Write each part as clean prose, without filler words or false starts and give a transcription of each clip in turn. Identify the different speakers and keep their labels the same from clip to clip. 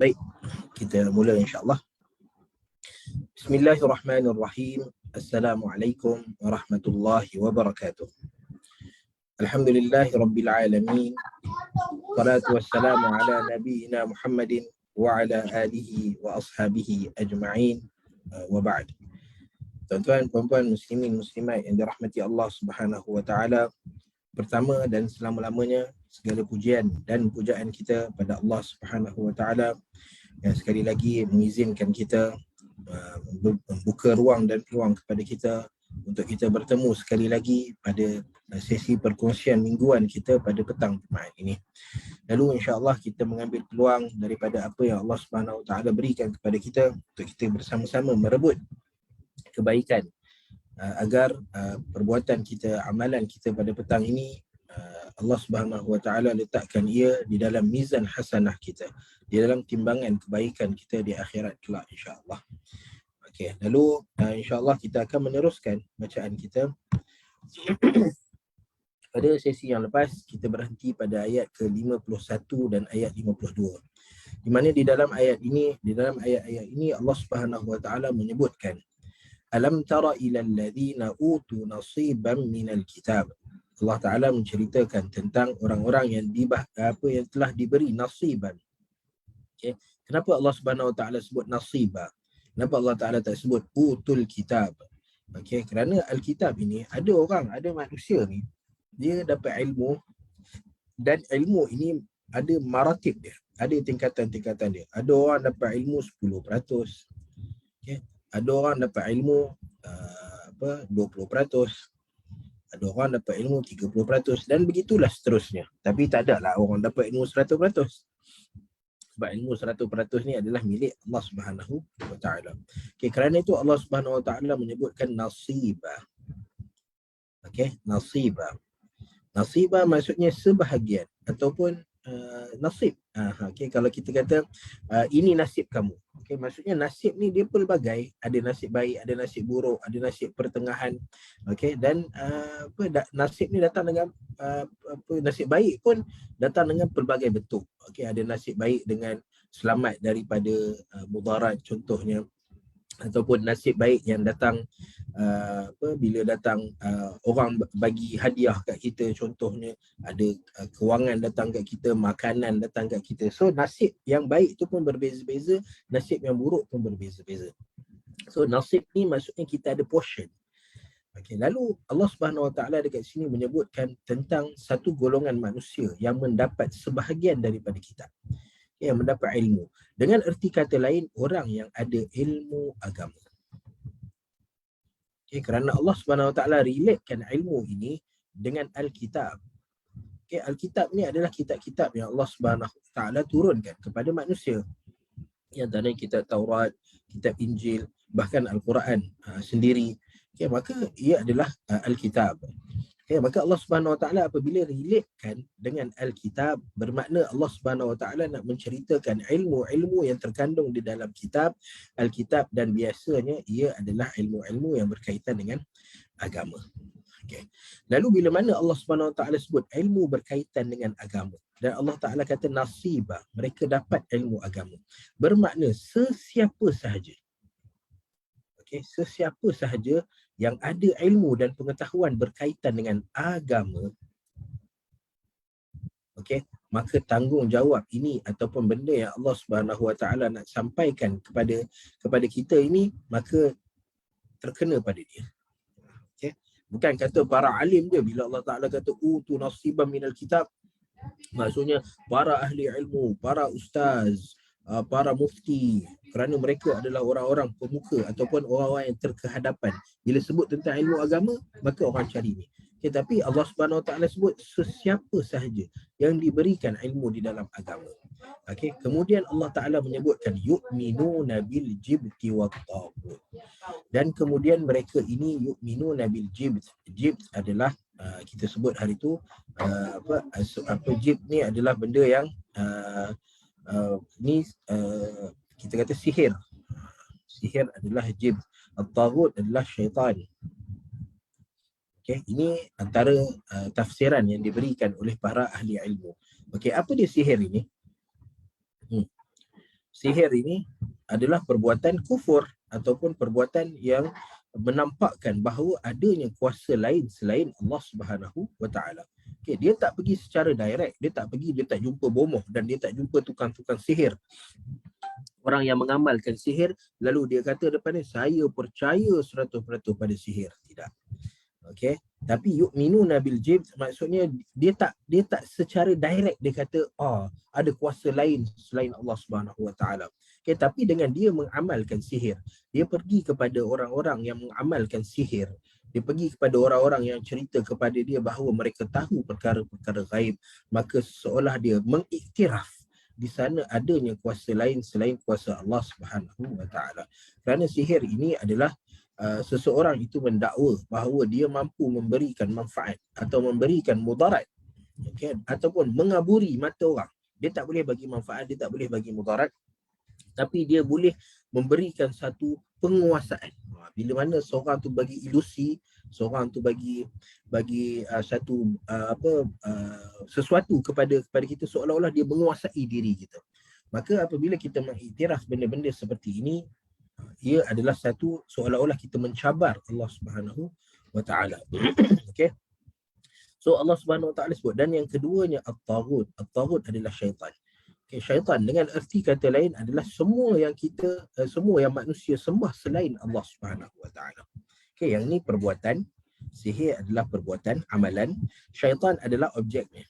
Speaker 1: Baik, kita mula insya-Allah. Bismillahirrahmanirrahim. Assalamualaikum warahmatullahi wabarakatuh. Alhamdulillahirabbil alamin. Wassalatu wassalamu ala nabiyyina Muhammadin wa ala alihi wa ashabihi ajma'in. Wa ba'd. Tuan-tuan, puan-puan, muslimin, muslimat yang dirahmati Allah Subhanahu wa taala, pertama dan selama-lamanya segala pujian dan pujaan kita pada Allah Subhanahu wa taala yang sekali lagi mengizinkan kita membuka ruang dan peluang kepada kita untuk kita bertemu sekali lagi pada sesi perkongsian mingguan kita pada petang Jumaat ini. Lalu insya-Allah kita mengambil peluang daripada apa yang Allah Subhanahu wa taala berikan kepada kita untuk kita bersama-sama merebut kebaikan agar perbuatan kita, amalan kita pada petang ini Allah Subhanahu wa taala letakkan ia di dalam mizan hasanah kita, di dalam timbangan kebaikan kita di akhirat kelak insya-Allah. Okey, lalu insya-Allah kita akan meneruskan bacaan kita. Pada sesi yang lepas kita berhenti pada ayat ke-51 dan ayat 52. Di mana di dalam ayat ayat ini Allah Subhanahu wa taala menyebutkan alam tara ilal ladzina utu nasiban minal kitab. Allah Ta'ala menceritakan tentang orang-orang yang yang telah diberi nasiban. Okay. Kenapa Allah Subhanahu Wa Ta'ala sebut nasibah? Kenapa Allah Ta'ala tak sebut utul kitab? Okay. Kerana Alkitab ini ada manusia ni, dia dapat ilmu dan ilmu ini ada maratib dia, ada tingkatan-tingkatan dia. Ada orang dapat ilmu 10%. Okay. Ada orang dapat ilmu 20%. Ada orang dapat ilmu 30% dan begitulah seterusnya. Tapi tak ada lah orang dapat ilmu 100%. Sebab ilmu 100% ni adalah milik Allah Subhanahu wa taala. Okey, kerana itu Allah Subhanahu wa taala menyebutkan nasibah. Okey, nasibah. Nasibah maksudnya sebahagian ataupun nasib. Okey, kalau kita kata ini nasib kamu. Okey, maksudnya nasib ni dia pelbagai, ada nasib baik, ada nasib buruk, ada nasib pertengahan. Okey, dan nasib ni datang dengan nasib baik pun datang dengan pelbagai bentuk. Okey, ada nasib baik dengan selamat daripada mudarat contohnya, ataupun nasib baik yang datang bila datang orang bagi hadiah kat kita, contohnya ada kewangan datang kat kita, makanan datang kat kita. So nasib yang baik tu pun berbeza-beza, nasib yang buruk pun berbeza-beza. So nasib ni maksudnya kita ada portion. Okay, lalu Allah Subhanahu Wa Taala dekat sini menyebutkan tentang satu golongan manusia yang mendapat sebahagian daripada kitab, yang mendapat ilmu. Dengan erti kata lain, orang yang ada ilmu agama. Okay, kerana Allah Subhanahu Wa Taala relatekan ilmu ini dengan Alkitab. Okay, Alkitab ni adalah kitab-kitab yang Allah Subhanahu Wa Taala turunkan kepada manusia. Yang antaranya kitab Taurat, kitab Injil, bahkan Al-Quran sendiri. Okay, maka ia adalah Alkitab. Okay, maka Allah Subhanahu Wa Taala apabila relatekan dengan Alkitab, bermakna Allah Subhanahu Wa Taala nak menceritakan ilmu-ilmu yang terkandung di dalam kitab Alkitab, dan biasanya ia adalah ilmu-ilmu yang berkaitan dengan agama. Okay. Lalu bila mana Allah Subhanahu Wa Taala sebut ilmu berkaitan dengan agama, dan Allah Taala kata nasibah, mereka dapat ilmu agama, bermakna sesiapa sahaja. Okay, sesiapa sahaja yang ada ilmu dan pengetahuan berkaitan dengan agama, okey, maka tanggungjawab ini ataupun benda yang Allah Subhanahu Wa Taala nak sampaikan kepada kita ini, maka terkena pada dia. Okey, bukan kata para alim je. Bila Allah Taala kata utu nasiban minal kitab, maksudnya para ahli ilmu, para ustaz, para mufti, kerana mereka adalah orang-orang pemuka ataupun orang-orang yang terkehadapan. Bila sebut tentang ilmu agama, maka orang cari ni. Okay, tapi Allah Subhanahu Wa Taala sebut sesiapa sahaja yang diberikan ilmu di dalam agama. Okay, kemudian Allah Taala menyebutkan yu'minuna bil jibti wat taghut. Dan kemudian mereka ini yu'minuna bil jibt. Jibt adalah kita sebut hari tu jibt ni adalah benda yang kita kata sihir. Sihir adalah jib. At-taghut adalah syaitan. Okay, ini antara tafsiran yang diberikan oleh para ahli ilmu. Okay, apa dia sihir ini? Sihir ini adalah perbuatan kufur ataupun perbuatan yang menampakkan bahawa adanya kuasa lain selain Allah Subhanahu wa taala. Okey, dia tak pergi secara direct, dia tak jumpa bomoh dan dia tak jumpa tukang-tukang sihir. Orang yang mengamalkan sihir lalu dia kata depan ni, saya percaya 100% pada sihir. Tidak. Okey, tapi yu'minuna bil jibt, maksudnya dia tak secara direct dia kata ada kuasa lain selain Allah Subhanahu wa taala. Okey, tapi dengan dia mengamalkan sihir, dia pergi kepada orang-orang yang mengamalkan sihir, dia pergi kepada orang-orang yang cerita kepada dia bahawa mereka tahu perkara-perkara gaib, maka seolah dia mengiktiraf di sana adanya kuasa lain selain kuasa Allah Subhanahu wa taala. Kerana sihir ini adalah seseorang itu mendakwa bahawa dia mampu memberikan manfaat atau memberikan mudarat, okay, ataupun mengaburi mata orang. Dia tak boleh bagi manfaat, dia tak boleh bagi mudarat, tapi dia boleh memberikan satu penguasaan. Bila mana seorang tu bagi ilusi, seorang tu bagi satu sesuatu kepada kita seolah-olah dia menguasai diri kita. Maka apabila kita mengiktiraf benda-benda seperti ini, ia adalah satu seolah-olah kita mencabar Allah Subhanahu wa taala. Okey. So Allah Subhanahu wa taala sebut, dan yang keduanya at-taghut. At-taghut adalah syaitan. Okey, syaitan dengan erti kata lain adalah semua yang manusia sembah selain Allah Subhanahu wa taala. Okey, yang ni perbuatan, sihir adalah perbuatan, amalan, syaitan adalah objeknya.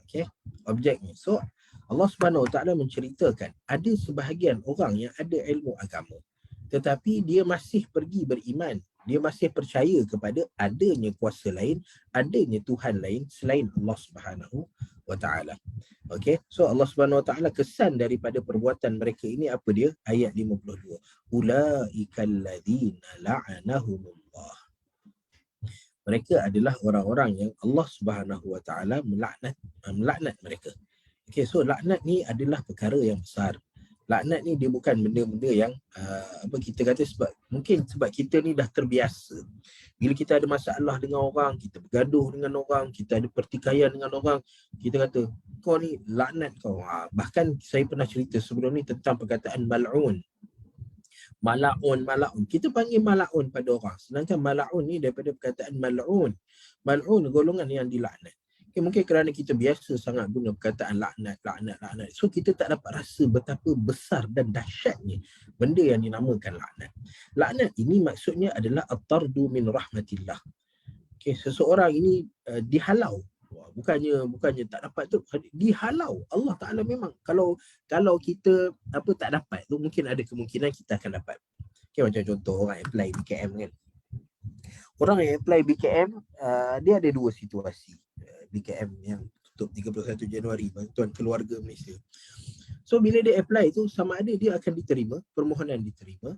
Speaker 1: Okey, objeknya. So Allah Subhanahu Wa Taala menceritakan ada sebahagian orang yang ada ilmu agama tetapi dia masih pergi beriman, dia masih percaya kepada adanya kuasa lain, adanya Tuhan lain selain Allah Subhanahu Wa Taala. Okey, so Allah Subhanahu Wa Taala kesan daripada perbuatan mereka ini apa dia? Ayat 52. Ulaikal ladzina la'anahumullah. Mereka adalah orang-orang yang Allah Subhanahu Wa Taala melaknat mereka. Okay, so laknat ni adalah perkara yang besar. Laknat ni dia bukan benda-benda yang kita kata mungkin sebab kita ni dah terbiasa. Bila kita ada masalah dengan orang, kita bergaduh dengan orang, kita ada pertikaian dengan orang, kita kata kau ni laknat kau. Bahkan saya pernah cerita sebelum ni tentang perkataan mal'un. Mala'un. Kita panggil mala'un pada orang. Sedangkan mala'un ni daripada perkataan mal'un. Mal'un golongan yang dilaknat. Okay, mungkin kerana kita biasa sangat guna perkataan laknat. So kita tak dapat rasa betapa besar dan dahsyatnya benda yang dinamakan laknat. Laknat ini maksudnya adalah at-tardu min rahmatillah. Okay, seseorang ini dihalau. Bukannya tak dapat tu, dihalau. Allah Ta'ala memang kalau kita tak dapat tu, mungkin ada kemungkinan kita akan dapat. Okay, macam contoh orang apply BKM kan. Orang yang apply BKM, dia ada dua situasi. BKM yang tutup 31 Januari, Bantuan Keluarga Malaysia. So bila dia apply tu, sama ada dia akan diterima, permohonan diterima,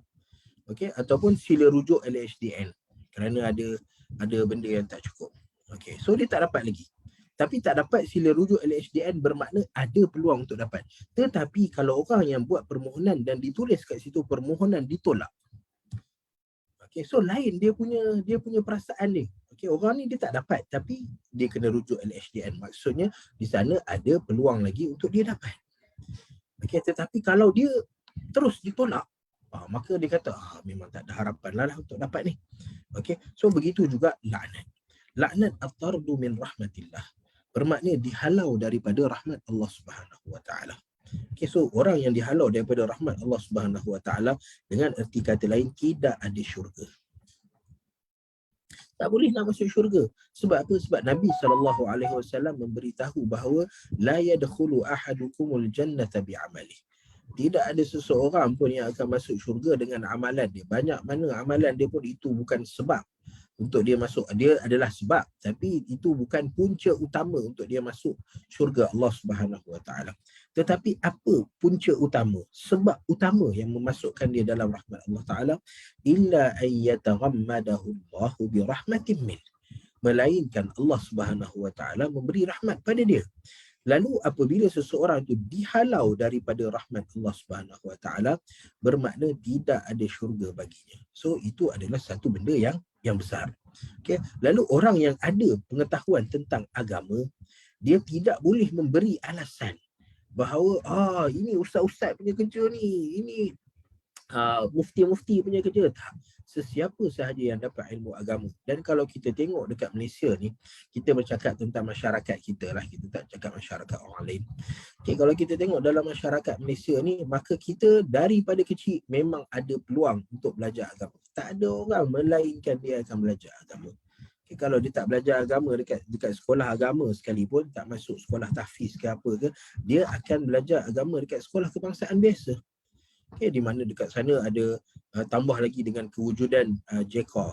Speaker 1: okay, ataupun sila rujuk LHDN kerana ada benda yang tak cukup. Okay, so dia tak dapat lagi. Tapi tak dapat sila rujuk LHDN bermakna ada peluang untuk dapat. Tetapi kalau orang yang buat permohonan dan ditulis kat situ permohonan ditolak, okay, so lain dia punya perasaan dia. Okay, orang ni dia tak dapat tapi dia kena rujuk LHDN. Maksudnya di sana ada peluang lagi untuk dia dapat. Okay, tetapi kalau dia terus ditolak, maka dia kata memang tak ada harapan lah untuk dapat ni. Okay, so begitu juga laknat. Laknat at-tardu min rahmatillah. Bermakna dihalau daripada rahmat Allah Subhanahu Wa Taala. Okay, so orang yang dihalau daripada rahmat Allah Subhanahu Wa Taala dengan erti kata lain tidak ada syurga. Tak boleh nak masuk syurga. Sebab apa? Sebab Nabi SAW memberitahu bahawa la yadkhulu ahadukumul jannata bi'amalihi. Tidak ada seseorang pun yang akan masuk syurga dengan amalan dia. Banyak mana amalan dia pun itu bukan sebab untuk dia masuk. Dia adalah sebab, tapi itu bukan punca utama untuk dia masuk syurga Allah Subhanahu Wa Taala. Tetapi apa punca utama, sebab utama yang memasukkan dia dalam rahmat Allah Ta'ala? Illa ayyataghammadahu Allahu bi rahmatin min. Melainkan Allah Subhanahu Wa Ta'ala memberi rahmat pada dia. Lalu apabila seseorang itu dihalau daripada rahmat Allah Subhanahu Wa Ta'ala, bermakna tidak ada syurga baginya. So itu adalah satu benda yang besar. Okay. Lalu orang yang ada pengetahuan tentang agama, dia tidak boleh memberi alasan bahawa ini ustaz-ustaz punya kerja ni, ini mufti-mufti punya kerja. Tak. Sesiapa sahaja yang dapat ilmu agama. Dan kalau kita tengok dekat Malaysia ni, kita bercakap tentang masyarakat kita lah, kita tak cakap masyarakat orang lain. Okay, kalau kita tengok dalam masyarakat Malaysia ni, maka kita daripada kecil memang ada peluang untuk belajar agama. Tak ada orang melainkan dia akan belajar agama. Okay, kalau dia tak belajar agama dekat sekolah agama sekalipun, tak masuk sekolah tahfiz ke apa ke, dia akan belajar agama dekat sekolah kebangsaan biasa. Okay, di mana dekat sana ada tambah lagi dengan kewujudan Jacob.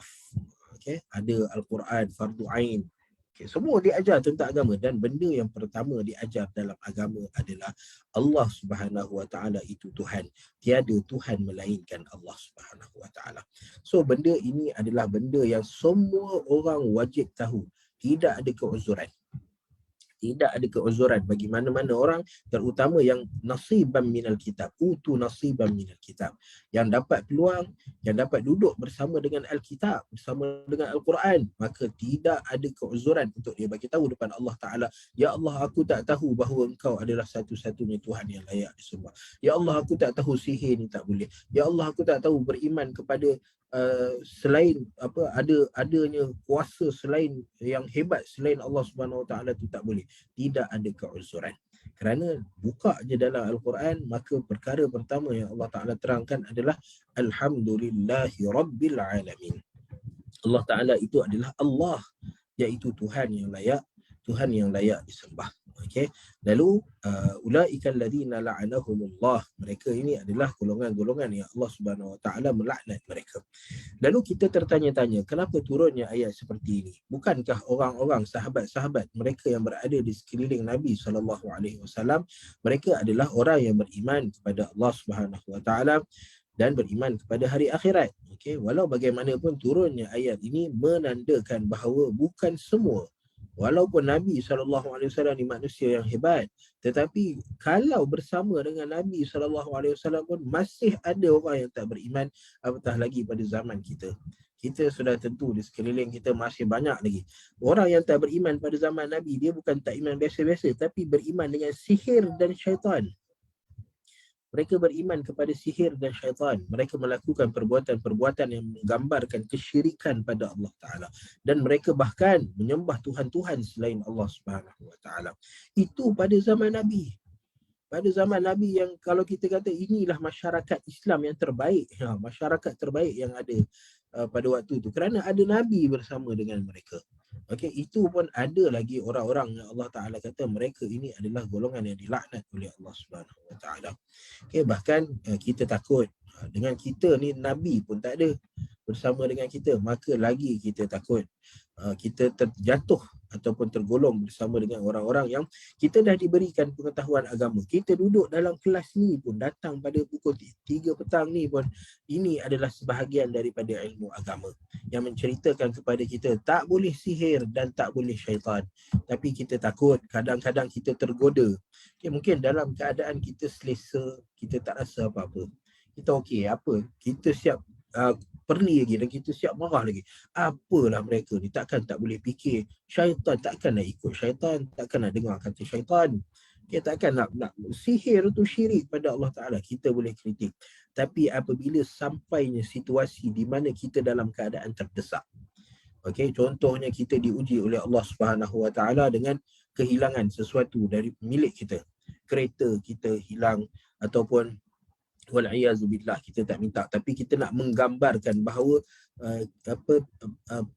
Speaker 1: Okay, ada Al-Quran, Fardu Ain. Okay, semua diajar tentang agama, dan benda yang pertama diajar dalam agama adalah Allah Subhanahu Wa Taala itu Tuhan. Tiada Tuhan melainkan Allah Subhanahu Wa Taala. So benda ini adalah benda yang semua orang wajib tahu. Tidak ada keuzuran. Tidak ada keuzuran bagi mana-mana orang, terutama yang nasiban minal kitab, utu nasiban minal kitab, yang dapat peluang, yang dapat duduk bersama dengan Alkitab, bersama dengan Al-Quran, maka tidak ada keuzuran untuk dia bagi tahu depan Allah Ta'ala, ya Allah, aku tak tahu bahawa engkau adalah satu-satunya Tuhan yang layak disembah. Ya Allah, aku tak tahu sihir ni tak boleh. Ya Allah, aku tak tahu beriman kepada selain adanya kuasa selain yang hebat selain Allah Subhanahu Wa Taala tu tak boleh. Tidak ada keuzuran. Kerana buka je dalam Al-Quran, maka perkara pertama yang Allah Taala terangkan adalah Alhamdulillahi Rabbil Alamin. Allah Taala itu adalah Allah, iaitu Tuhan yang layak disembah. Okey. Lalu ulaika alladzina la'anahumullah, mereka ini adalah golongan-golongan yang Allah Subhanahu Wa Taala melaknat mereka. Lalu kita tertanya-tanya, kenapa turunnya ayat seperti ini? Bukankah orang-orang sahabat-sahabat mereka yang berada di sekeliling Nabi SAW, mereka adalah orang yang beriman kepada Allah Subhanahu Wa Taala dan beriman kepada hari akhirat. Okey, walau bagaimanapun turunnya ayat ini menandakan bahawa bukan semua, walaupun Nabi SAW ni manusia yang hebat, tetapi kalau bersama dengan Nabi SAW pun masih ada orang yang tak beriman, apatah lagi pada zaman kita. Kita sudah tentu di sekeliling kita masih banyak lagi orang yang tak beriman pada zaman Nabi. Dia bukan tak iman biasa-biasa, tapi beriman dengan sihir dan syaitan. Mereka beriman kepada sihir dan syaitan. Mereka melakukan perbuatan-perbuatan yang menggambarkan kesyirikan pada Allah Ta'ala. Dan mereka bahkan menyembah Tuhan-Tuhan selain Allah Subhanahu Wa Ta'ala. Itu pada zaman Nabi. Pada zaman Nabi yang kalau kita kata inilah masyarakat Islam yang terbaik. Masyarakat terbaik yang ada pada waktu itu. Kerana ada Nabi bersama dengan mereka. Okey, itu pun ada lagi orang-orang yang Allah Ta'ala kata mereka ini adalah golongan yang dilaknat oleh Allah Subhanahu Wa Ta'ala. Okey, bahkan kita takut dengan kita ni Nabi pun tak ada bersama dengan kita, maka lagi kita takut kita terjatuh ataupun tergolong bersama dengan orang-orang yang kita dah diberikan pengetahuan agama. Kita duduk dalam kelas ni pun, datang pada pukul 3 petang ni pun, ini adalah sebahagian daripada ilmu agama yang menceritakan kepada kita tak boleh sihir dan tak boleh syaitan. Tapi kita takut, kadang-kadang kita tergoda. Okay, mungkin dalam keadaan kita selesa, kita tak rasa apa-apa. Kita okey, apa? Kita siap perni lagi dan kita siap marah lagi. Apalah mereka ni, takkan tak boleh fikir. Syaitan takkan nak ikut syaitan, takkan nak dengar kata syaitan. Kita takkan nak sihir tu syirik pada Allah Ta'ala. Kita boleh kritik. Tapi apabila sampainya situasi di mana kita dalam keadaan terdesak. Okey, contohnya kita diuji oleh Allah Subhanahu Wa Ta'ala dengan kehilangan sesuatu dari milik kita. Kereta kita hilang ataupun wal'iyazubillah kita tak minta, tapi kita nak menggambarkan bahawa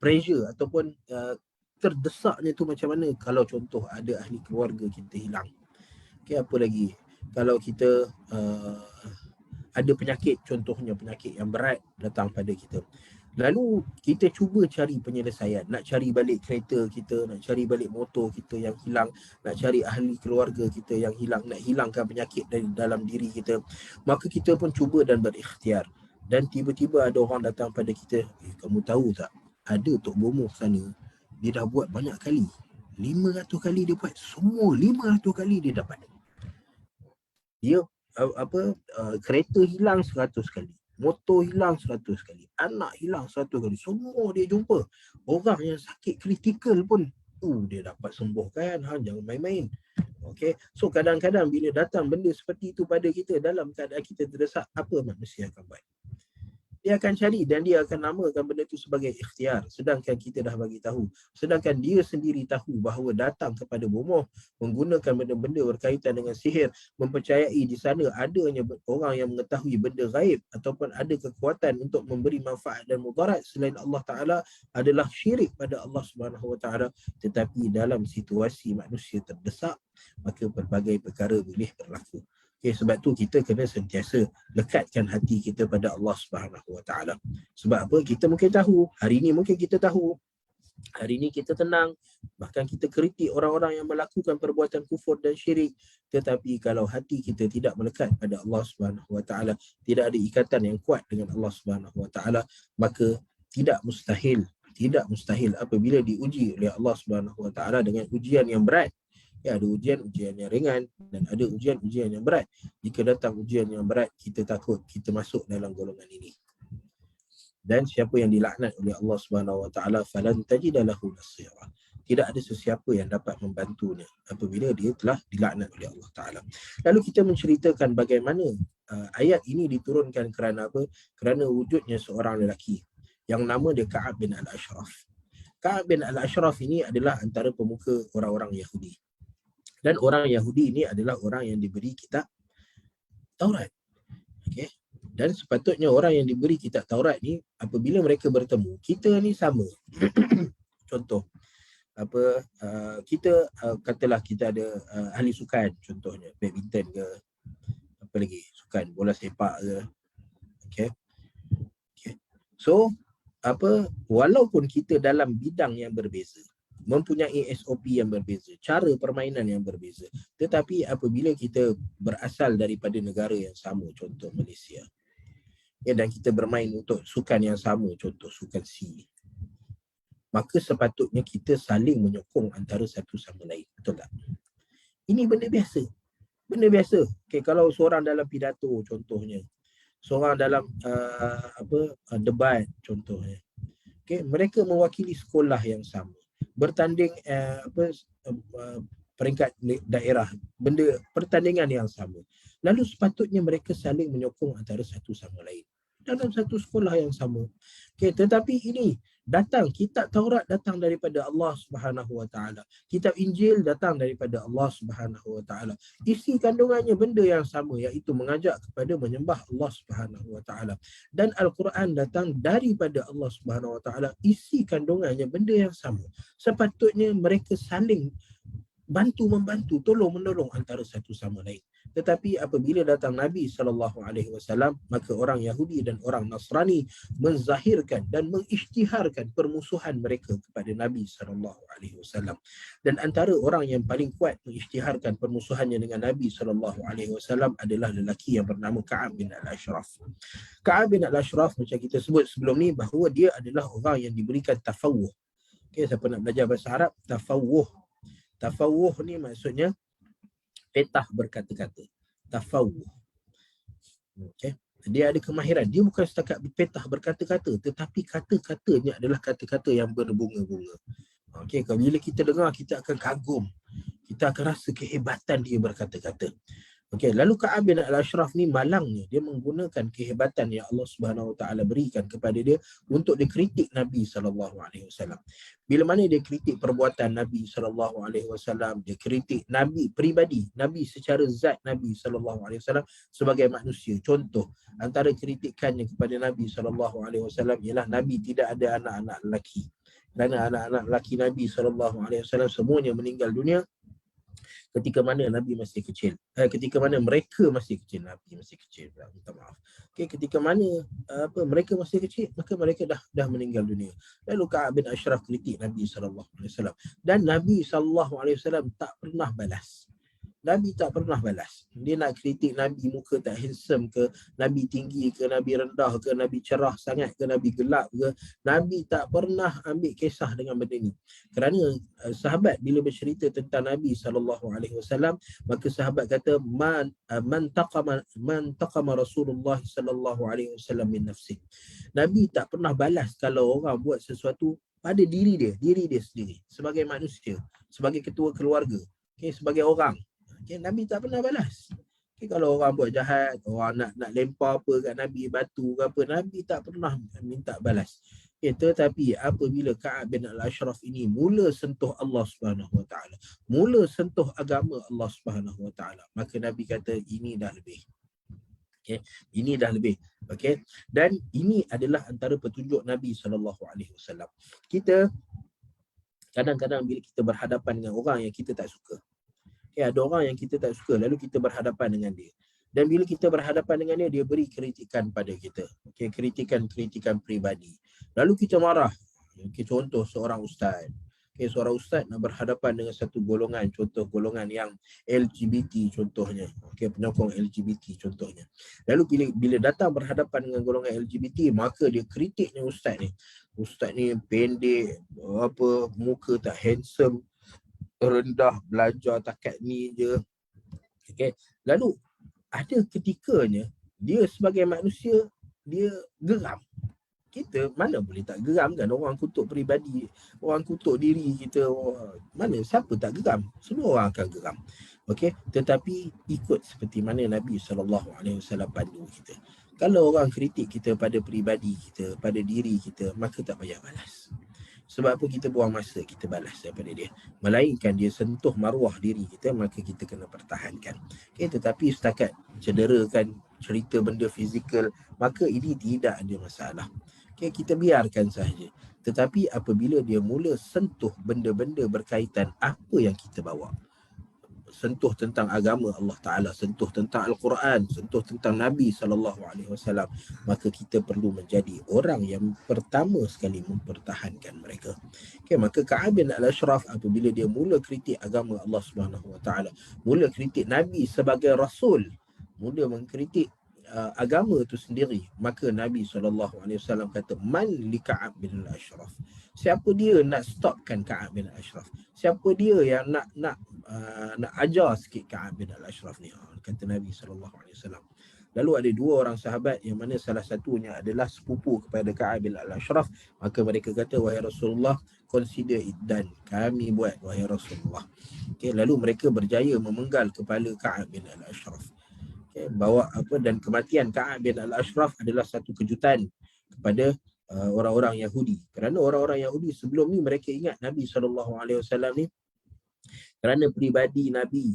Speaker 1: pressure ataupun terdesaknya tu macam mana kalau contoh ada ahli keluarga kita hilang. Okay, apa lagi kalau kita ada penyakit, contohnya penyakit yang berat datang pada kita. Lalu kita cuba cari penyelesaian, nak cari balik kereta kita, nak cari balik motor kita yang hilang, nak cari ahli keluarga kita yang hilang, nak hilangkan penyakit dari dalam diri kita. Maka kita pun cuba dan berikhtiar. Dan tiba-tiba ada orang datang pada kita, kamu tahu tak, ada Tok Bomoh sana, dia dah buat banyak kali. 500 kali dia buat, semua 500 kali dia dapat. Dia kereta hilang 100 kali. Motor hilang 100 kali. Anak hilang 100 kali. Semua dia jumpa. Orang yang sakit kritikal pun dia dapat sembuhkan. Jangan main-main. Okey, so kadang-kadang bila datang benda seperti itu pada kita dalam keadaan kita terdesak, apa manusia akan buat? Dia akan cari dan dia akan namakan benda itu sebagai ikhtiar, sedangkan kita dah bagi tahu, sedangkan dia sendiri tahu bahawa datang kepada bomoh menggunakan benda-benda berkaitan dengan sihir, mempercayai di sana adanya orang yang mengetahui benda gaib ataupun ada kekuatan untuk memberi manfaat dan mudarat selain Allah Taala adalah syirik pada Allah Subhanahu Wa Taala. Tetapi dalam situasi manusia terdesak, maka pelbagai perkara boleh berlaku. Okay, sebab tu kita kena sentiasa lekatkan hati kita pada Allah Subhanahu Wa Taala. Sebab apa? Kita mungkin tahu, hari ini mungkin kita tahu, hari ini kita tenang, bahkan kita kritik orang-orang yang melakukan perbuatan kufur dan syirik. Tetapi kalau hati kita tidak melekat pada Allah Subhanahu Wa Taala, tidak ada ikatan yang kuat dengan Allah Subhanahu Wa Taala, maka tidak mustahil apabila diuji oleh Allah Subhanahu Wa Taala dengan ujian yang berat. Ya, ada ujian yang ringan dan ada ujian yang berat. Jika datang ujian yang berat, kita takut kita masuk dalam golongan ini. Dan siapa yang dilaknat oleh Allah Subhanahu Wa Taala, falan tajida lahu nasira. Tidak ada sesiapa yang dapat membantunya apabila dia telah dilaknat oleh Allah Taala. Lalu kita menceritakan bagaimana ayat ini diturunkan kerana apa? Kerana wujudnya seorang lelaki yang nama dia Ka'ab bin Al-Ashraf. Ka'ab bin Al-Ashraf ini adalah antara pemuka orang-orang Yahudi. Dan orang Yahudi ini adalah orang yang diberi kitab Taurat. Okay. Dan sepatutnya orang yang diberi kitab Taurat ni, apabila mereka bertemu, kita ni sama. Contoh, kita katalah kita ada ahli sukan, contohnya badminton ke, apa lagi, sukan bola sepak ke. Okay. So, walaupun kita dalam bidang yang berbeza, mempunyai SOP yang berbeza, cara permainan yang berbeza, tetapi apabila kita berasal daripada negara yang sama, contoh Malaysia, ya, dan kita bermain untuk sukan yang sama, contoh sukan C, maka sepatutnya kita saling menyokong antara satu sama lain, betul tak? Ini benda biasa. Okay, kalau seorang dalam pidato, contohnya, seorang dalam debat, contohnya, okay, mereka mewakili sekolah yang sama, bertanding peringkat daerah, pertandingan yang sama. Lalu sepatutnya mereka saling menyokong antara satu sama lain dalam satu sekolah yang sama. Okay, tetapi ini datang, kitab Taurat datang daripada Allah Subhanahu Wa Taala. Kitab Injil datang daripada Allah Subhanahu Wa Taala. Isi kandungannya benda yang sama, iaitu mengajak kepada menyembah Allah Subhanahu Wa Taala. Dan Al-Quran datang daripada Allah Subhanahu Wa Taala. Isi kandungannya benda yang sama. Sepatutnya mereka saling bantu-membantu, tolong-menolong antara satu sama lain. Tetapi apabila datang Nabi SAW, maka orang Yahudi dan orang Nasrani menzahirkan dan mengisytiharkan permusuhan mereka kepada Nabi SAW. Dan antara orang yang paling kuat mengisytiharkan permusuhannya dengan Nabi SAW adalah lelaki yang bernama Ka'ab bin Al-Ashraf. Ka'ab bin Al-Ashraf, macam kita sebut sebelum ni, bahawa dia adalah orang yang diberikan tafawuh. Okay, siapa nak belajar bahasa Arab, tafawuh. Tafawuh ni maksudnya petah berkata-kata. Tafawuh. Okay. Dia ada kemahiran. Dia bukan setakat petah berkata-kata, tetapi kata-katanya adalah kata-kata yang berbunga-bunga. Okay. Kalau bila kita dengar, kita akan kagum. Kita akan rasa kehebatan dia berkata-kata. Okay. Lalu Ka'ab bin Al-Ashraf ni malangnya, dia menggunakan kehebatan yang Allah Subhanahu Wa Taala berikan kepada dia untuk dikritik Nabi SAW. Bila mana dia kritik perbuatan Nabi SAW, dia kritik Nabi peribadi, Nabi secara zat Nabi SAW sebagai manusia. Contoh, antara kritikannya kepada Nabi SAW ialah Nabi tidak ada anak-anak lelaki. Kerana anak-anak lelaki Nabi SAW semuanya meninggal dunia ketika mana Nabi masih kecil. Ketika mana mereka masih kecil, Nabi masih kecil. Minta maaf. Okay, ketika mana mereka masih kecil, maka mereka dah meninggal dunia. Lalu Ka'ab bin Ashraf kritik Nabi SAW. Dan Nabi SAW tak pernah balas. Nabi tak pernah balas. Dia nak kritik Nabi muka tak handsome ke, Nabi tinggi ke, Nabi rendah ke, Nabi cerah sangat ke, Nabi gelap ke. Nabi tak pernah ambil kisah dengan benda ni. Kerana sahabat bila bercerita tentang Nabi SAW, maka sahabat kata man taqama Rasulullah SAW min nafsi. Nabi tak pernah balas kalau orang buat sesuatu pada diri dia sendiri, sebagai manusia, sebagai ketua keluarga. Okay, sebagai orang. Okay, Nabi tak pernah balas. Okay, kalau orang buat jahat, orang nak lempar apa kat Nabi, batu ke apa, Nabi tak pernah minta balas. Okay, tetapi apabila Ka'ab bin Al-Ashraf ini mula sentuh Allah Subhanahu Wa Taala, mula sentuh agama Allah Subhanahu Wa Taala, maka Nabi kata ini dah lebih. Okay, ini dah lebih. Okay, dan ini adalah antara petunjuk Nabi SAW. Kita kadang-kadang bila kita berhadapan dengan orang yang kita tak suka, ada orang yang kita tak suka, lalu kita berhadapan dengan dia. Dan bila kita berhadapan dengan dia, dia beri kritikan pada kita. Okay, kritikan peribadi. Lalu kita marah. Okay, contoh seorang ustaz. Okay, seorang ustaz nak berhadapan dengan satu golongan, contoh golongan yang LGBT contohnya. Okay, penyokong LGBT contohnya. Lalu bila datang berhadapan dengan golongan LGBT, maka dia kritiknya ustaz ni. Ustaz ni pendek, muka tak handsome, rendah, belajar takat ni je. Okay. Lalu ada ketikanya dia sebagai manusia dia geram. Kita mana boleh tak geram kan? Orang kutuk peribadi, orang kutuk diri kita, mana siapa tak geram? Semua orang akan geram. Okey, tetapi ikut seperti mana Nabi SAW pandu kita. Kalau orang kritik kita pada peribadi kita, pada diri kita, maka tak payah balas. Sebab apa kita buang masa kita balas daripada dia. Melainkan dia sentuh maruah diri kita, maka kita kena pertahankan. Okay, tetapi setakat cederakan, cerita benda fizikal, maka ini tidak ada masalah. Okay, kita biarkan sahaja. Tetapi apabila dia mula sentuh benda-benda berkaitan apa yang kita bawa, sentuh tentang agama Allah Ta'ala, sentuh tentang Al-Quran, sentuh tentang Nabi SAW, maka kita perlu menjadi orang yang pertama sekali mempertahankan mereka. Okay, maka Ka'ab bin Al-Ashraf apabila dia mula kritik agama Allah SWT, mula kritik Nabi sebagai Rasul, mula mengkritik agama itu sendiri, maka Nabi SAW kata, man li Ka'ab bin Al-Ashraf, siapa dia nak stopkan Ka'ab bin Al-Ashraf, siapa dia yang nak ajar sikit Ka'ab bin Al-Ashraf ni, kata Nabi SAW. Lalu ada dua orang sahabat yang mana salah satunya adalah sepupu kepada Ka'ab bin Al-Ashraf, maka mereka kata, wahai Rasulullah, consider it done, kami buat wahai Rasulullah. Okay, lalu mereka berjaya memenggal kepala Ka'ab bin Al-Ashraf. Okay, bawa dan kematian Ka'ab bin Al-Ashraf adalah satu kejutan kepada orang-orang Yahudi. Kerana orang-orang Yahudi sebelum ni mereka ingat Nabi SAW ni kerana peribadi Nabi,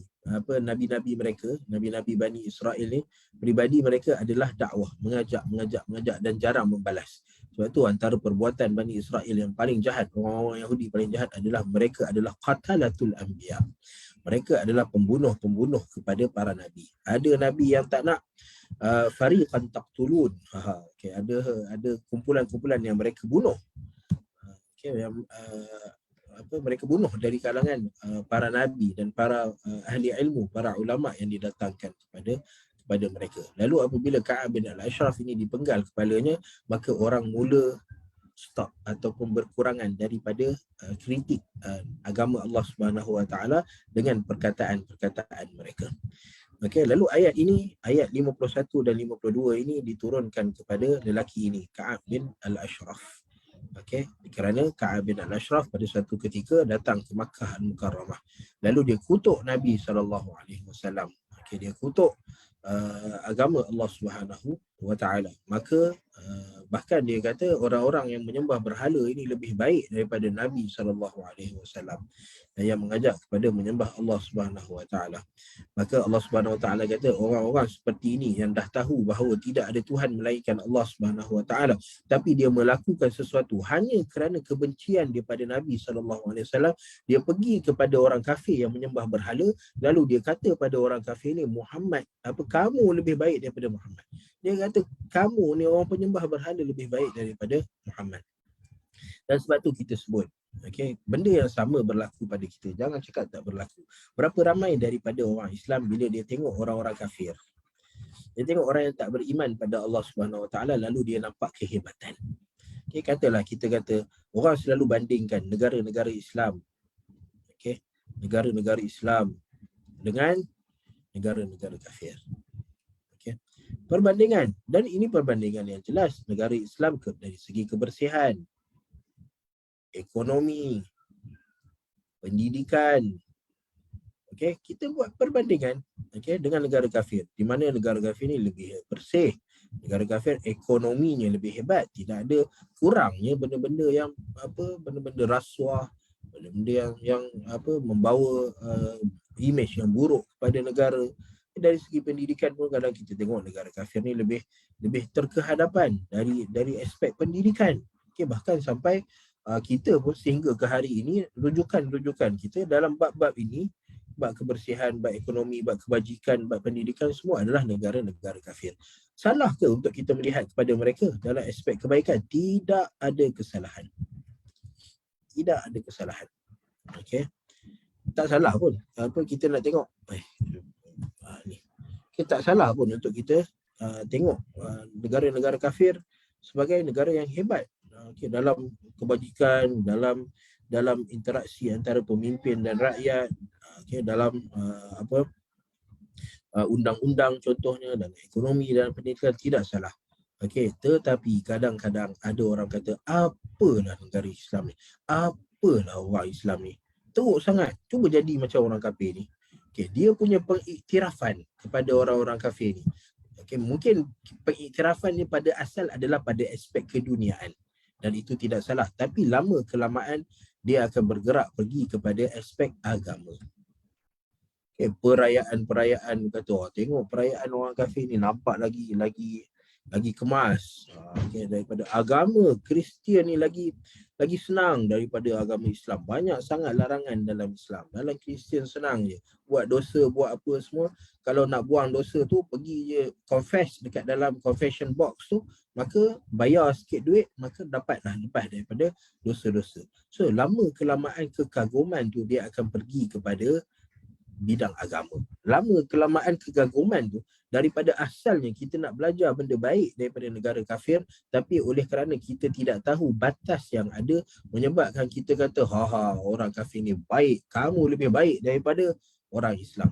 Speaker 1: nabi-nabi mereka, nabi-nabi Bani Israel ni, peribadi mereka adalah dakwah, mengajak dan jarang membalas. Sebab tu antara perbuatan Bani Israel yang paling jahat, orang-orang Yahudi paling jahat adalah mereka adalah qatalatul anbiya. Mereka adalah pembunuh-pembunuh kepada para nabi. Ada nabi yang tak nak, fariqan taqtulun. Okay, ada kumpulan-kumpulan yang mereka bunuh. Okay, yang mereka bunuh dari kalangan para nabi dan para ahli ilmu, para ulama yang didatangkan kepada mereka. Lalu apabila Ka'ab bin Al-Ashraf ini dipenggal kepalanya, maka orang mula stop ataupun berkurangan daripada kritik agama Allah Subhanahu Wa Taala dengan perkataan-perkataan mereka. Okey, lalu ayat ini, ayat 51 dan 52 ini diturunkan kepada lelaki ini, Ka'ab bin Al-Ashraf. Okey, kerana Ka'ab bin Al-Ashraf pada suatu ketika datang ke Makkah Al-Mukarramah. Lalu dia kutuk Nabi SAW. Okey, dia kutuk agama Allah Subhanahu Wa Taala. Maka bahkan dia kata orang-orang yang menyembah berhala ini lebih baik daripada Nabi SAW yang mengajak kepada menyembah Allah Subhanahu Wa Taala. Maka Allah Subhanahu Wa Taala kata orang-orang seperti ini yang dah tahu bahawa tidak ada Tuhan melainkan Allah Subhanahu Wa Taala, tapi dia melakukan sesuatu hanya kerana kebencian dia pada Nabi SAW, dia pergi kepada orang kafir yang menyembah berhala, lalu dia kata pada orang kafir ni, Muhammad, kamu lebih baik daripada Muhammad. Dia kata kamu ni orang penyembah berhala lebih baik daripada Muhammad. Dan sebab tu kita sebut, okay, benda yang sama berlaku pada kita. Jangan cakap tak berlaku. Berapa ramai daripada orang Islam bila dia tengok orang-orang kafir, dia tengok orang yang tak beriman pada Allah Subhanahu Wa Taala, lalu dia nampak kehebatan. Okay, katalah kita kata orang selalu bandingkan negara-negara Islam, okay, negara-negara Islam dengan negara-negara kafir. Okay, perbandingan, dan ini perbandingan yang jelas. Negara Islam dari segi kebersihan, ekonomi, pendidikan, Okey, kita buat perbandingan dengan negara kafir. Di mana negara kafir ni lebih bersih. Negara kafir ekonominya lebih hebat, tidak ada kurangnya benda-benda yang benda-benda rasuah, benda-benda yang membawa image yang buruk kepada negara. Dari segi pendidikan pun kadang kita tengok negara kafir ni lebih terkehadapan dari aspek pendidikan. Bahkan sampai kita pun sehingga ke hari ini rujukan kita dalam bab-bab ini, bab kebersihan, bab ekonomi, bab kebajikan, bab pendidikan, semua adalah negara-negara kafir. Salah ke untuk kita melihat kepada mereka dalam aspek kebaikan? Tidak ada kesalahan. Tidak ada kesalahan. Okey. Tak salah pun. Kita nak tengok ni. Kita tak salah pun untuk kita tengok negara-negara kafir sebagai negara yang hebat dalam kebajikan, dalam interaksi antara pemimpin dan rakyat, dalam undang-undang contohnya, dan ekonomi dan pendidikan, tidak salah. Tetapi kadang-kadang ada orang kata, apalah negara Islam ni, apalah orang Islam ni, teruk sangat, cuba jadi macam orang kafir ni. Dia punya pengiktirafan kepada orang-orang kafir ni, mungkin pengiktirafan ni pada asal adalah pada aspek keduniaan, dan itu tidak salah. Tapi lama kelamaan dia akan bergerak pergi kepada aspek agama. Perayaan-perayaan, kata tengok perayaan orang kafir ni nampak lagi kemas. Daripada agama Kristian ni lagi senang daripada agama Islam. Banyak sangat larangan dalam Islam. Dalam Kristian senang je. Buat dosa, buat apa semua. Kalau nak buang dosa tu, pergi je confess dekat dalam confession box tu, maka bayar sikit duit, maka dapatlah lepas daripada dosa-dosa. So lama kelamaan kekaguman tu dia akan pergi kepada bidang agama. Lama kelamaan kekaguman tu, daripada asalnya kita nak belajar benda baik daripada negara kafir, tapi oleh kerana kita tidak tahu batas yang ada, menyebabkan kita kata, orang kafir ni baik, kamu lebih baik daripada orang Islam.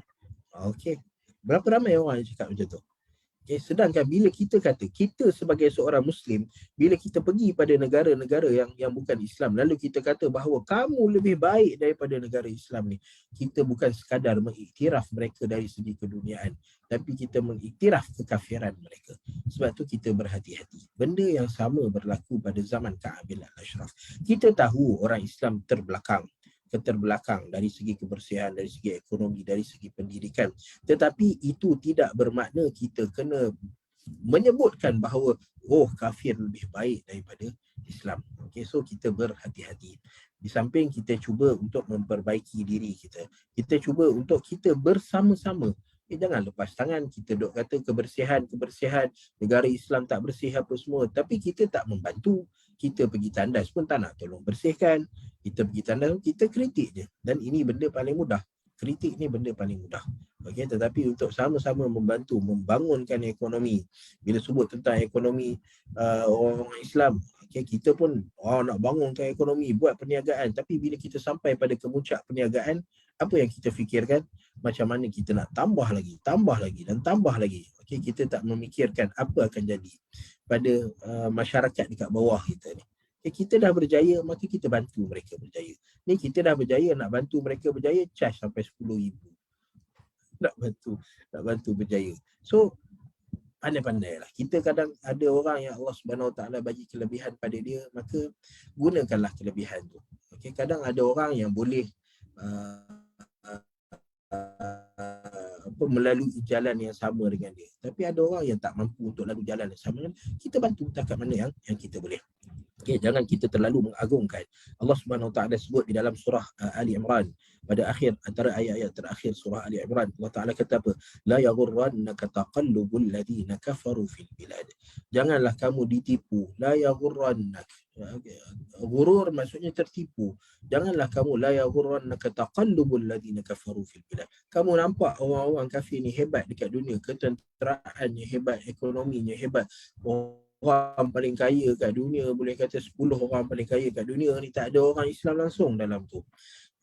Speaker 1: Berapa ramai orang yang cakap macam tu? Sedangkan bila kita kata, kita sebagai seorang Muslim, bila kita pergi pada negara-negara yang bukan Islam, lalu kita kata bahawa kamu lebih baik daripada negara Islam ni, kita bukan sekadar mengiktiraf mereka dari segi keduniaan, tapi kita mengiktiraf kekafiran mereka. Sebab tu kita berhati-hati. Benda yang sama berlaku pada zaman Ka'ab bin al-Ashraf. Kita tahu orang Islam keterbelakang dari segi kebersihan, dari segi ekonomi, dari segi pendidikan. Tetapi itu tidak bermakna kita kena menyebutkan bahawa kafir lebih baik daripada Islam. So kita berhati-hati. Di samping kita cuba untuk memperbaiki diri kita, kita cuba untuk kita bersama-sama. Jangan lepas tangan kita duk kata kebersihan, negara Islam tak bersih apa semua, tapi kita tak membantu. Kita pergi tandas pun tak nak tolong bersihkan. Kita pergi tandas, kita kritik je. Dan ini benda paling mudah. Kritik ni benda paling mudah. Tetapi untuk sama-sama membantu membangunkan ekonomi. Bila sebut tentang ekonomi orang Islam, kita pun nak bangunkan ekonomi, buat perniagaan. Tapi bila kita sampai pada kemuncak perniagaan, apa yang kita fikirkan? Macam mana kita nak tambah lagi dan tambah lagi. Kita tak memikirkan apa akan jadi pada masyarakat dekat bawah kita ni. Kita dah berjaya, maka kita bantu mereka berjaya. Ni kita dah berjaya, nak bantu mereka berjaya, charge sampai 10,000. Nak bantu berjaya. So, pandai-pandai lah. Kita kadang ada orang yang Allah Subhanahu Wa Taala bagi kelebihan pada dia, maka gunakanlah kelebihan tu. Kadang ada orang yang boleh melalui jalan yang sama dengan dia. Tapi ada orang yang tak mampu untuk lalu jalan yang sama dengan dia. Kita bantu takat mana yang kita boleh. Jangan kita terlalu mengagungkan. Allah Subhanahu Wa Taala sebut di dalam surah Ali Imran, pada akhir antara ayat-ayat terakhir surah Ali Imran, Allah Taala kata apa? La yaghurrannaka taqallubul ladzina kafaru fil bilad. Janganlah kamu ditipu. La yaghurrannak. Ghurur maksudnya tertipu. Janganlah kamu la yaghurrannaka taqallubul ladzina kafaru fil bilad. Kamu nampak orang-orang kafir ni hebat dekat dunia, ketenteraannya hebat, ekonominya hebat. Orang paling kaya kat dunia, boleh kata 10 orang paling kaya kat dunia ni, tak ada orang Islam langsung dalam tu.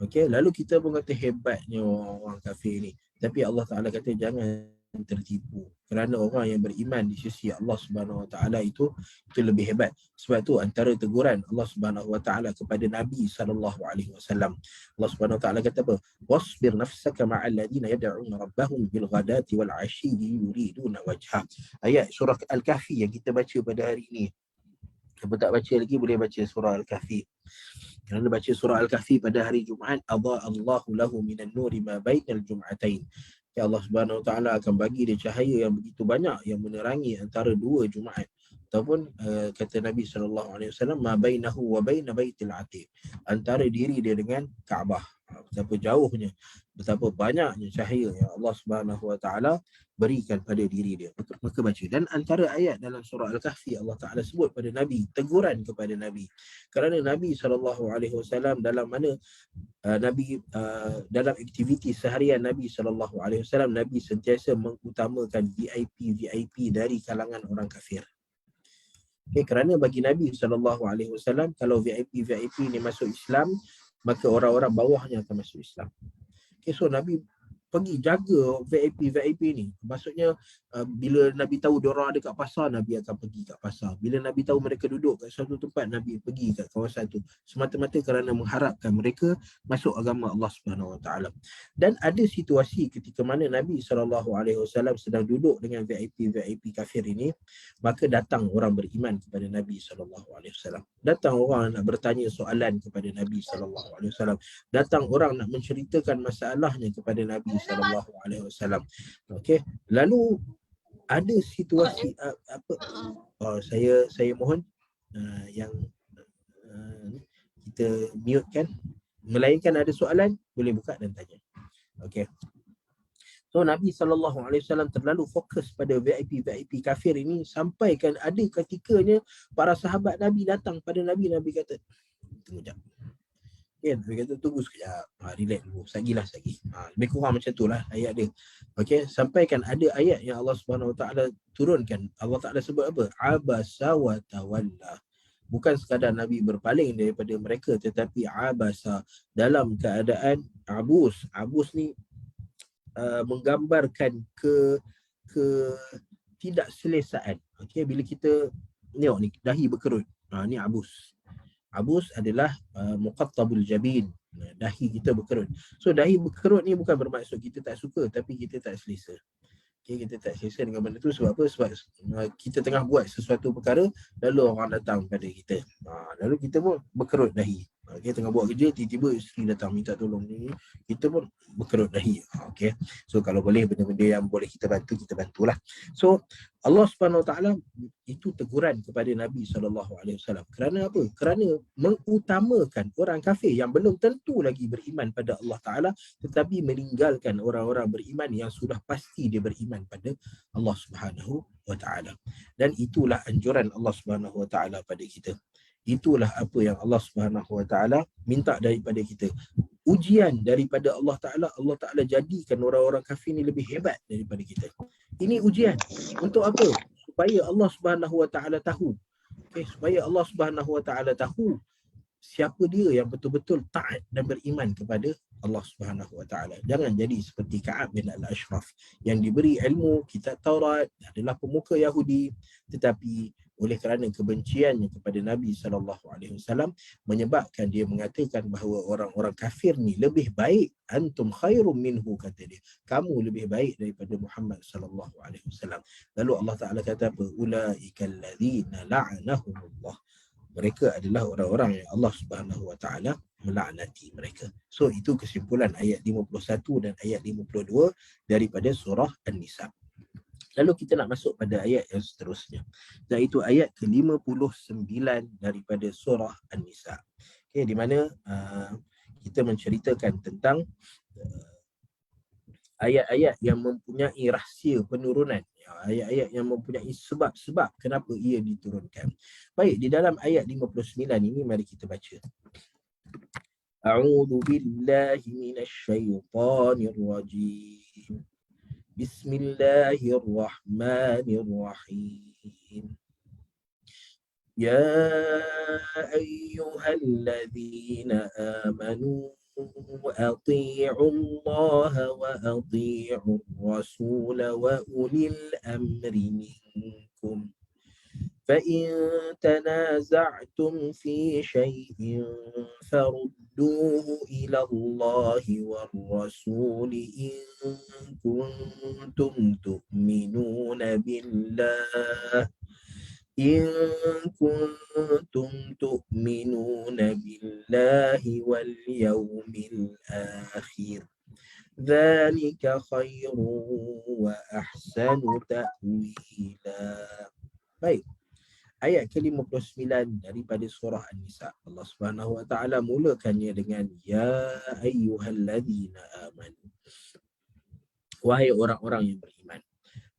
Speaker 1: Lalu kita pun kata hebatnya orang kafir ni. Tapi Allah Ta'ala kata jangan tertipu. Kerana orang yang beriman di sisi Allah Subhanahu Wa Taala itu lebih hebat. Sebab tu antara teguran Allah Subhanahu Wa Taala kepada Nabi sallallahu alaihi wasallam, Allah Subhanahu Wa Taala kata apa? Wasbir nafsaka ma'al ladina yad'una rabbahum bil ghadati wal 'ashyi yuriduna wajha. Ayat surah Al-Kahfi yang kita baca pada hari ini. Siapa tak baca lagi boleh baca surah Al-Kahfi. Kerana baca surah Al-Kahfi pada hari Jumaat, adha Allahu lahu minan nuri ma bainal jum'atain. Ya Allah Subhanahu Wa Taala akan bagi dia cahaya yang begitu banyak yang menerangi antara dua Jumaat. Ataupun kata Nabi SAW, ma bainahu wa baina baitil atiq, antara diri dia dengan Kaabah. Betapa jauhnya, betapa banyaknya cahaya yang Allah Subhanahu Wa Taala berikan pada diri dia. Maka baca. Dan antara ayat dalam surah Al-Kahfi, Allah Taala sebut pada Nabi, teguran kepada Nabi. Kerana Nabi SAW dalam mana Nabi dalam aktiviti seharian Nabi SAW, Nabi sentiasa mengutamakan VIP dari kalangan orang kafir. Okay, kerana bagi Nabi SAW, kalau VIP ni masuk Islam, maka orang-orang bawahnya akan masuk Islam. Okay, so Nabi pergi jaga VIP ni. Maksudnya bila Nabi tahu diorang ada kat pasar, Nabi akan pergi kat pasar. Bila Nabi tahu mereka duduk kat suatu tempat, Nabi pergi kat kawasan tu. Semata-mata kerana mengharapkan mereka masuk agama Allah Subhanahu Wa Taala. Dan ada situasi ketika mana Nabi SAW sedang duduk dengan VIP kafir ini, maka datang orang beriman kepada Nabi SAW. Datang orang nak bertanya soalan kepada Nabi SAW. Datang orang nak menceritakan masalahnya kepada Nabi SAW. Okey, lalu ada situasi saya mohon yang kita mute kan. Melainkan ada soalan, boleh buka dan tanya. Okey. So Nabi SAW terlalu fokus pada VIP kafir ini sampaikan ada ketikanya para sahabat Nabi datang pada Nabi kata, tunggu jap. Okay, Nabi kata tunggu sekejap, relax dulu, sagilah. Lebih kurang macam tu lah ayat dia. Okay, sampaikan ada ayat yang Allah Subhanahu Wa Taala turunkan. Allah Taala sebut apa? Abasa wa tawalla. Bukan sekadar Nabi berpaling daripada mereka, tetapi abasa, dalam keadaan abus. Abus ni menggambarkan ke tidak selesaan. Okay, bila kita tengok ni dahi berkerut, ni abus. Abus adalah muqattabul jabin, dahi kita berkerut. So dahi berkerut ni bukan bermaksud kita tak suka, tapi kita tak selesa. Okay, kita tak selesa dengan benda tu sebab apa? Sebab kita tengah buat sesuatu perkara, lalu orang datang pada kita, lalu kita pun berkerut dahi. Okay, tengah buat kerja, tiba-tiba isteri datang minta tolong ni, kita pun berkerut dahi. Okay, so kalau boleh benda-benda yang boleh kita bantu, kita bantulah. So Allah Subhanahu Wa Taala itu teguran kepada Nabi SAW. Kerana apa? Kerana mengutamakan orang kafir yang belum tentu lagi beriman pada Allah Taala, tetapi meninggalkan orang-orang beriman yang sudah pasti dia beriman pada Allah Subhanahu Wa Taala. Dan itulah anjuran Allah Subhanahu Wa Taala pada kita. Itulah apa yang Allah Subhanahu Wa Taala minta daripada kita. Ujian daripada Allah Taala jadikan orang-orang kafir ni lebih hebat daripada kita. Ini ujian. Untuk apa? Supaya Allah Subhanahu Wa Taala tahu. Okay, supaya Allah Subhanahu Wa Taala tahu siapa dia yang betul-betul taat dan beriman kepada Allah Subhanahu Wa Taala. Jangan jadi seperti Ka'ab bin Al-Ashraf yang diberi ilmu kitab Taurat, adalah pemuka Yahudi, tetapi oleh kerana kebenciannya kepada Nabi SAW menyebabkan dia mengatakan bahawa orang-orang kafir ni lebih baik, antum khairum minhu, kata dia, kamu lebih baik daripada Muhammad SAW. Lalu Allah Ta'ala kata apa? Ulaikal ladzina la'anahumullah. Mereka adalah orang-orang yang Allah Subhanahu Wa Taala melaknati mereka. So itu kesimpulan ayat 51 dan ayat 52 daripada surah An-Nisa. Lalu kita nak masuk pada ayat yang seterusnya, iaitu ayat ke-59 daripada surah An-Nisa. Okay, di mana kita menceritakan tentang ayat-ayat yang mempunyai rahsia penurunan, ayat-ayat yang mempunyai sebab-sebab kenapa ia diturunkan. Baik, di dalam ayat 59 ini mari kita baca. A'udzu billahi minasy syaithanir rajim. Bismillahirrahmanirrahim. Ya ayyuhalladzina amanu أطيعوا الله وأطيعوا الرسول وأولي الأمر منكم فإن تنازعتم في شيء فردوه إلى الله والرسول إن كنتم تؤمنون بالله واليوم الآخر ذلك خير وأحسن تأويلا. Baik. Ayat ke-59 daripada surah An-Nisa. Allah Subhanahu wa taala mulakannya dengan ya ayyuhallazina amanu. Wahai orang-orang yang beriman.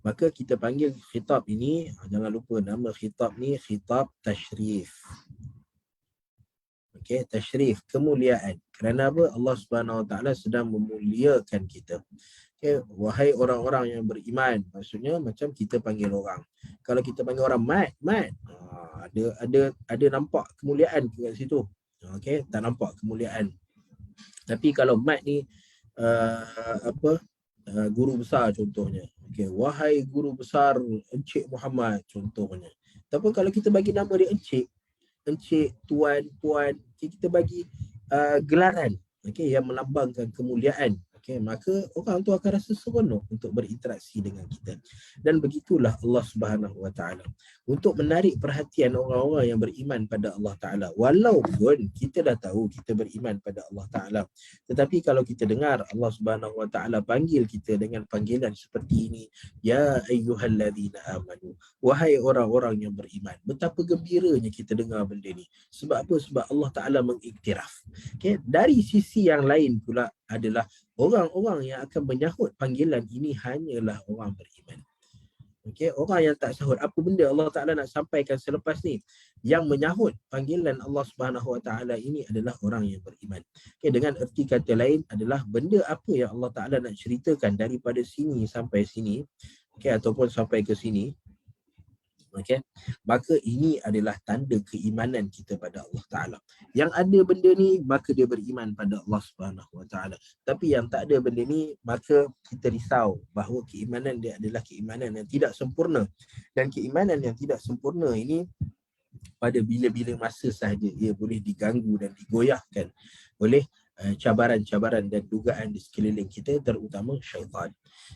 Speaker 1: Maka kita panggil khitab ini, jangan lupa nama khitab ni khitab tashrif. Okey, tashrif, kemuliaan. Kerana apa? Allah Subhanahu wa taala sedang memuliakan kita. Okay, wahai orang-orang yang beriman, maksudnya macam kita panggil orang. Kalau kita panggil orang mat, ada nampak kemuliaan kat situ. Okey, tak nampak kemuliaan. Tapi kalau mat ni guru besar contohnya. Okey, wahai guru besar Encik Muhammad contohnya. Tapi kalau kita bagi nama dia Encik, tuan, puan, kita bagi gelaran, okey, yang melambangkan kemuliaan. Okay, maka orang tu akan rasa seronok untuk berinteraksi dengan kita. Dan begitulah Allah Subhanahu wa taala untuk menarik perhatian orang-orang yang beriman pada Allah Taala. Walaupun kita dah tahu kita beriman pada Allah Taala, tetapi kalau kita dengar Allah Subhanahu wa taala panggil kita dengan panggilan seperti ini, ya ayyuhallazina amanu, wahai orang-orang yang beriman. Betapa gembiranya kita dengar benda ni. Sebab apa? Sebab Allah Taala mengiktiraf. Okay, dari sisi yang lain pula adalah orang-orang yang akan menyahut panggilan ini hanyalah orang beriman. Okey, orang yang tak sahut apa benda Allah Taala nak sampaikan selepas ni. Yang menyahut panggilan Allah Subhanahu wa taala ini adalah orang yang beriman. Okey, dengan erti kata lain adalah benda apa yang Allah Taala nak ceritakan daripada sini sampai sini, okey, ataupun sampai ke sini. Okay. Maka ini adalah tanda keimanan kita pada Allah Ta'ala. Yang ada benda ni, maka dia beriman pada Allah Subhanahu Wa Ta'ala. Tapi yang tak ada benda ni, maka kita risau bahawa keimanan dia adalah keimanan yang tidak sempurna. Dan keimanan yang tidak sempurna ini pada bila-bila masa sahaja ia boleh diganggu dan digoyahkan oleh cabaran-cabaran dan dugaan di sekeliling kita, terutama syaitan.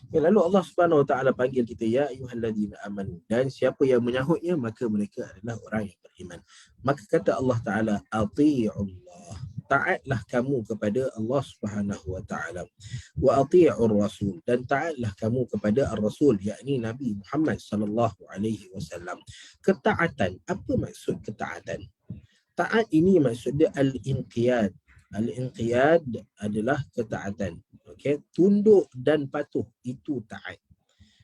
Speaker 1: Ya, lalu Allah Subhanahu wa taala panggil kita ya ayyuhallazina amanu, dan siapa yang menyahutnya maka mereka adalah orang yang beriman. Maka kata Allah Taala, atii'ullah, taatlah kamu kepada Allah Subhanahu wa taala, wa atii'ur rasul, dan taatlah kamu kepada ar-rasul, yakni Nabi Muhammad sallallahu alaihi wasallam. Ketaatan, apa maksud ketaatan? Taat ini maksudnya al-inqiyad. Al-inqiyad adalah ketaatan. Okey, tunduk dan patuh itu taat.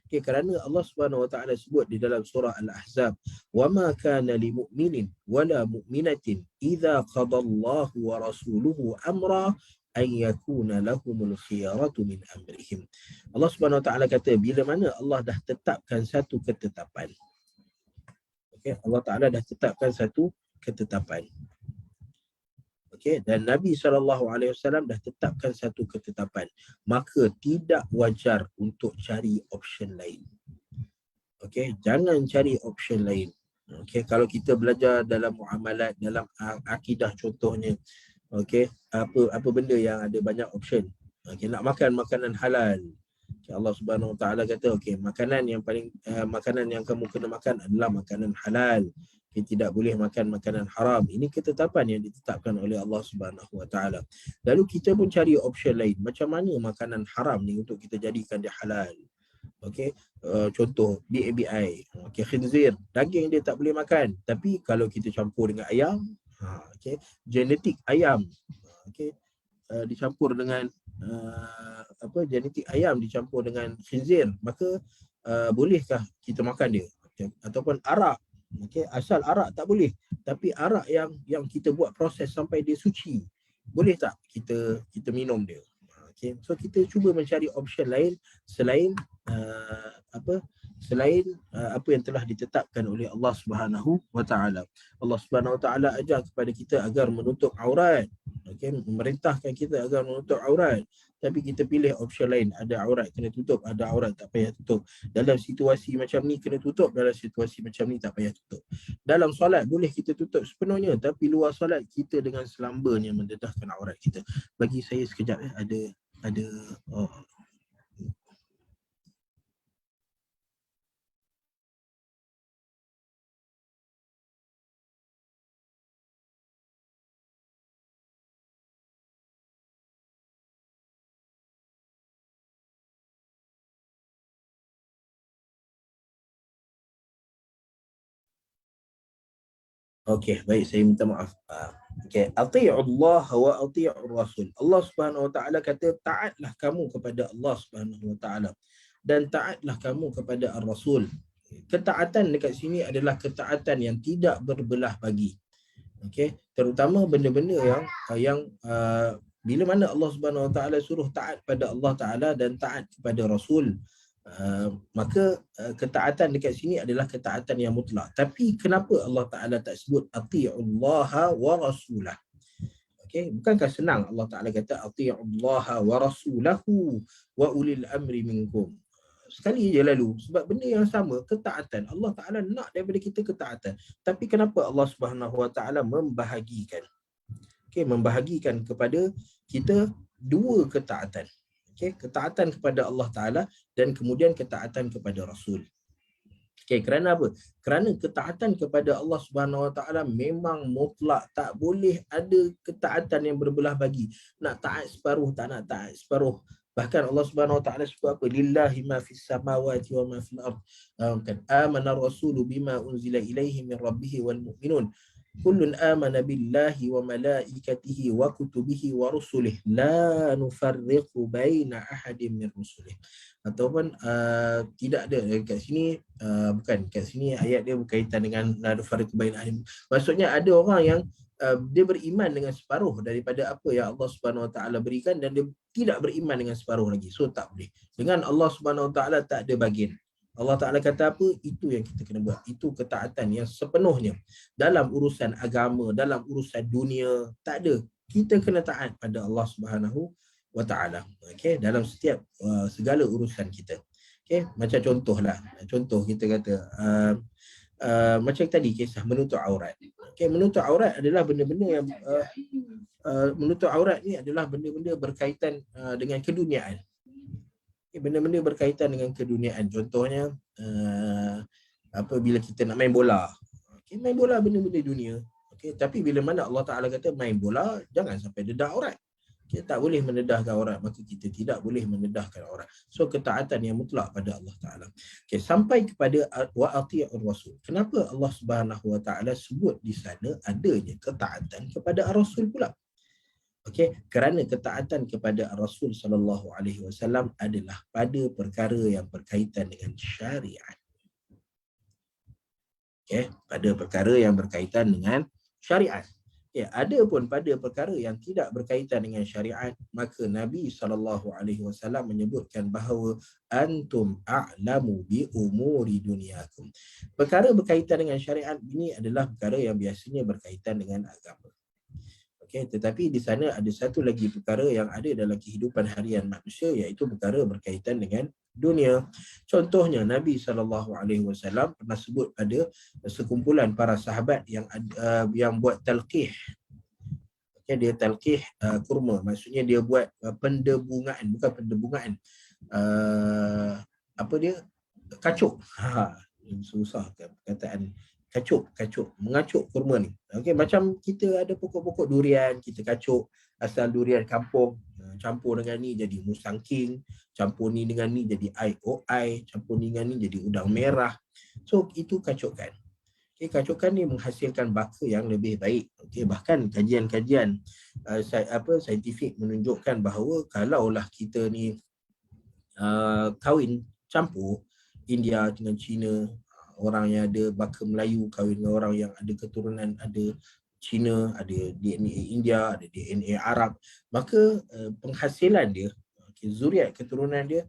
Speaker 1: Okey, kerana Allah Subhanahu wa taala sebut di dalam surah Al-Ahzab, "Wa ma kana lil mu'minin wala mu'minatin idza qadallahu wa rasuluhu amra an yakuna lahumul khiyaratu min amrihim." Allah Subhanahu wa taala kata bila mana Allah dah tetapkan satu ketetapan. Okey, Allah Taala dah tetapkan satu ketetapan. Okay, dan Nabi SAW dah tetapkan satu ketetapan, maka tidak wajar untuk cari option lain. Okay, jangan cari option lain. Okay, kalau kita belajar dalam muamalat, dalam akidah contohnya, okay, apa benda yang ada banyak option. Okay, nak makan makanan halal. Okay, Allah Subhanahu Wa Taala kata, okay, makanan yang kamu kena makan adalah makanan halal. Kita tidak boleh makan makanan haram. Ini ketetapan yang ditetapkan oleh Allah Subhanahu Wa Taala. Lalu kita pun cari option lain. Macam mana makanan haram ni untuk kita jadikan dia halal? Okey, contoh BABI. Okey, khinzir, daging dia tak boleh makan. Tapi kalau kita campur dengan ayam, okey, genetik ayam, okey, dicampur dengan genetik ayam dicampur dengan khinzir, maka bolehkah kita makan dia? Okay. Ataupun arak. Okay, asal arak tak boleh, tapi arak yang kita buat proses sampai dia suci, boleh tak kita minum dia? Okay, so kita cuba mencari option lain selain apa yang telah ditetapkan oleh Allah Subhanahu Wa Taala. Allah Subhanahu Wa Taala ajar kepada kita agar menutup aurat. Okay, memerintahkan kita agar menutup aurat, tapi kita pilih option lain, ada aurat kena tutup, ada aurat tak payah tutup. Dalam situasi macam ni kena tutup, dalam situasi macam ni tak payah tutup. Dalam solat boleh kita tutup sepenuhnya, tapi luar solat kita dengan selambanya mendedahkan aurat kita. Bagi saya sekejap ada oh. Okey, baik, saya minta maaf. Okey, ati'ullah wa ati'ur rasul. Allah Subhanahu wa taala kata taatlah kamu kepada Allah Subhanahu wa taala dan taatlah kamu kepada ar-rasul. Ketaatan dekat sini adalah ketaatan yang tidak berbelah bagi. Okey, terutama benda-benda yang bila mana Allah Subhanahu wa taala suruh taat pada Allah taala dan taat kepada rasul, maka ketaatan dekat sini adalah ketaatan yang mutlak. Tapi kenapa Allah Ta'ala tak sebut ati'ullaha wa rasulah? Okay? Bukankah senang Allah Ta'ala kata ati'ullaha wa rasulahu wa ulil amri minkum? Sekali je lalu. Sebab benda yang sama, ketaatan. Allah Ta'ala nak daripada kita ketaatan. Tapi kenapa Allah Subhanahu Wa Ta'ala membahagikan? Okay, membahagikan kepada kita dua ketaatan. Okay, ketaatan kepada Allah Ta'ala dan kemudian ketaatan kepada Rasul. Okay, kerana apa? Kerana ketaatan kepada Allah Subhanahu Wa Ta'ala memang mutlak. Tak boleh ada ketaatan yang berbelah bagi. Nak taat separuh, tak nak taat separuh. Bahkan Allah Subhanahu Wa Ta'ala sebut apa? Lillahi ma fis samawati wa ma fil ard. Kan amana rasulu bima unzila ilaihi min rabbihi wal mu'minun. Kullun amana billahi wa malaikatihi wa kutubihi wa rusulih la nufarriqu baina ahadin min rusulih. Ataupun tidak ada kat sini, bukan kat sini ayat dia berkaitan dengan la nufarriqu baina ahadin. Maksudnya ada orang yang dia beriman dengan separuh daripada apa yang Allah Subhanahu Wa Taala berikan dan dia tidak beriman dengan separuh lagi. So tak boleh. Dengan Allah Subhanahu Wa Taala tak ada bahagian. Allah Ta'ala kata apa, itu yang kita kena buat. Itu ketaatan yang sepenuhnya. Dalam urusan agama, dalam urusan dunia, tak ada. Kita kena taat pada Allah Subhanahu Wa Ta'ala. Okay? Dalam setiap segala urusan kita. Okay? Macam contohlah. Contoh kita kata, macam tadi kisah menutup aurat. Okay? Menutup aurat adalah benda-benda yang, menutup aurat ni adalah benda-benda berkaitan dengan keduniaan. Benda-benda berkaitan dengan keduniaan. Contohnya bila kita nak main bola. Okay, main bola benda-benda dunia. Okay, tapi bila mana Allah Ta'ala kata main bola, jangan sampai dedah aurat. Kita tak boleh mendedahkan aurat, maka kita tidak boleh mendedahkan aurat. So ketaatan yang mutlak pada Allah Ta'ala. Okay, sampai kepada wa ati'ur rasul. Kenapa Allah Subhanahu Wa Ta'ala sebut di sana adanya ketaatan kepada Rasul pula? Okey, kerana ketaatan kepada Rasul sallallahu alaihi wasallam adalah pada perkara yang berkaitan dengan syariat. Okey, pada perkara yang berkaitan dengan syariat. Ya, ada pun pada perkara yang tidak berkaitan dengan syariat, maka Nabi sallallahu alaihi wasallam menyebutkan bahawa antum a'lamu bi umuri dunyakum. Perkara berkaitan dengan syariat ini adalah perkara yang biasanya berkaitan dengan agama. Okay, tetapi di sana ada satu lagi perkara yang ada dalam kehidupan harian manusia, iaitu perkara berkaitan dengan dunia. Contohnya Nabi SAW pernah sebut pada sekumpulan para sahabat yang buat talqih. Okay, dia talqih kurma, maksudnya dia buat pendebungaan, bukan pendebungaan. Apa dia? Kacuk. Susah perkataan. Kacuk, mengacuk kurma ni. Okey, macam kita ada pokok-pokok durian, kita kacuk asal durian kampung, campur dengan ni jadi musangking, campur ni dengan ni jadi ai, campur ni dengan ni jadi udang merah. So itu kacukan. Okey, kacukan ni menghasilkan baka yang lebih baik. Okey, bahkan kajian-kajian saintifik menunjukkan bahawa kalaulah kita ni kahwin campur India dengan China, orang yang ada baka Melayu kahwin dengan orang yang ada keturunan ada Cina, ada DNA India, ada DNA Arab, maka penghasilan dia, zuriat keturunan dia,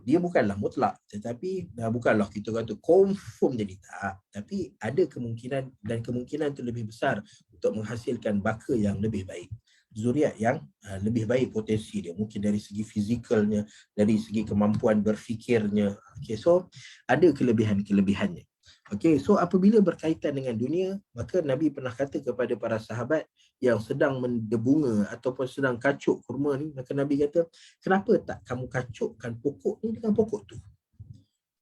Speaker 1: dia bukanlah mutlak, tetapi bukanlah kita kata confirm jadi tak, tapi ada kemungkinan, dan kemungkinan itu lebih besar untuk menghasilkan baka yang lebih baik. zuriat yang lebih baik potensi dia, mungkin dari segi fizikalnya, dari segi kemampuan berfikirnya. Okay, so ada kelebihan-kelebihannya. Okay, so apabila berkaitan dengan dunia, maka Nabi pernah kata kepada para sahabat yang sedang mendebunga ataupun sedang kacuk kurma ni, maka Nabi kata, kenapa tak kamu kacukkan pokok ni dengan pokok tu?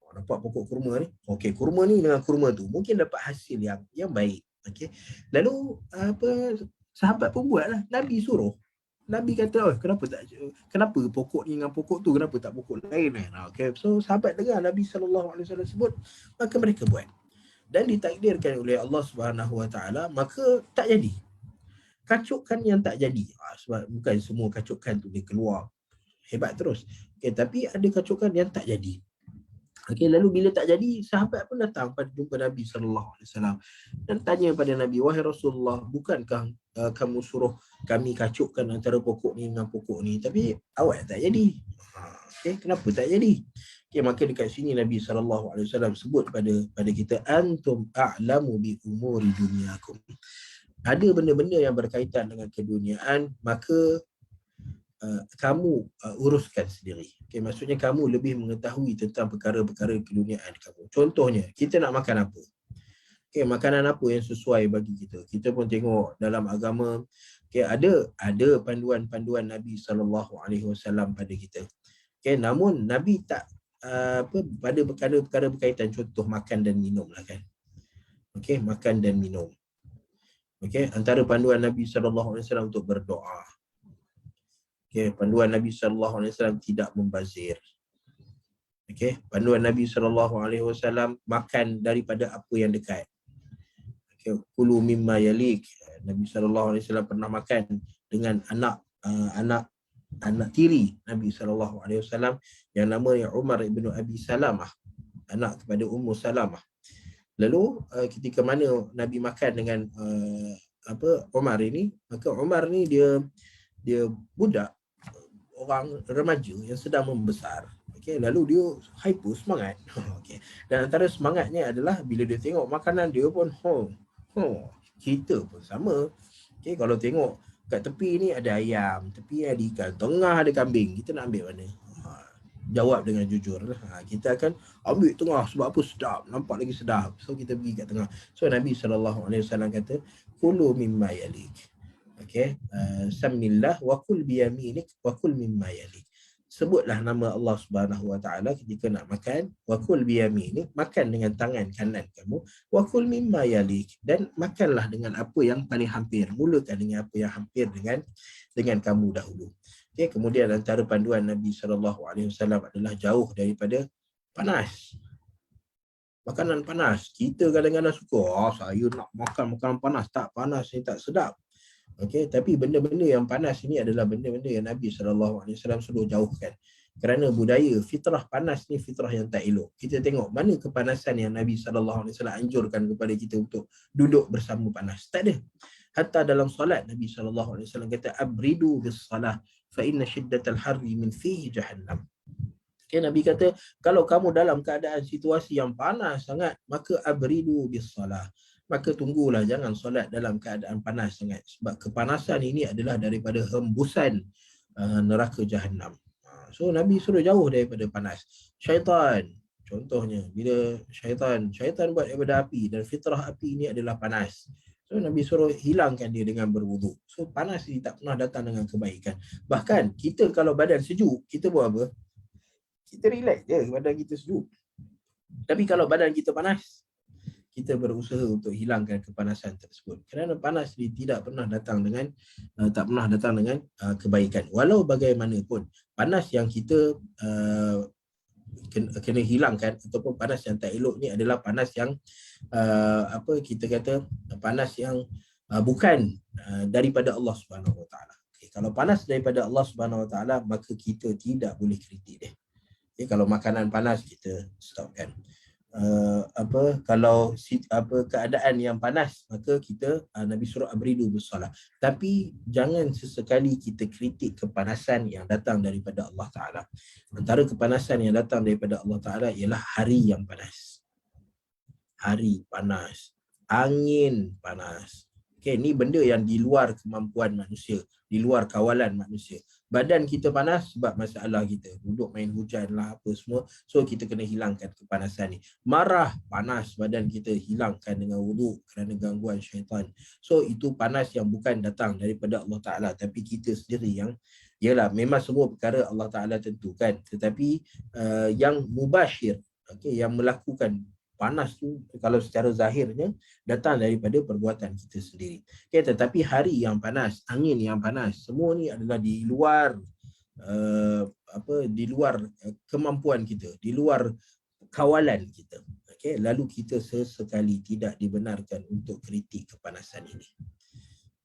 Speaker 1: Nampak pokok kurma ni? Okey, kurma ni dengan kurma tu mungkin dapat hasil yang baik. Okey. Lalu sahabat pun buatlah. Nabi suruh. Nabi kata, kenapa pokok ni dengan pokok tu, kenapa tak pokok lain kan? Okey. So sahabat dengar Nabi SAW sebut, maka mereka buat. Dan ditakdirkan oleh Allah Subhanahu Wa Taala, maka tak jadi. Kacukan yang tak jadi. Sebab bukan semua kacukan tu dia keluar hebat terus. Okey, tapi ada kacukan yang tak jadi. Okey, lalu bila tak jadi, sahabat pun datang pada jumpa Nabi SAW dan tanya pada Nabi, wahai Rasulullah, bukankah kamu suruh kami kacukkan antara pokok ni dengan pokok ni, tapi awak tak jadi. Okey, kenapa tak jadi? Okey, maka dekat sini Nabi SAW sebut pada kita, antum a'lamu bi umuri dunyakum. Ada benda-benda yang berkaitan dengan keduniaan, maka kamu uruskan sendiri. Okay, maksudnya kamu lebih mengetahui tentang perkara-perkara keduniaan kamu. Contohnya, kita nak makan apa? Okay, makanan apa yang sesuai bagi kita? Kita pun tengok dalam agama, okay, ada panduan-panduan Nabi SAW pada kita. Okay, namun Nabi tak pada perkara-perkara berkaitan, contoh makan dan minum lah kan. Okay, makan dan minum. Okay, antara panduan Nabi SAW untuk berdoa. Okay, panduan Nabi SAW tidak membazir. Okay, panduan Nabi SAW makan daripada apa yang dekat. Okay, kulu mimma yalik. Nabi SAW pernah makan dengan anak tiri Nabi SAW yang namanya Umar ibn Abi Salamah, anak kepada Ummu Salamah. Lalu ketika mana Nabi makan dengan Umar ini, maka Umar ni dia budak, orang remaja yang sedang membesar. Okay, lalu dia hyper semangat. Okay. Dan antara semangatnya adalah bila dia tengok makanan dia pun kita pun sama. Okay, kalau tengok kat tepi ni ada ayam, tepi ada ikan, tengah ada kambing, kita nak ambil mana? Jawab dengan jujur lah. Kita akan ambil tengah sebab apa? Sedap, nampak lagi sedap. So kita pergi kat tengah. So Nabi SAW kata, kulu mimma yalik. Okay, samillah wa kul biyaminik wa kul mimma yalik. Sebutlah nama Allah Subhanahu Wa Taala ketika nak makan, wa kul biyaminik, makan dengan tangan kanan kamu, wa kul mimma yalik, dan makanlah dengan apa yang paling hampir, mulakan dengan apa yang hampir dengan kamu dahulu. Okay, kemudian antara panduan Nabi SAW adalah jauh daripada panas. Makanan panas, kita kadang-kadang suka, saya nak makan makanan panas, tak panas ni tak sedap. Okay, tapi benda-benda yang panas ini adalah benda-benda yang Nabi SAW suruh jauhkan. Kerana budaya fitrah panas ni fitrah yang tak elok. Kita tengok mana kepanasan yang Nabi SAW anjurkan kepada kita untuk duduk bersama panas. Tak ada. Hatta dalam solat Nabi SAW kata, abridu bis salah fa inna shiddatal harri min fihi jahannam. Okay, Nabi kata, kalau kamu dalam keadaan situasi yang panas sangat, maka abridu bis salah. Maka tunggulah, jangan solat dalam keadaan panas sangat. Sebab kepanasan ini adalah daripada hembusan neraka Jahannam. So Nabi suruh jauh daripada panas. Syaitan, contohnya, bila syaitan buat daripada api, dan fitrah api ini adalah panas. So Nabi suruh hilangkan dia dengan berwuduk. So panas ini tak pernah datang dengan kebaikan. Bahkan kita kalau badan sejuk, kita buat apa? Kita relax je, badan kita sejuk. Tapi kalau badan kita panas, kita berusaha untuk hilangkan kepanasan tersebut. Kerana panas ini tidak pernah datang dengan kebaikan. Walau bagaimanapun, panas yang kita kena hilangkan ataupun panas yang tak elok ni adalah panas yang kita kata panas yang bukan daripada Allah Subhanahu Wa Taala. Okay, kalau panas daripada Allah Subhanahu Wa Taala, maka kita tidak boleh kritik dia. Okay, kalau makanan panas, kita stopkan. Kalau keadaan yang panas, maka kita Nabi suruh abridu bersolat. Tapi jangan sesekali kita kritik kepanasan yang datang daripada Allah Ta'ala. Antara kepanasan yang datang daripada Allah Ta'ala ialah hari yang panas. Hari panas, angin panas, Okay, ni benda yang di luar kemampuan manusia, di luar kawalan manusia. Badan kita panas sebab masalah kita. Duduk main hujan lah apa semua. So kita kena hilangkan kepanasan ni. Marah, panas badan kita, hilangkan dengan wuduk kerana gangguan syaitan. So itu panas yang bukan datang daripada Allah Ta'ala, tapi kita sendiri yang, yalah memang semua perkara Allah Ta'ala tentukan. Tetapi yang mubashir, okay, yang melakukan panas tu kalau secara zahirnya datang daripada perbuatan kita sendiri. Okay, tetapi hari yang panas, angin yang panas, semua ni adalah di luar di luar kemampuan kita, di luar kawalan kita. Okay, lalu kita sesekali tidak dibenarkan untuk kritik kepanasan ini.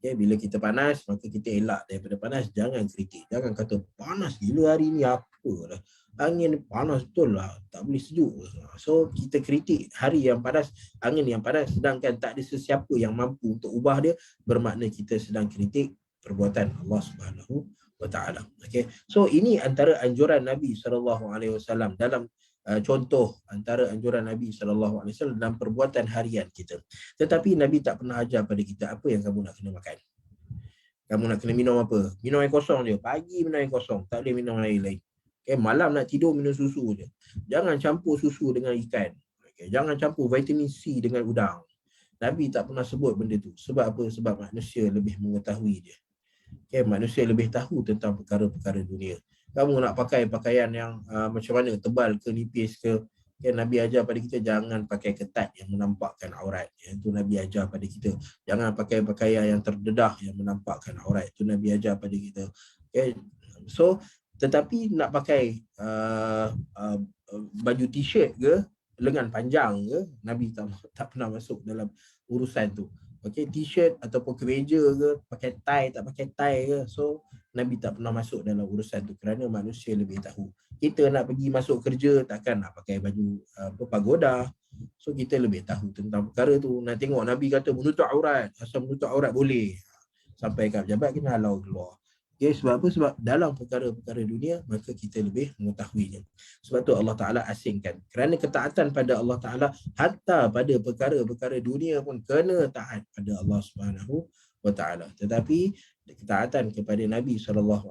Speaker 1: Okay, bila kita panas, maka kita elak daripada panas. Jangan kritik. Jangan kata panas gila hari ni, apa lah. Angin panas betul lah, tak boleh sejuk. So kita kritik hari yang panas, angin yang panas, sedangkan tak ada sesiapa yang mampu untuk ubah dia, bermakna kita sedang kritik perbuatan Allah Subhanahu wa Ta'ala. Okay. So ini antara anjuran Nabi SAW dalam contoh antara anjuran Nabi SAW dalam perbuatan harian kita. Tetapi Nabi tak pernah ajar pada kita apa yang kamu nak kena makan. Kamu nak kena minum apa? Minum air kosong je. Pagi minum air kosong, tak boleh minum air lain. Okay, malam nak tidur minum susu je. Jangan campur susu dengan ikan. Okay, jangan campur vitamin C dengan udang. Nabi tak pernah sebut benda tu. Sebab apa? Sebab manusia lebih mengetahui dia. Okay, manusia lebih tahu tentang perkara-perkara dunia. Kamu nak pakai pakaian yang macam mana, tebal ke nipis ke, okay, Nabi ajar pada kita jangan pakai ketat yang menampakkan aurat. Itu Nabi ajar pada kita. Jangan pakai pakaian yang terdedah yang menampakkan aurat. Itu Nabi ajar pada kita. Okay. So tetapi nak pakai baju t-shirt ke, lengan panjang ke, Nabi tak pernah masuk dalam urusan tu. Okay, t-shirt ataupun kemeja ke, pakai tie tak pakai tie ke, so Nabi tak pernah masuk dalam urusan tu kerana manusia lebih tahu. Kita nak pergi masuk kerja, takkan nak pakai baju pagoda. So kita lebih tahu tentang perkara tu. Nak tengok Nabi kata menutup aurat, asal menutup aurat boleh. Sampai kat pejabat kena halau keluar. Okay, sebab apa? Sebab dalam perkara-perkara dunia maka kita lebih mengetahuinya. Sebab tu Allah Ta'ala asingkan. Kerana ketaatan pada Allah Ta'ala, hatta pada perkara-perkara dunia pun kena taat pada Allah Subhanahu wa Ta'ala. Tetapi ketaatan kepada Nabi SAW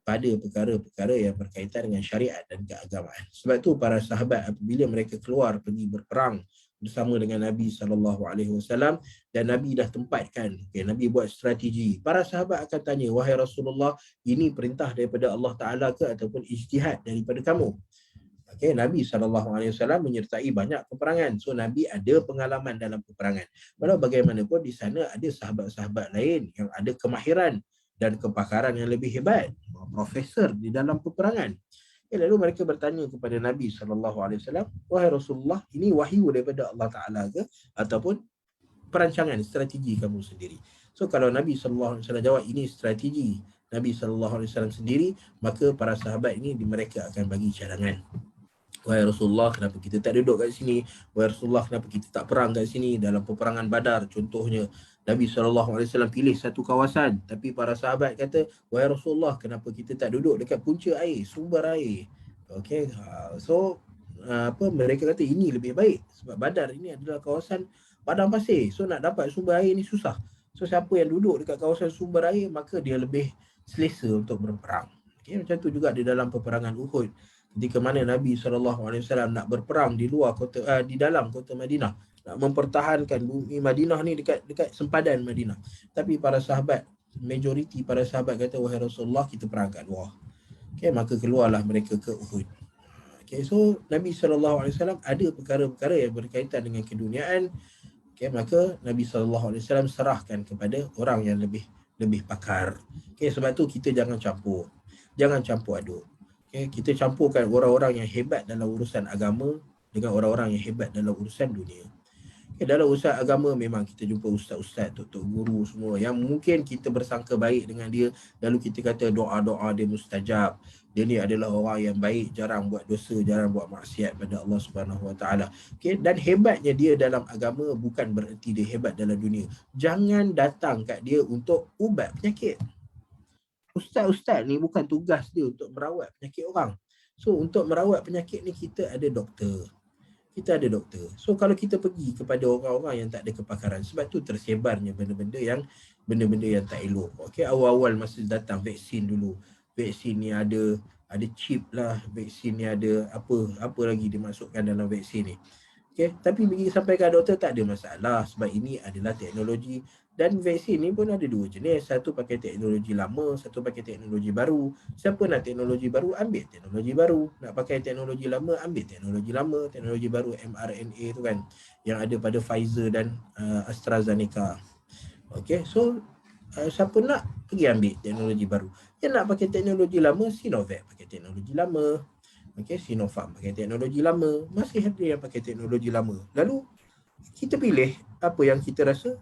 Speaker 1: pada perkara-perkara yang berkaitan dengan syariat dan keagamaan. Sebab tu para sahabat apabila mereka keluar pergi berperang bersama dengan Nabi SAW dan Nabi dah tempatkan, okay, Nabi buat strategi. Para sahabat akan tanya, wahai Rasulullah, ini perintah daripada Allah Ta'ala ke ataupun ijtihad daripada kamu? Okay, Nabi SAW menyertai banyak peperangan. So Nabi ada pengalaman dalam peperangan. Walau bagaimanapun di sana ada sahabat-sahabat lain yang ada kemahiran dan kepakaran yang lebih hebat, profesor di dalam peperangan. Lalu mereka bertanya kepada Nabi SAW, wahai Rasulullah, ini wahyu daripada Allah Ta'ala ke ataupun perancangan, strategi kamu sendiri? So kalau Nabi SAW jawab ini strategi Nabi SAW sendiri, maka para sahabat ini mereka akan bagi cadangan. Wahai Rasulullah, kenapa kita tak duduk kat sini? Wahai Rasulullah, kenapa kita tak perang kat sini? Dalam peperangan Badar contohnya, Nabi SAW pilih satu kawasan, tapi para sahabat kata, wahai Rasulullah, kenapa kita tak duduk dekat punca air, sumber air? Okay, so mereka kata ini lebih baik sebab Badar ini adalah kawasan padang pasir. So nak dapat sumber air ni susah. So siapa yang duduk dekat kawasan sumber air, maka dia lebih selesa untuk berperang. Okay, macam tu juga di dalam peperangan Uhud. Ketika mana Nabi SAW nak berperang di luar kota, di dalam kota Madinah, nak mempertahankan bumi Madinah ni dekat sempadan Madinah. Tapi para sahabat, majoriti para sahabat kata, wahai Rasulullah, kita perang kat luar. Okay, maka keluarlah mereka ke Uhud. Okay, so Nabi SAW ada perkara-perkara yang berkaitan dengan keduniaan. Okay, maka Nabi SAW serahkan kepada orang yang lebih pakar. Okay, sebab tu kita jangan campur aduk. Okay, kita campurkan orang-orang yang hebat dalam urusan agama dengan orang-orang yang hebat dalam urusan dunia. Okay, dalam urusan agama memang kita jumpa ustaz-ustaz, tok-tok guru semua yang mungkin kita bersangka baik dengan dia, lalu kita kata doa-doa dia mustajab. Dia ni adalah orang yang baik, jarang buat dosa, jarang buat maksiat pada Allah Subhanahu Wa Taala. Okay, dan hebatnya dia dalam agama bukan bererti dia hebat dalam dunia. Jangan datang kat dia untuk ubat penyakit. Ustaz-ustaz ni bukan tugas dia untuk merawat penyakit orang. So untuk merawat penyakit ni kita ada doktor. kita ada doktor. So kalau kita pergi kepada orang-orang yang tak ada kepakaran, sebab tu tersebarnya benda-benda yang tak elok. Okey, awal-awal masa datang vaksin dulu, vaksin ni ada chip lah, vaksin ni ada apa lagi dimasukkan dalam vaksin ni. Okay. Tapi pergi sampai ke doktor tak ada masalah sebab ini adalah teknologi dan vaksin ni pun ada dua jenis. Satu pakai teknologi lama, satu pakai teknologi baru. Siapa nak teknologi baru, ambil teknologi baru. Nak pakai teknologi lama, ambil teknologi lama. Teknologi baru mRNA tu kan yang ada pada Pfizer dan AstraZeneca. Okay, so siapa nak pergi ambil teknologi baru. Yang nak pakai teknologi lama, Sinovac pakai teknologi lama. Okay, Sinopharm pakai teknologi lama, masih ada yang pakai teknologi lama. Lalu kita pilih apa yang kita rasa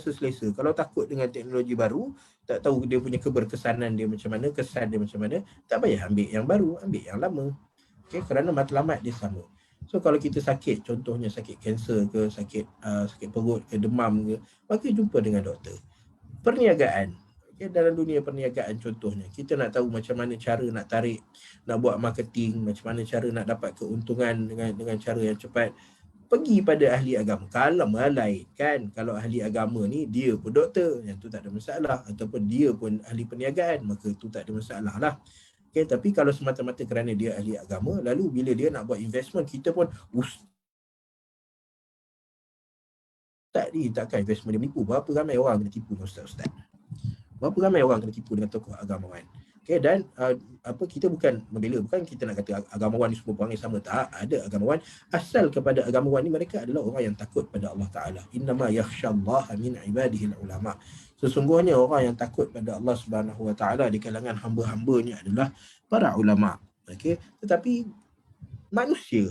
Speaker 1: selesa. Kalau takut dengan teknologi baru, tak tahu dia punya keberkesanan dia macam mana, kesan dia macam mana, tak payah ambil yang baru, ambil yang lama. Okay, kerana matlamat dia sama. So kalau kita sakit, contohnya sakit kanser ke, sakit perut ke, demam ke, maka jumpa dengan doktor. Perniagaan. Okay, dalam dunia perniagaan contohnya, kita nak tahu macam mana cara nak tarik, nak buat marketing, macam mana cara nak dapat keuntungan dengan cara yang cepat, pergi pada ahli agama. Kalau melainkan kalau ahli agama ni dia pun doktor, yang tu tak ada masalah, ataupun dia pun ahli perniagaan, maka tu tak ada masalah lah. Okay, tapi kalau semata-mata kerana dia ahli agama, lalu bila dia nak buat investment, kita pun ustaz ni takkan investment dia menipu. Berapa ramai orang kena tipu dengan ustaz-ustaz? Berapa ramai orang kena tipu dengan tokoh agamawan? Okay, dan kita bukan membela, bukan kita nak kata agamawan ni semua perangai sama. Tak, ada agamawan. Asal kepada agamawan ni mereka adalah orang yang takut pada Allah Ta'ala. Innama yakhshallaha min ibadihil ulama. Sesungguhnya orang yang takut pada Allah Subhanahu Wa Ta'ala di kalangan hamba-hambanya adalah para ulama. Okay, tetapi manusia,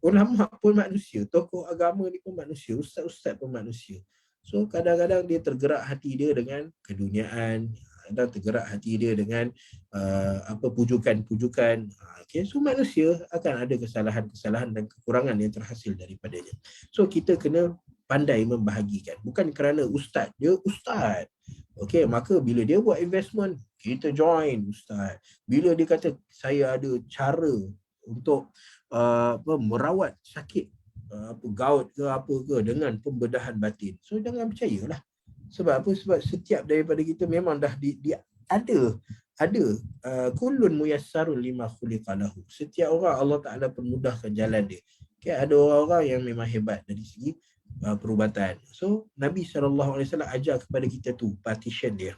Speaker 1: ulama pun manusia, tokoh agama ni pun manusia, ustaz-ustaz pun manusia. So kadang-kadang dia tergerak hati dia dengan keduniaan, dan tergerak hati dia dengan pujukan-pujukan. Okay, so manusia akan ada kesalahan-kesalahan dan kekurangan yang terhasil daripadanya. So kita kena pandai membahagikan. Bukan kerana ustaz, dia ustaz. Okay, maka bila dia buat investment, kita join ustaz. Bila dia kata saya ada cara untuk merawat sakit gout ke apa ke dengan pembedahan batin, so jangan percayalah. Sebab apa? Sebab setiap daripada kita memang dah ada kullun muyassarun lima khuliqalahu. Setiap orang Allah Ta'ala permudahkan jalan dia. Okay, ada orang-orang yang memang hebat dari segi perubatan. So Nabi SAW ajar kepada kita tu partition dia.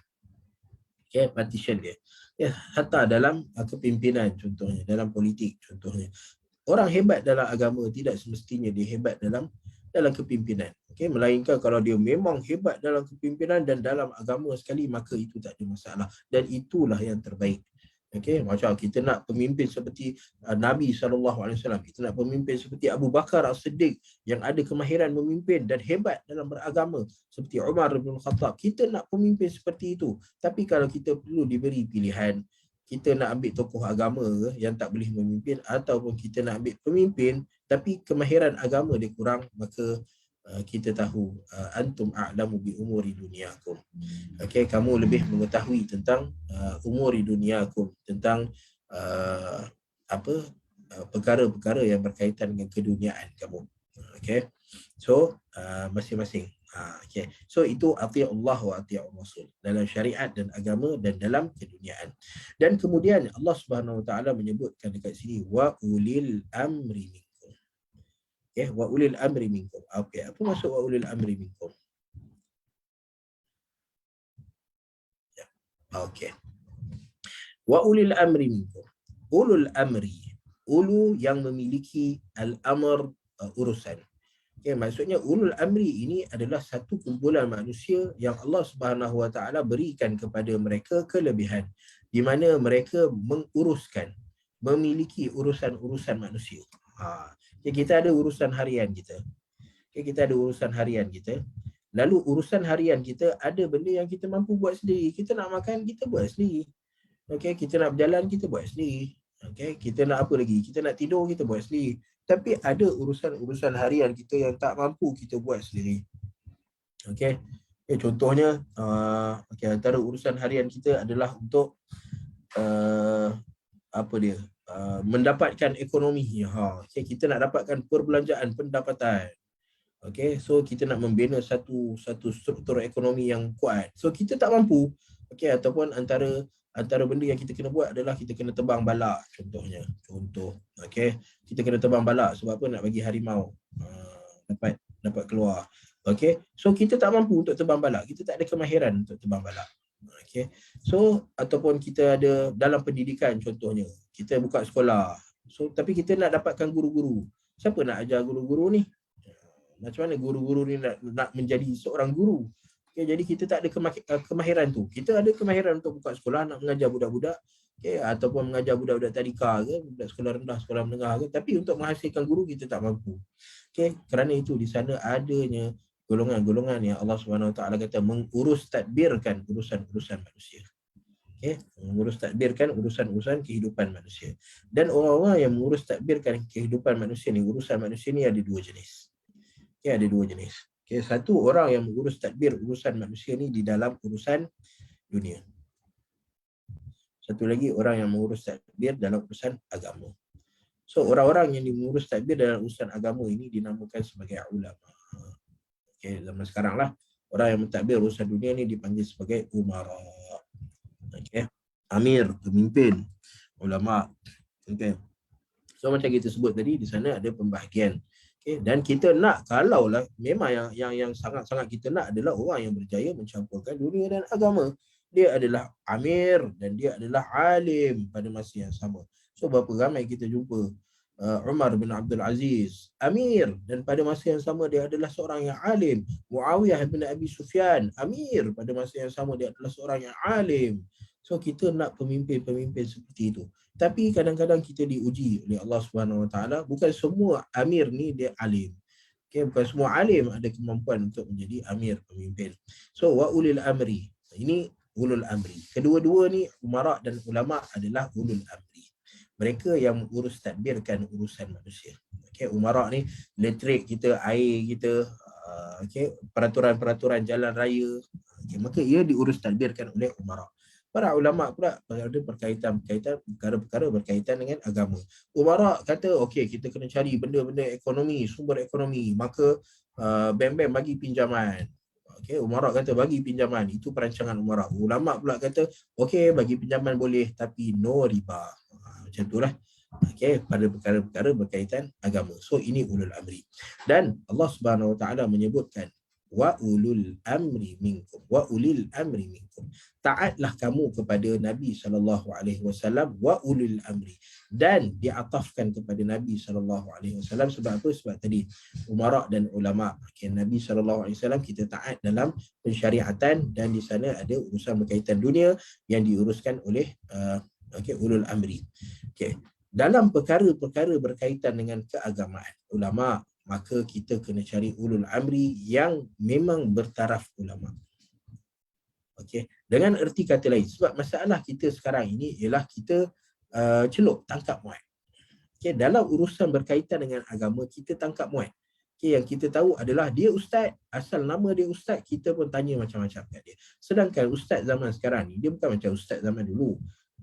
Speaker 1: Okay, partition dia. Ya, hatta dalam kepimpinan contohnya, dalam politik contohnya. Orang hebat dalam agama tidak semestinya dia hebat dalam kepimpinan. Okay, melainkan kalau dia memang hebat dalam kepimpinan dan dalam agama sekali, maka itu tak ada masalah. Dan itulah yang terbaik. Okay, macam kita nak pemimpin seperti Nabi SAW, kita nak pemimpin seperti Abu Bakar As-Siddiq yang ada kemahiran memimpin dan hebat dalam beragama, seperti Umar bin Khattab, kita nak pemimpin seperti itu. Tapi kalau kita perlu diberi pilihan, kita nak ambil tokoh agama yang tak boleh memimpin, ataupun kita nak ambil pemimpin tapi kemahiran agama dia kurang, maka kita tahu antum a'lamu bi umuri dunyakum. Okey, kamu lebih mengetahui tentang umuri dunyakum, tentang perkara-perkara yang berkaitan dengan keduniaan kamu. Okey. So masing-masing. Okay. So itu ati'ullah wa ati'ur rasul dalam syariat dan agama dan dalam keduniaan. Dan kemudian Allah Subhanahu Wa Taala menyebutkan dekat sini wa ulil amri minkum. Okay, wa ulil amri minkum. Okay, apa maksud wa ulil amri minkum? Ya. Okay. Wa ulil amri minkum. Ulul amri, ulu yang memiliki al-amr, urusan. Okay, maksudnya ulul amri ini adalah satu kumpulan manusia yang Allah Subhanahu Wa Taala berikan kepada mereka kelebihan, di mana mereka menguruskan, memiliki urusan-urusan manusia. Okay, kita ada urusan harian kita. Okay, kita ada urusan harian kita. Lalu urusan harian kita ada benda yang kita mampu buat sendiri. Kita nak makan, kita buat sendiri. Okay, kita nak berjalan, kita buat sendiri. Okay, kita nak apa lagi? Kita nak tidur, kita buat sendiri. Tapi ada urusan-urusan harian kita yang tak mampu kita buat sendiri. Okay. Contohnya, antara urusan harian kita adalah untuk mendapatkan ekonomi. Okay, kita nak dapatkan perbelanjaan, pendapatan. Okay, so kita nak membina satu struktur ekonomi yang kuat. So kita tak mampu. Okay, ataupun antara benda yang kita kena buat adalah kita kena tebang balak, contohnya. Okay, kita kena tebang balak sebab apa? Nak bagi harimau dapat keluar. Okay, so kita tak mampu untuk tebang balak. Kita tak ada kemahiran untuk tebang balak. Okay, so ataupun kita ada dalam pendidikan, contohnya kita buka sekolah. So tapi kita nak dapatkan guru-guru. Siapa nak ajar guru-guru ni? Macam mana guru-guru ni nak menjadi seorang guru? Okay, jadi kita tak ada kemahiran tu. Kita ada kemahiran untuk buka sekolah, nak mengajar budak-budak, okay, ataupun mengajar budak-budak tadika ke, budak sekolah rendah, sekolah menengah ke, tapi untuk menghasilkan guru kita tak mampu. Okay, kerana itu di sana adanya golongan-golongan yang Allah SWT kata mengurus tadbirkan urusan-urusan manusia. Okay, mengurus tadbirkan urusan-urusan kehidupan manusia. Dan orang-orang yang mengurus tadbirkan kehidupan manusia ni, urusan manusia ni ada dua jenis. Okay, ada dua jenis. Okay, satu, orang yang mengurus tadbir urusan manusia ni di dalam urusan dunia. Satu lagi, orang yang mengurus tadbir dalam urusan agama. So, orang-orang yang mengurus tadbir dalam urusan agama ini dinamakan sebagai ulama. Okay, zaman sekarang lah, orang yang mentadbir urusan dunia ni dipanggil sebagai umara. Okay, amir, pemimpin, ulama. Okay, so macam kita sebut tadi, di sana ada pembahagian. Okay, dan kita nak, kalaulah memang yang sangat-sangat kita nak adalah orang yang berjaya mencampurkan dunia dan agama. Dia adalah amir dan dia adalah alim pada masa yang sama. So berapa ramai kita jumpa Umar bin Abdul Aziz, amir, dan pada masa yang sama dia adalah seorang yang alim. Muawiyah bin Abi Sufyan, amir, pada masa yang sama dia adalah seorang yang alim. So kita nak pemimpin-pemimpin seperti itu. Tapi kadang-kadang kita diuji oleh Allah Subhanahu Wa Taala. Bukan semua amir ni dia alim. Okay, bukan semua alim ada kemampuan untuk menjadi amir, pemimpin. So wa ulil amri. Ini ulul amri. Kedua-dua ni umara dan ulama adalah ulul amri. Mereka yang mengurus tadbirkan urusan manusia. Okay, umara ni elektrik kita, air kita, okay, peraturan-peraturan jalan raya. Okay, maka ia diurus tadbirkan oleh umara. Para ulama pula ada perkara-perkara berkaitan dengan agama. Umara kata, okey, kita kena cari benda-benda ekonomi, sumber ekonomi, maka bank-bank bagi pinjaman. Okey, umara kata bagi pinjaman, itu perancangan umara. Ulama pula kata, okey, bagi pinjaman boleh tapi no riba. Macam itulah. Okey, pada perkara-perkara berkaitan agama. So ini ulul amri. Dan Allah Subhanahu Wa Taala menyebutkan wa ulul amri minkum, wa ulil amri minkum. Taatlah kamu kepada Nabi SAW wa ulul amri, dan diatafkan kepada Nabi SAW. Sebab apa? Sebab tadi umara dan ulama. Okay, Nabi SAW kita taat dalam pensyariatan, dan di sana ada urusan berkaitan dunia yang diuruskan oleh ulul amri. Okay. Dalam perkara-perkara berkaitan dengan keagamaan, ulama, maka kita kena cari ulul amri yang memang bertaraf ulama. Okey, dengan erti kata lain, sebab masalah kita sekarang ini ialah kita celup tangkap muat. Okey, dalam urusan berkaitan dengan agama kita tangkap muat. Okey, yang kita tahu adalah dia ustaz, asal nama dia ustaz, kita pun tanya macam-macam kat dia. Sedangkan ustaz zaman sekarang ni dia bukan macam ustaz zaman dulu.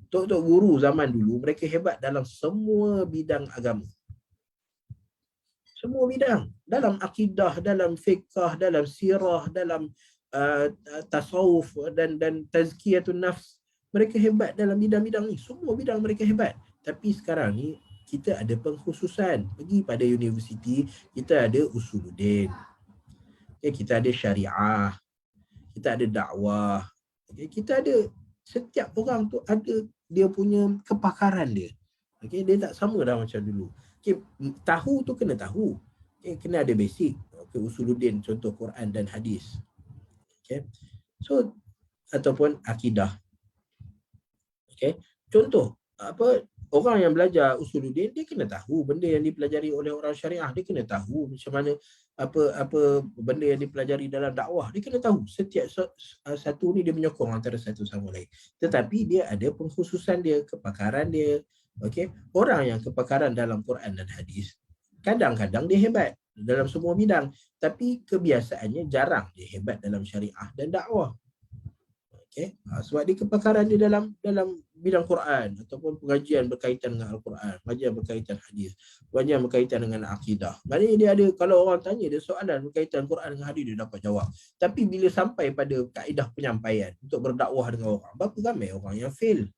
Speaker 1: Tok-tok guru zaman dulu mereka hebat dalam semua bidang agama. Semua bidang, dalam akidah, dalam fiqh, dalam sirah, dalam tasawuf dan tazkiyatun nafs. Mereka hebat dalam bidang-bidang ni. Semua bidang mereka hebat. Tapi sekarang ni kita ada pengkhususan. Pergi pada universiti, kita ada usuluddin. Okay, kita ada syariah. Kita ada dakwah. Okay, kita ada, setiap orang tu ada dia punya kepakaran dia. Okay, dia tak sama dah macam dulu. Okay, tahu tu kena tahu. Okay, kena ada basic. Okay, usuluddin, contoh Quran dan hadis. Okay, so ataupun akidah. Okay, contoh apa, orang yang belajar usuluddin dia kena tahu benda yang dipelajari oleh orang syariah, dia kena tahu macam mana apa benda yang dipelajari dalam dakwah, dia kena tahu. Setiap satu ni dia menyokong antara satu sama lain. Tetapi dia ada pengkhususan dia, kepakaran dia. Okey, orang yang kepakaran dalam Quran dan hadis kadang-kadang dia hebat dalam semua bidang, tapi kebiasaannya jarang dia hebat dalam syariah dan dakwah. Okay. Sebab dia kepakaran dia dalam bidang Quran ataupun pengajian berkaitan dengan Al-Quran, pengajian berkaitan hadis, pengajian berkaitan dengan akidah. Maknanya dia ada, kalau orang tanya dia soalan berkaitan Quran dengan hadis, dia dapat jawab. Tapi bila sampai pada kaedah penyampaian untuk berdakwah dengan orang, berapa ramai orang yang fail.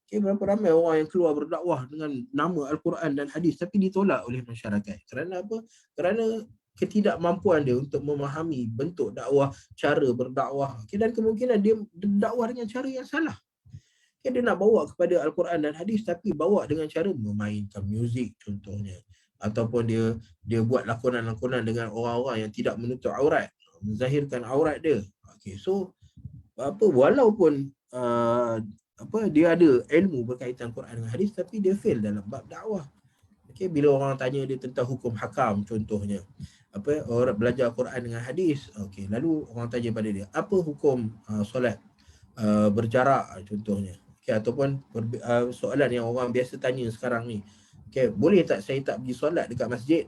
Speaker 1: Okay, berapa ramai orang yang keluar berdakwah dengan nama Al-Quran dan hadis tapi ditolak oleh masyarakat. Kerana apa? Kerana ketidakmampuan dia untuk memahami bentuk dakwah, cara berdakwah. Okay, dan kemungkinan dia dakwah dengan cara yang salah. Okay, dia nak bawa kepada Al-Quran dan hadis tapi bawa dengan cara memainkan muzik contohnya. Ataupun dia buat lakonan-lakonan dengan orang-orang yang tidak menutup aurat, menzahirkan aurat dia. Okay, so walaupun dia ada ilmu berkaitan Quran dan hadis tapi dia fail dalam bab dakwah. Okay, bila orang tanya dia tentang hukum hakam contohnya, orang belajar Quran dengan hadis, okay, lalu orang tanya pada dia apa hukum solat berjarak contohnya, okay, ataupun soalan yang orang biasa tanya sekarang ni, okay, boleh tak saya tak pergi solat dekat masjid?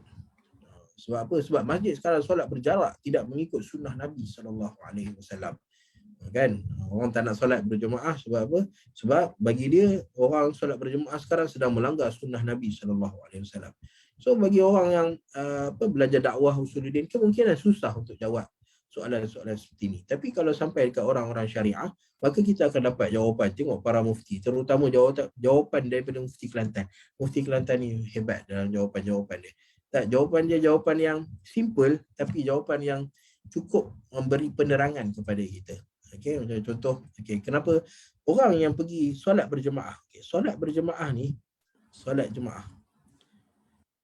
Speaker 1: Sebab apa? Sebab masjid sekarang solat berjarak, tidak mengikut sunnah Nabi SAW. Kan, orang tak nak solat berjemaah sebab apa? Sebab bagi dia orang solat berjemaah sekarang sedang melanggar sunnah Nabi SAW. So bagi orang yang belajar dakwah usuluddin, kemungkinan susah untuk jawab soalan-soalan seperti ini. Tapi kalau sampai dekat orang-orang syariah, maka kita akan dapat jawapan. Tengok para mufti, terutama jawapan daripada mufti Kelantan. Mufti Kelantan ni hebat dalam jawapan-jawapan dia. Tak, jawapan dia jawapan yang simple tapi jawapan yang cukup memberi penerangan kepada kita. Okay, macam contoh, okay, kenapa orang yang pergi solat berjemaah, okay, solat berjemaah ni, solat jemaah,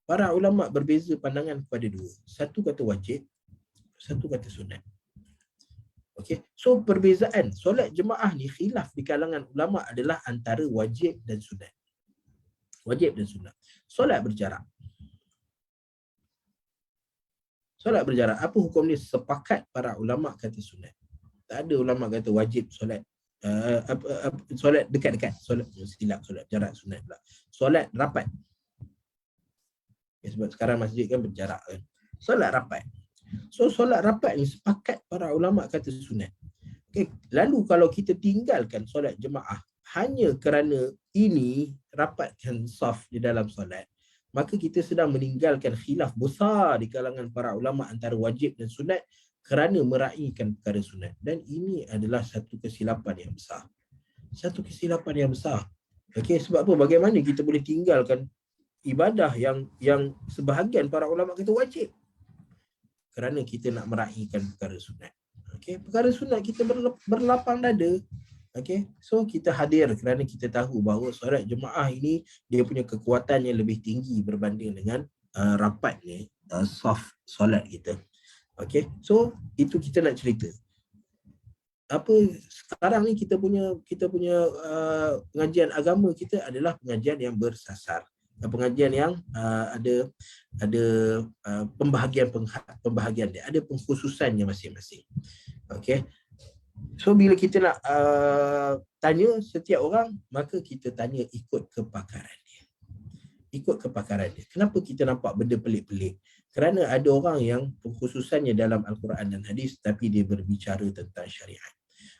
Speaker 1: para ulama berbeza pandangan kepada dua. Satu kata wajib, satu kata sunat. Okay, so perbezaan solat jemaah ni khilaf di kalangan ulama adalah antara wajib dan sunat. Wajib dan sunat. Solat berjarak. Solat berjarak, apa hukum ni? Sepakat para ulama kata sunat. Tak ada ulama kata wajib solat solat dekat-dekat, solat silap, solat jarak sunat pula. Solat rapat. Ya, sebab sekarang masjid kan berjarak kan. Solat rapat. So solat rapat ni sepakat para ulama kata sunat. Okay. Lalu kalau kita tinggalkan solat jemaah hanya kerana ini rapatkan saf di dalam solat, maka kita sedang meninggalkan khilaf besar di kalangan para ulama antara wajib dan sunat kerana meraihkan perkara sunat. Dan ini adalah satu kesilapan yang besar. Satu kesilapan yang besar. Okey, sebab apa? Bagaimana kita boleh tinggalkan ibadah yang sebahagian para ulama kata wajib kerana kita nak meraihkan perkara sunat. Okey, perkara sunat kita berlapang dada. Okey, so kita hadir kerana kita tahu bahawa solat jemaah ini dia punya kekuatan yang lebih tinggi berbanding dengan rapatnya saf solat kita. Okay, so itu kita nak cerita. Sekarang ni kita punya pengajian agama kita adalah pengajian yang bersasar, pengajian yang ada pembahagian dia, ada pengkhususannya masing-masing. Okay, so bila kita nak tanya setiap orang, maka kita tanya ikut kepakaran dia. Ikut kepakaran dia. Kenapa kita nampak benda pelik-pelik? Kerana ada orang yang pengkhususannya dalam Al-Quran dan hadis tapi dia berbicara tentang syariat.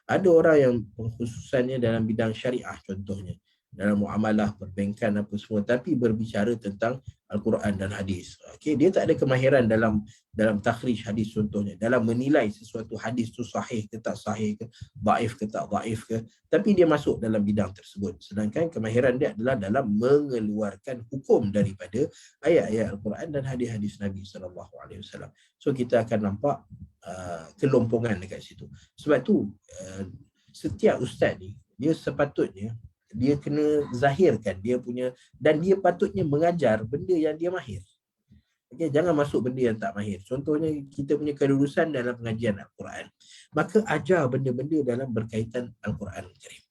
Speaker 1: Ada orang yang pengkhususannya dalam bidang syariah contohnya, dalam muamalah, perbankan apa semua, tapi berbicara tentang Al-Quran dan hadis. Okay, dia tak ada kemahiran dalam takhrij hadis contohnya, dalam menilai sesuatu hadis tu sahih ke tak sahih ke, dhaif ke tak dhaif ke, tapi dia masuk dalam bidang tersebut. Sedangkan kemahiran dia adalah dalam mengeluarkan hukum daripada ayat-ayat Al-Quran dan hadis-hadis Nabi SAW. So kita akan nampak kelompongan dekat situ. Sebab tu setiap ustaz ni, dia sepatutnya dia kena zahirkan dia punya, dan dia patutnya mengajar benda yang dia mahir. Okay, jangan masuk benda yang tak mahir. Contohnya kita punya kelulusan dalam pengajian Al-Quran, maka ajar benda-benda dalam berkaitan Al-Quran Al-Karim.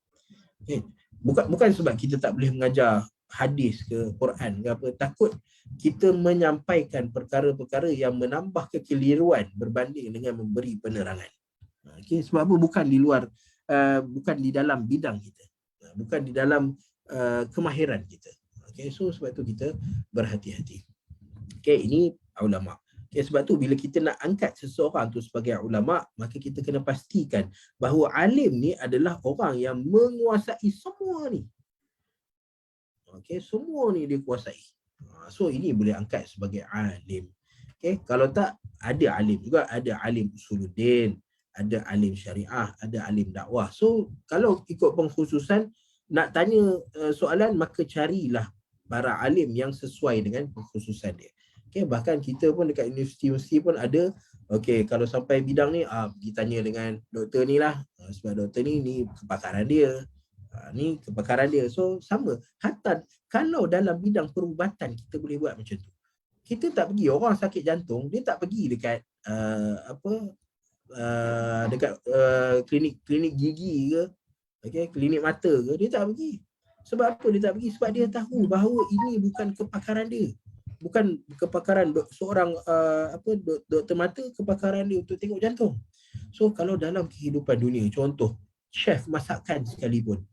Speaker 1: Okay. Bukan sebab kita tak boleh mengajar hadis ke Quran ke apa, takut kita menyampaikan perkara-perkara yang menambah kekeliruan berbanding dengan memberi penerangan. Okay, sebab apa? Bukan di luar, bukan di dalam bidang kita, bukan di dalam kemahiran kita. Okay, so sebab tu kita berhati-hati. Okay, ini ulama. Okay, sebab tu bila kita nak angkat seseorang tu sebagai ulama, maka kita kena pastikan bahawa alim ni adalah orang yang menguasai semua ni. Okay, semua ni dia kuasai. So ini boleh angkat sebagai alim. Okay, kalau tak, ada alim juga, ada alim usuluddin, ada alim syariah, ada alim dakwah. So kalau ikut pengkhususan nak tanya soalan, maka carilah para alim yang sesuai dengan pengkhususan dia. Okay, bahkan kita pun dekat universiti pun ada, okay, kalau sampai bidang ni, pergi tanya dengan doktor ni lah, sebab doktor ni kepakaran dia. Ni kepakaran dia. So sama. Hatta kalau dalam bidang perubatan kita boleh buat macam tu. Kita tak pergi, orang sakit jantung, dia tak pergi dekat klinik gigi ke, okay, klinik mata ke, dia tak pergi. Sebab apa dia tak pergi? Sebab dia tahu bahawa ini bukan kepakaran dia. Bukan kepakaran seorang doktor mata, kepakaran dia untuk tengok jantung. So kalau dalam kehidupan dunia, contoh chef masakan sekalipun,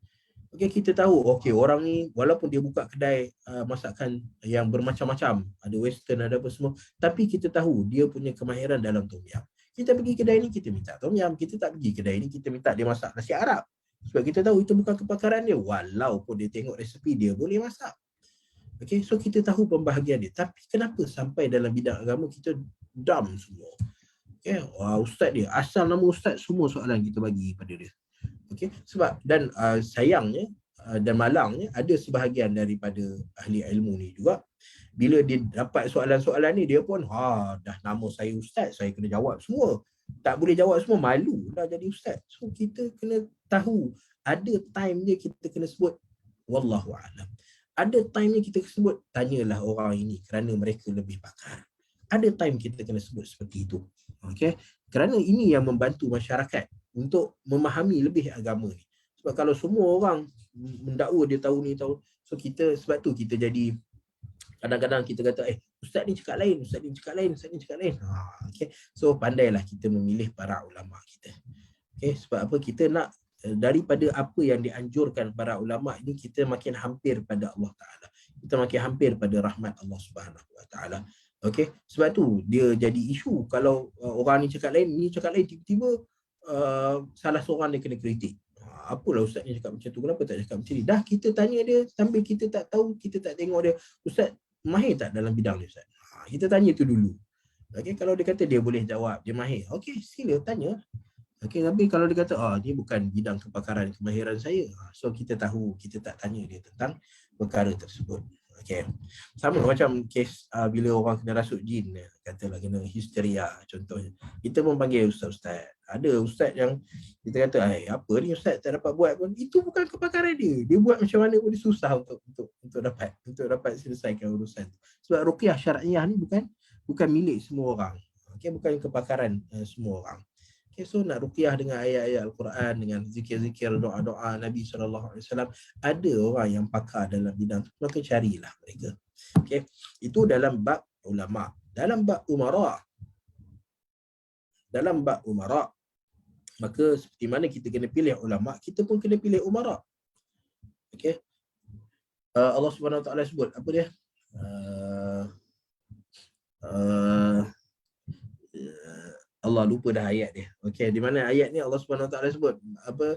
Speaker 1: okay, kita tahu okay, orang ni walaupun dia buka kedai masakan yang bermacam-macam, ada western, ada apa semua, tapi kita tahu dia punya kemahiran dalam tom yam. Kita pergi kedai ni, kita minta tom yam. Kita tak pergi kedai ni, kita minta dia masak nasi Arab. Sebab kita tahu itu bukan kepakaran dia, walaupun dia tengok resepi, dia boleh masak. Okay, so kita tahu pembahagian dia. Tapi kenapa sampai dalam bidang agama kita dam semua? Okay, ustaz dia, asal nama ustaz semua soalan kita bagi pada dia. Okay, sebab dan sayangnya dan malangnya ada sebahagian daripada ahli ilmu ni juga, bila dia dapat soalan-soalan ni, dia pun dah nama saya ustaz, saya kena jawab semua. Tak boleh jawab semua, malu dah jadi ustaz. So kita kena tahu ada time dia kita kena sebut wallahu a'lam. Ada time ni kita sebut tanyalah orang ini kerana mereka lebih pakar. Ada time kita kena sebut seperti itu. Okay? Kerana ini yang membantu masyarakat untuk memahami lebih agama ni. Sebab kalau semua orang mendakwa dia tahu ni tahu, so kita, sebab tu kita jadi kadang-kadang kita kata ustaz ni cakap lain, ustaz ni cakap lain, ustaz ni cakap lain. Okay? So pandailah kita memilih para ulama kita. Okay? Sebab apa? Kita nak daripada apa yang dianjurkan para ulama ini, kita makin hampir pada Allah Ta'ala. Kita makin hampir pada rahmat Allah Subhanahu Wa Ta'ala. Okay? Sebab tu dia jadi isu. Kalau orang ni cakap lain, ni cakap lain, tiba-tiba salah seorang dia kena kritik. Apalah ustaz ni cakap macam tu, kenapa tak cakap macam ni? Dah kita tanya dia, sambil kita tak tahu, kita tak tengok dia, ustaz mahir tak dalam bidang ni ustaz? Kita tanya tu dulu. Okay? Kalau dia kata dia boleh jawab, dia mahir, okay, sila tanya. Okay, tapi kalau dia kata ni bukan bidang kepakaran kemahiran saya, so kita tahu, kita tak tanya dia tentang perkara tersebut. Okay. Sama macam kes bila orang kena rasuk jin, katalah kena histeria contohnya, kita pun panggil ustaz-ustaz. Ada ustaz yang kita kata apa ni ustaz tak dapat buat pun, itu bukan kepakaran dia. Dia buat macam mana pun dia susah untuk dapat selesaikan urusan. Sebab ruqyah syar'iyah ni bukan milik semua orang. Okay, bukan kepakaran semua orang. Okay, so nak ruqyah dengan ayat-ayat Al-Quran, dengan zikir-zikir, doa-doa Nabi SAW, ada orang yang pakar dalam bidang tu, maka carilah mereka. Okay, itu dalam bab ulama. Dalam bab umara, maka seperti mana kita kena pilih ulama, kita pun kena pilih umara. Okay, Allah Subhanahu Wa Taala sebut apa dia? Allah lupa dah ayat dia. Okey, di mana ayat ni Allah Subhanahu Wa Taala sebut apa,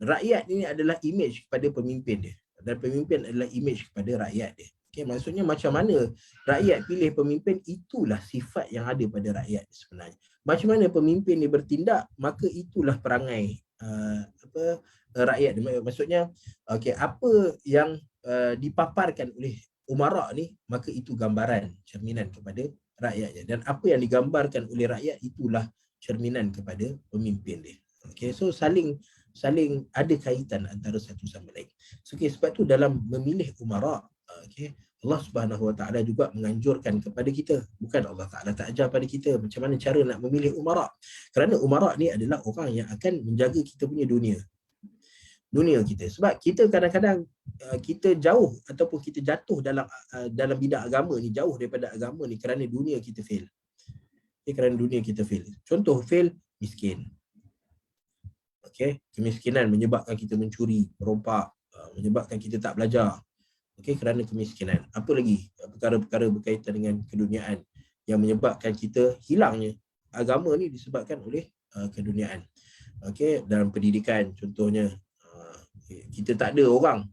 Speaker 1: rakyat ini adalah image kepada pemimpin dia, dan pemimpin adalah image kepada rakyat dia. Okey, maksudnya macam mana rakyat pilih pemimpin, itulah sifat yang ada pada rakyat sebenarnya. Macam mana pemimpin ni bertindak, maka itulah perangai rakyat. Maksudnya okey, apa yang dipaparkan oleh umara ni, maka itu gambaran cerminan kepada rakyatnya, dan apa yang digambarkan oleh rakyat itulah cerminan kepada pemimpin dia. Okay, so saling ada kaitan antara satu sama lain. So, okay, sebab tu dalam memilih umara, okay, Allah Subhanahu Wa Taala juga menganjurkan kepada kita. Bukan Allah Taala tak ajar pada kita macam mana cara nak memilih umara. Kerana umara ni adalah orang yang akan menjaga kita punya dunia kita. Sebab kita kadang-kadang kita jauh ataupun kita jatuh dalam bidang agama ni, jauh daripada agama ni kerana dunia kita fail. Kerana dunia kita fail. Contoh fail, miskin. Okay, kemiskinan menyebabkan kita mencuri, merompak, menyebabkan kita tak belajar. Okay, kerana kemiskinan. Apa lagi? Perkara-perkara berkaitan dengan keduniaan yang menyebabkan kita hilangnya. Agama ni disebabkan oleh keduniaan. Okey, dalam pendidikan contohnya, kita tak ada orang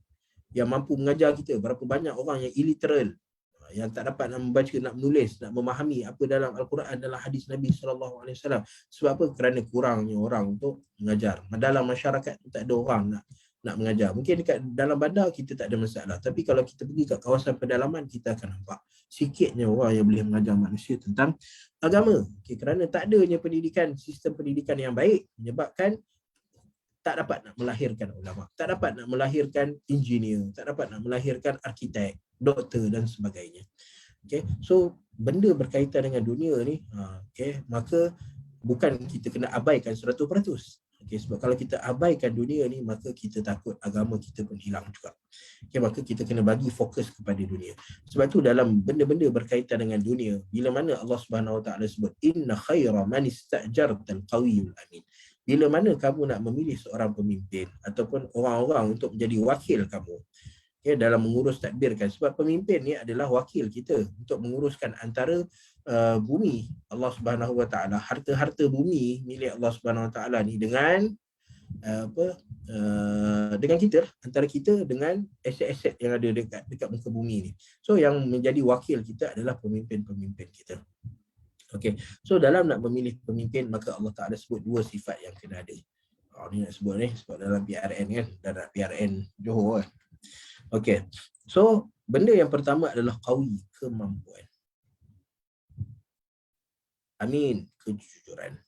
Speaker 1: yang mampu mengajar kita. Berapa banyak orang yang illiterate, yang tak dapat nak membaca, nak menulis, nak memahami apa dalam Al-Quran, dalam hadis Nabi SAW. Sebab apa? Kerana kurangnya orang untuk mengajar. Dalam masyarakat tak ada orang nak mengajar. Mungkin dekat dalam bandar kita tak ada masalah. Tapi kalau kita pergi kat kawasan pedalaman, kita akan nampak sikitnya orang yang boleh mengajar manusia tentang agama. Kerana tak adanya pendidikan, sistem pendidikan yang baik menyebabkan tak dapat nak melahirkan ulama, tak dapat nak melahirkan engineer, tak dapat nak melahirkan arkitek, doktor dan sebagainya. Okay, so benda berkaitan dengan dunia ni, maka bukan kita kena abaikan 100%. Okay, sebab kalau kita abaikan dunia ni, maka kita takut agama kita pun hilang juga. Okay, maka kita kena bagi fokus kepada dunia. Sebab tu dalam benda-benda berkaitan dengan dunia, bila mana Allah Subhanahu Wa Taala sebut inna khaira man istajartal qawiyul amin. Bila mana kamu nak memilih seorang pemimpin ataupun orang-orang untuk menjadi wakil kamu, dalam mengurus tadbirkan, sebab pemimpin ni adalah wakil kita untuk menguruskan antara bumi Allah Subhanahu Wa Taala, harta-harta bumi milik Allah Subhanahu Wa Taala ni dengan dengan kita, antara kita dengan aset-aset yang ada dekat muka bumi ni. So yang menjadi wakil kita adalah pemimpin-pemimpin kita. Okey, so dalam nak memilih pemimpin, maka Allah Ta'ala sebut dua sifat yang kena ada. Ni nak sebut ni, sebab dalam PRN kan, dalam PRN Johor kan. Okey, so benda yang pertama adalah qawi, kemampuan. Amin, kejujuran.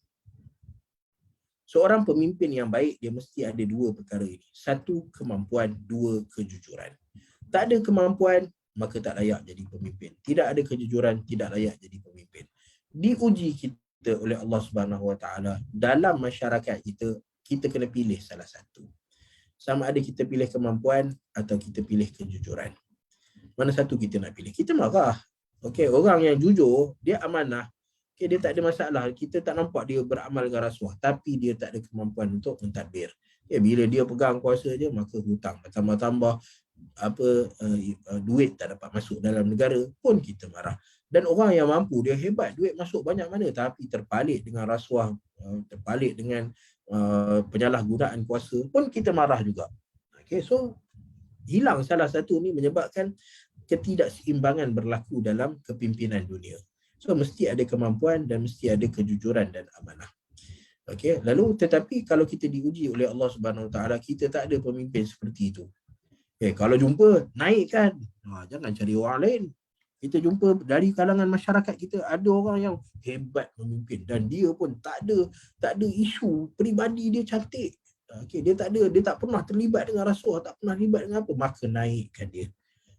Speaker 1: Seorang pemimpin yang baik, dia mesti ada dua perkara ini. Satu, kemampuan. Dua, kejujuran. Tak ada kemampuan, maka tak layak jadi pemimpin. Tidak ada kejujuran, tidak layak jadi pemimpin. Diuji kita oleh Allah Subhanahu Wa Taala dalam masyarakat kita, kita kena pilih salah satu. Sama ada kita pilih kemampuan atau kita pilih kejujuran. Mana satu kita nak pilih? Kita marah. Okey, orang yang jujur, dia amanah. Okey, dia tak ada masalah. Kita tak nampak dia beramal dengan rasuah, tapi dia tak ada kemampuan untuk mentadbir. Bila dia pegang kuasa je, maka hutang tambah-tambah, duit tak dapat masuk dalam negara pun kita marah. Dan orang yang mampu, dia hebat, duit masuk banyak mana, tapi terpalit dengan rasuah, terpalit dengan penyalahgunaan kuasa pun kita marah juga. Okay, so hilang salah satu ni menyebabkan ketidakseimbangan berlaku dalam kepimpinan dunia. So mesti ada kemampuan dan mesti ada kejujuran dan amanah. Okay, lalu tetapi kalau kita diuji oleh Allah Subhanahu Wa Taala, kita tak ada pemimpin seperti itu. Okay, kalau jumpa, naikkan. Jangan cari orang lain. Kita jumpa dari kalangan masyarakat kita, ada orang yang hebat memimpin dan dia pun tak ada isu peribadi, dia cantik. Okay, dia tak pernah terlibat dengan rasuah, tak pernah terlibat dengan apa, maka naikkan dia.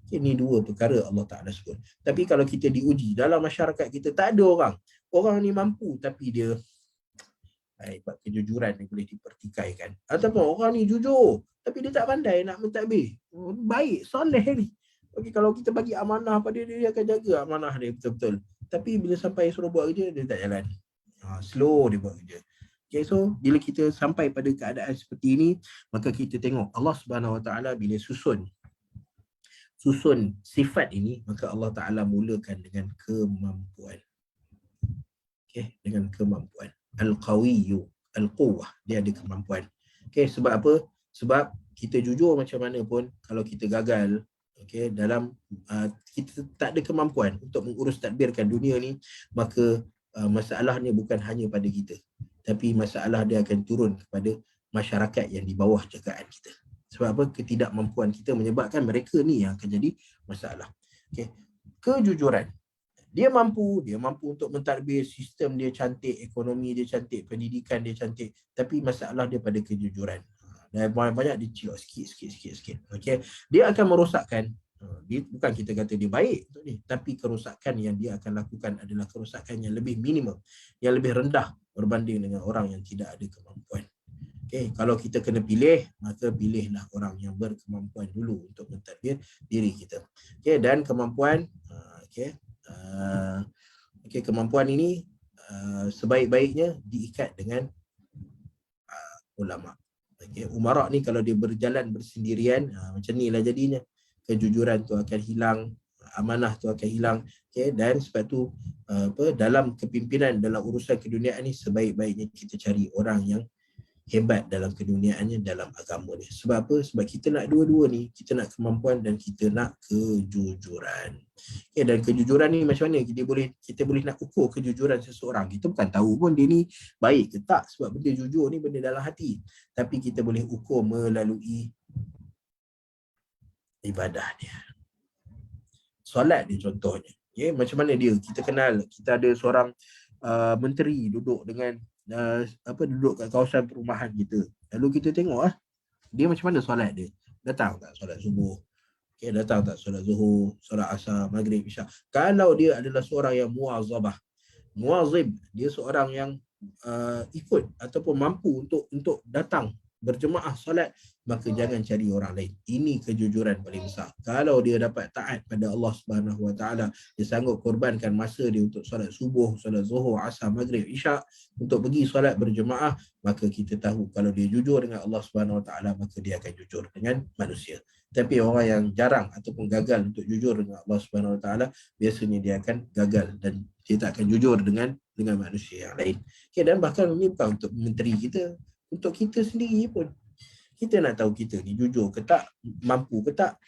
Speaker 1: Okay, ini dua perkara Allah Ta'ala sebut. Tapi kalau kita diuji dalam masyarakat kita, tak ada orang ni mampu tapi dia hebat, kejujuran ni boleh dipertikaikan. Ataupun orang ni jujur tapi dia tak pandai nak mentadbir. Baik, soleh ni. Okey, kalau kita bagi amanah pada dia, dia akan jaga amanah dia betul-betul. Tapi bila sampai suruh buat kerja, dia tak jalan. Slow dia buat kerja. Okay, so bila kita sampai pada keadaan seperti ini, maka kita tengok Allah Subhanahu Wa Taala bila susun sifat ini, maka Allah Ta'ala mulakan dengan kemampuan. Okay, dengan kemampuan. Al-Qawiyyu, Al-Quwwah, dia ada kemampuan. Okay, sebab apa? Sebab kita jujur macam mana pun, kalau kita gagal, okay, dalam kita tak ada kemampuan untuk mengurus tadbirkan dunia ni, maka masalahnya bukan hanya pada kita, tapi masalah dia akan turun kepada masyarakat yang di bawah jagaan kita. Sebab apa? Ketidakmampuan kita menyebabkan mereka ni yang akan jadi masalah. Okay. Kejujuran. Dia mampu untuk mentadbir, sistem dia cantik, ekonomi dia cantik, pendidikan dia cantik, tapi masalah dia pada kejujuran. Dan banyak dia cilok sikit. Okay. Dia akan merosakkan. Bukan kita kata dia baik untuk ni, tapi kerosakan yang dia akan lakukan adalah kerosakan yang lebih minimum, yang lebih rendah berbanding dengan orang yang tidak ada kemampuan. Okay, kalau kita kena pilih, maka pilihlah orang yang berkemampuan dulu untuk mentadbir diri kita. Okay, dan kemampuan, kemampuan ini sebaik-baiknya diikat dengan ulama. Okay, umara ni kalau dia berjalan bersendirian, macam ni lah jadinya. Kejujuran tu akan hilang, amanah tu akan hilang. Okay, dan sebab tu dalam kepimpinan, dalam urusan keduniaan ni, sebaik-baiknya kita cari orang yang hebat dalam keduniaannya, dalam agama dia. Sebab apa? Sebab kita nak dua-dua ni, kita nak kemampuan dan kita nak kejujuran. Okay, dan kejujuran ni macam mana kita boleh nak ukur kejujuran seseorang? Kita bukan tahu pun dia ni baik ke tak, sebab benda jujur ni benda dalam hati. Tapi kita boleh ukur melalui ibadah dia. Solat dia contohnya. Okay, macam mana dia? Kita kenal, kita ada seorang menteri duduk dengan duduk kat kawasan perumahan kita. Lalu kita tengok dia macam mana solat dia. Datang tak solat subuh? Okay, datang tak solat zuhur, solat asar, maghrib, isyak. Kalau dia adalah seorang yang muazib, dia seorang yang ikut ataupun mampu untuk datang berjemaah solat, maka jangan cari orang lain. Ini kejujuran paling besar. Kalau dia dapat taat pada Allah Subhanahu Wa Taala, dia sanggup korbankan masa dia untuk solat subuh, solat zuhur, asar, maghrib, isyak, untuk pergi solat berjemaah, maka kita tahu kalau dia jujur dengan Allah Subhanahu Wa Taala, maka dia akan jujur dengan manusia. Tapi orang yang jarang ataupun gagal untuk jujur dengan Allah Subhanahu Wa Taala, biasanya dia akan gagal dan dia tak akan jujur dengan manusia yang lain. Okay, dan bahkan ini bukan untuk menteri kita, untuk kita sendiri pun. Kita nak tahu kita ni jujur ke tak, mampu ke tak,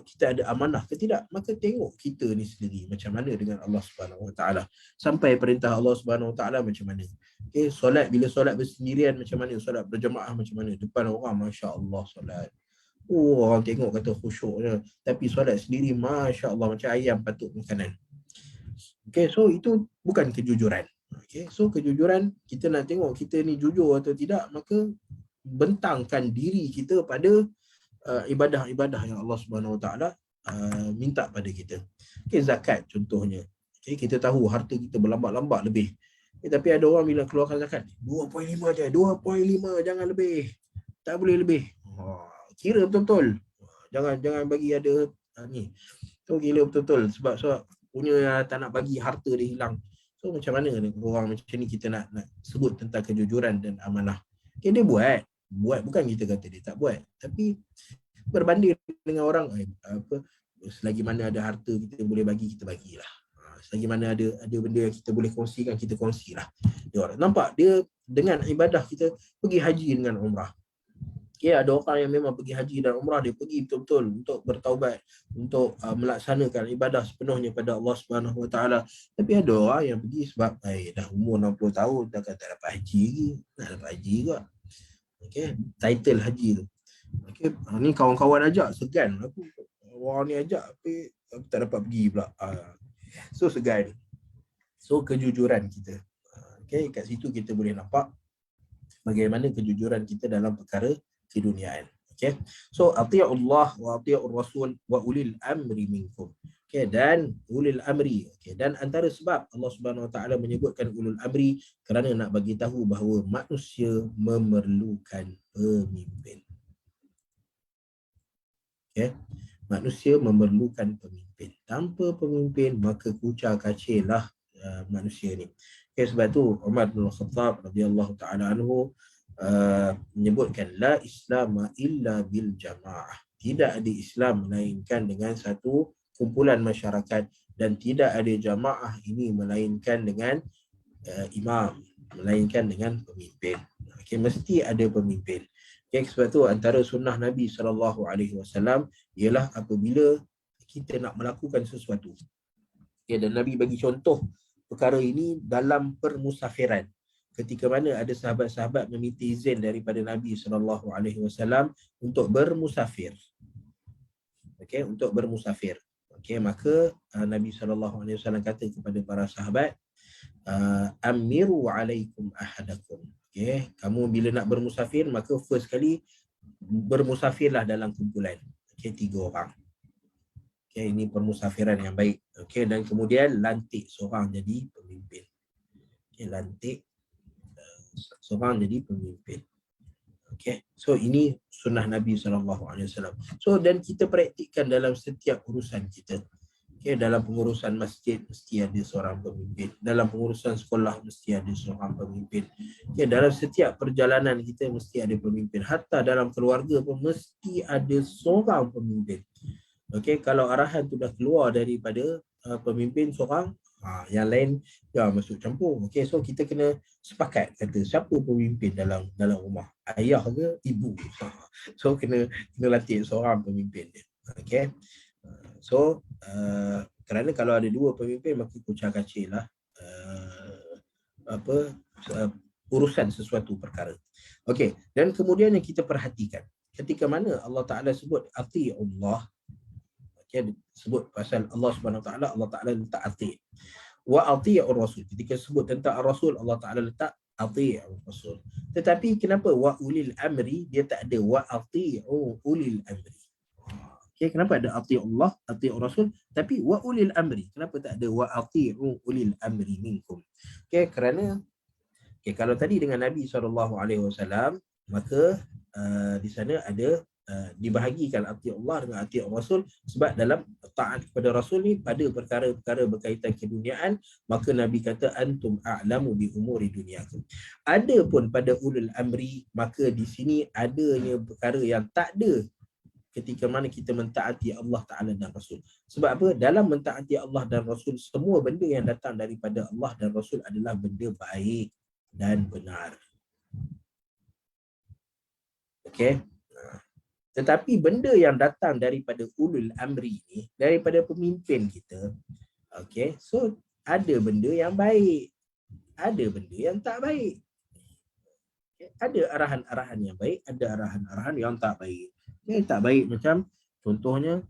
Speaker 1: kita ada amanah ke tidak, maka tengok kita ni sendiri macam mana dengan Allah Subhanahu Wa Taala. Sampai perintah Allah Subhanahu Wa Taala macam mana. Okay, solat, bila solat bersendirian macam mana, solat berjemaah macam mana, depan orang masya-Allah solat. Orang tengok kata khusyuknya, tapi solat sendiri masya-Allah macam ayam patut makanan. Okay, so itu bukan kejujuran. Okay, so kejujuran, kita nak tengok kita ni jujur atau tidak, maka bentangkan diri kita pada ibadah-ibadah yang Allah Subhanahu Wa Taala minta pada kita. Okay, zakat contohnya. Okay, kita tahu harta kita berlambat-lambat lebih. Okay, tapi ada orang bila keluarkan zakat, 2.5 je, 2.5, jangan lebih. Tak boleh lebih. Kira betul-betul. Jangan bagi ada ni. So kira betul-betul sebab punya tak nak bagi harta dia hilang. So macam mana orang macam ni kita nak sebut tentang kejujuran dan amanah. Okay, dia buat bukan kita kata dia tak buat, tapi berbanding dengan orang selagi mana ada harta kita boleh bagi, kita bagilah. Selagi mana ada benda yang kita boleh kongsikan, kita kongsilah. Dia orang nampak dia dengan ibadah kita pergi haji dengan umrah. Okay, ada orang yang memang pergi haji dan umrah, dia pergi betul-betul untuk bertaubat, untuk melaksanakan ibadah sepenuhnya pada Allah Subhanahu Wa Taala. Tapi ada orang yang pergi sebab dah umur 60 tahun dah tak dapat haji lagi. Nak dapat haji juga. Okay, title haji tu. Okay, ni kawan-kawan ajak, segan aku. Orang ni ajak tapi aku tak dapat pergi pula. So segan. So kejujuran kita. Okay, kat situ kita boleh nampak bagaimana kejujuran kita dalam perkara keduniaan. Okay, so ati'ullah wa ati'ur rasul wa ulil amri minkum. Okay, dan ulil amri. Okay, dan antara sebab Allah Subhanahu Wa Taala menyebutkan ulul amri kerana nak bagi tahu bahawa manusia memerlukan pemimpin. Okay, manusia memerlukan pemimpin. Tanpa pemimpin maka kucar kacirlah manusia ni. Okay, sebab tu Umar bin Khattab radhiyallahu taala anhu menyebutkan la Islam illa bil jamaah. Tidak ada Islam melainkan dengan satu kumpulan masyarakat, dan tidak ada jamaah ini melainkan dengan imam, melainkan dengan pemimpin. Okay, mesti ada pemimpin. Okay, sebab tu antara sunnah Nabi SAW ialah apabila kita nak melakukan sesuatu. Okay, dan Nabi bagi contoh perkara ini dalam permusafiran. Ketika mana ada sahabat-sahabat meminta izin daripada Nabi SAW untuk bermusafir. Okay, untuk bermusafir. Okay, maka Nabi SAW kata kepada para sahabat, amiru alaikum ahadakum. Okay, kamu bila nak bermusafir, maka first kali bermusafirlah dalam kumpulan. Okay, 3 orang. Okay, ini permusafiran yang baik. Okay, dan kemudian lantik seorang jadi pemimpin. Okay, lantik seorang jadi pemimpin. Okay, so ini sunnah Nabi SAW. So dan kita praktikkan dalam setiap urusan kita. Okay, dalam pengurusan masjid mesti ada seorang pemimpin. Dalam pengurusan sekolah mesti ada seorang pemimpin. Okay, dalam setiap perjalanan kita mesti ada pemimpin. Hatta dalam keluarga pun mesti ada seorang pemimpin. Okey, kalau arahan tu dah keluar daripada pemimpin seorang, yang lain ya masuk campur. Okey, so kita kena sepakat kata siapa pemimpin dalam rumah, ayah ke ibu. So kena latih seorang pemimpin dia. Okey. So kerana kalau ada dua pemimpin maka kucar kacirlah apa uh, urusan sesuatu perkara. Okey, dan kemudian yang kita perhatikan ketika mana Allah Taala sebut ati Allah, okey, sebut pasal Allah Subhanahu Wa Taala, Allah Taala letak ati. Wa ati'ur rasul. Ketika sebut tentang ar-rasul, Allah Taala letak ati'ur rasul. Tetapi kenapa wa ulil amri dia tak ada wa ati'u ulil amri? Okay, kenapa ada ati'ullah, ati'ur rasul, tapi wa ulil amri? Kenapa tak ada wa ati'u ulil amri minkum? Okay, kerana kalau tadi dengan Nabi SAW, maka di sana ada dibahagikan ati'ullah dengan ati'ur rasul, sebab dalam taat kepada rasul ni pada perkara-perkara berkaitan keduniaan, maka Nabi kata antum a'lamu bi umuri dunyakum. Adapun pada ulul amri, maka di sini adanya perkara yang tak ada ketika mana kita mentaati Allah Ta'ala dan Rasul. Sebab apa? Dalam mentaati Allah dan Rasul, semua benda yang datang daripada Allah dan Rasul adalah benda baik dan benar. Okey? Tetapi benda yang datang daripada ulul amri ni, daripada pemimpin kita, okey, so ada benda yang baik, ada benda yang tak baik. Okay? Ada arahan-arahan yang baik, ada arahan-arahan yang tak baik. Okay? Tak baik macam contohnya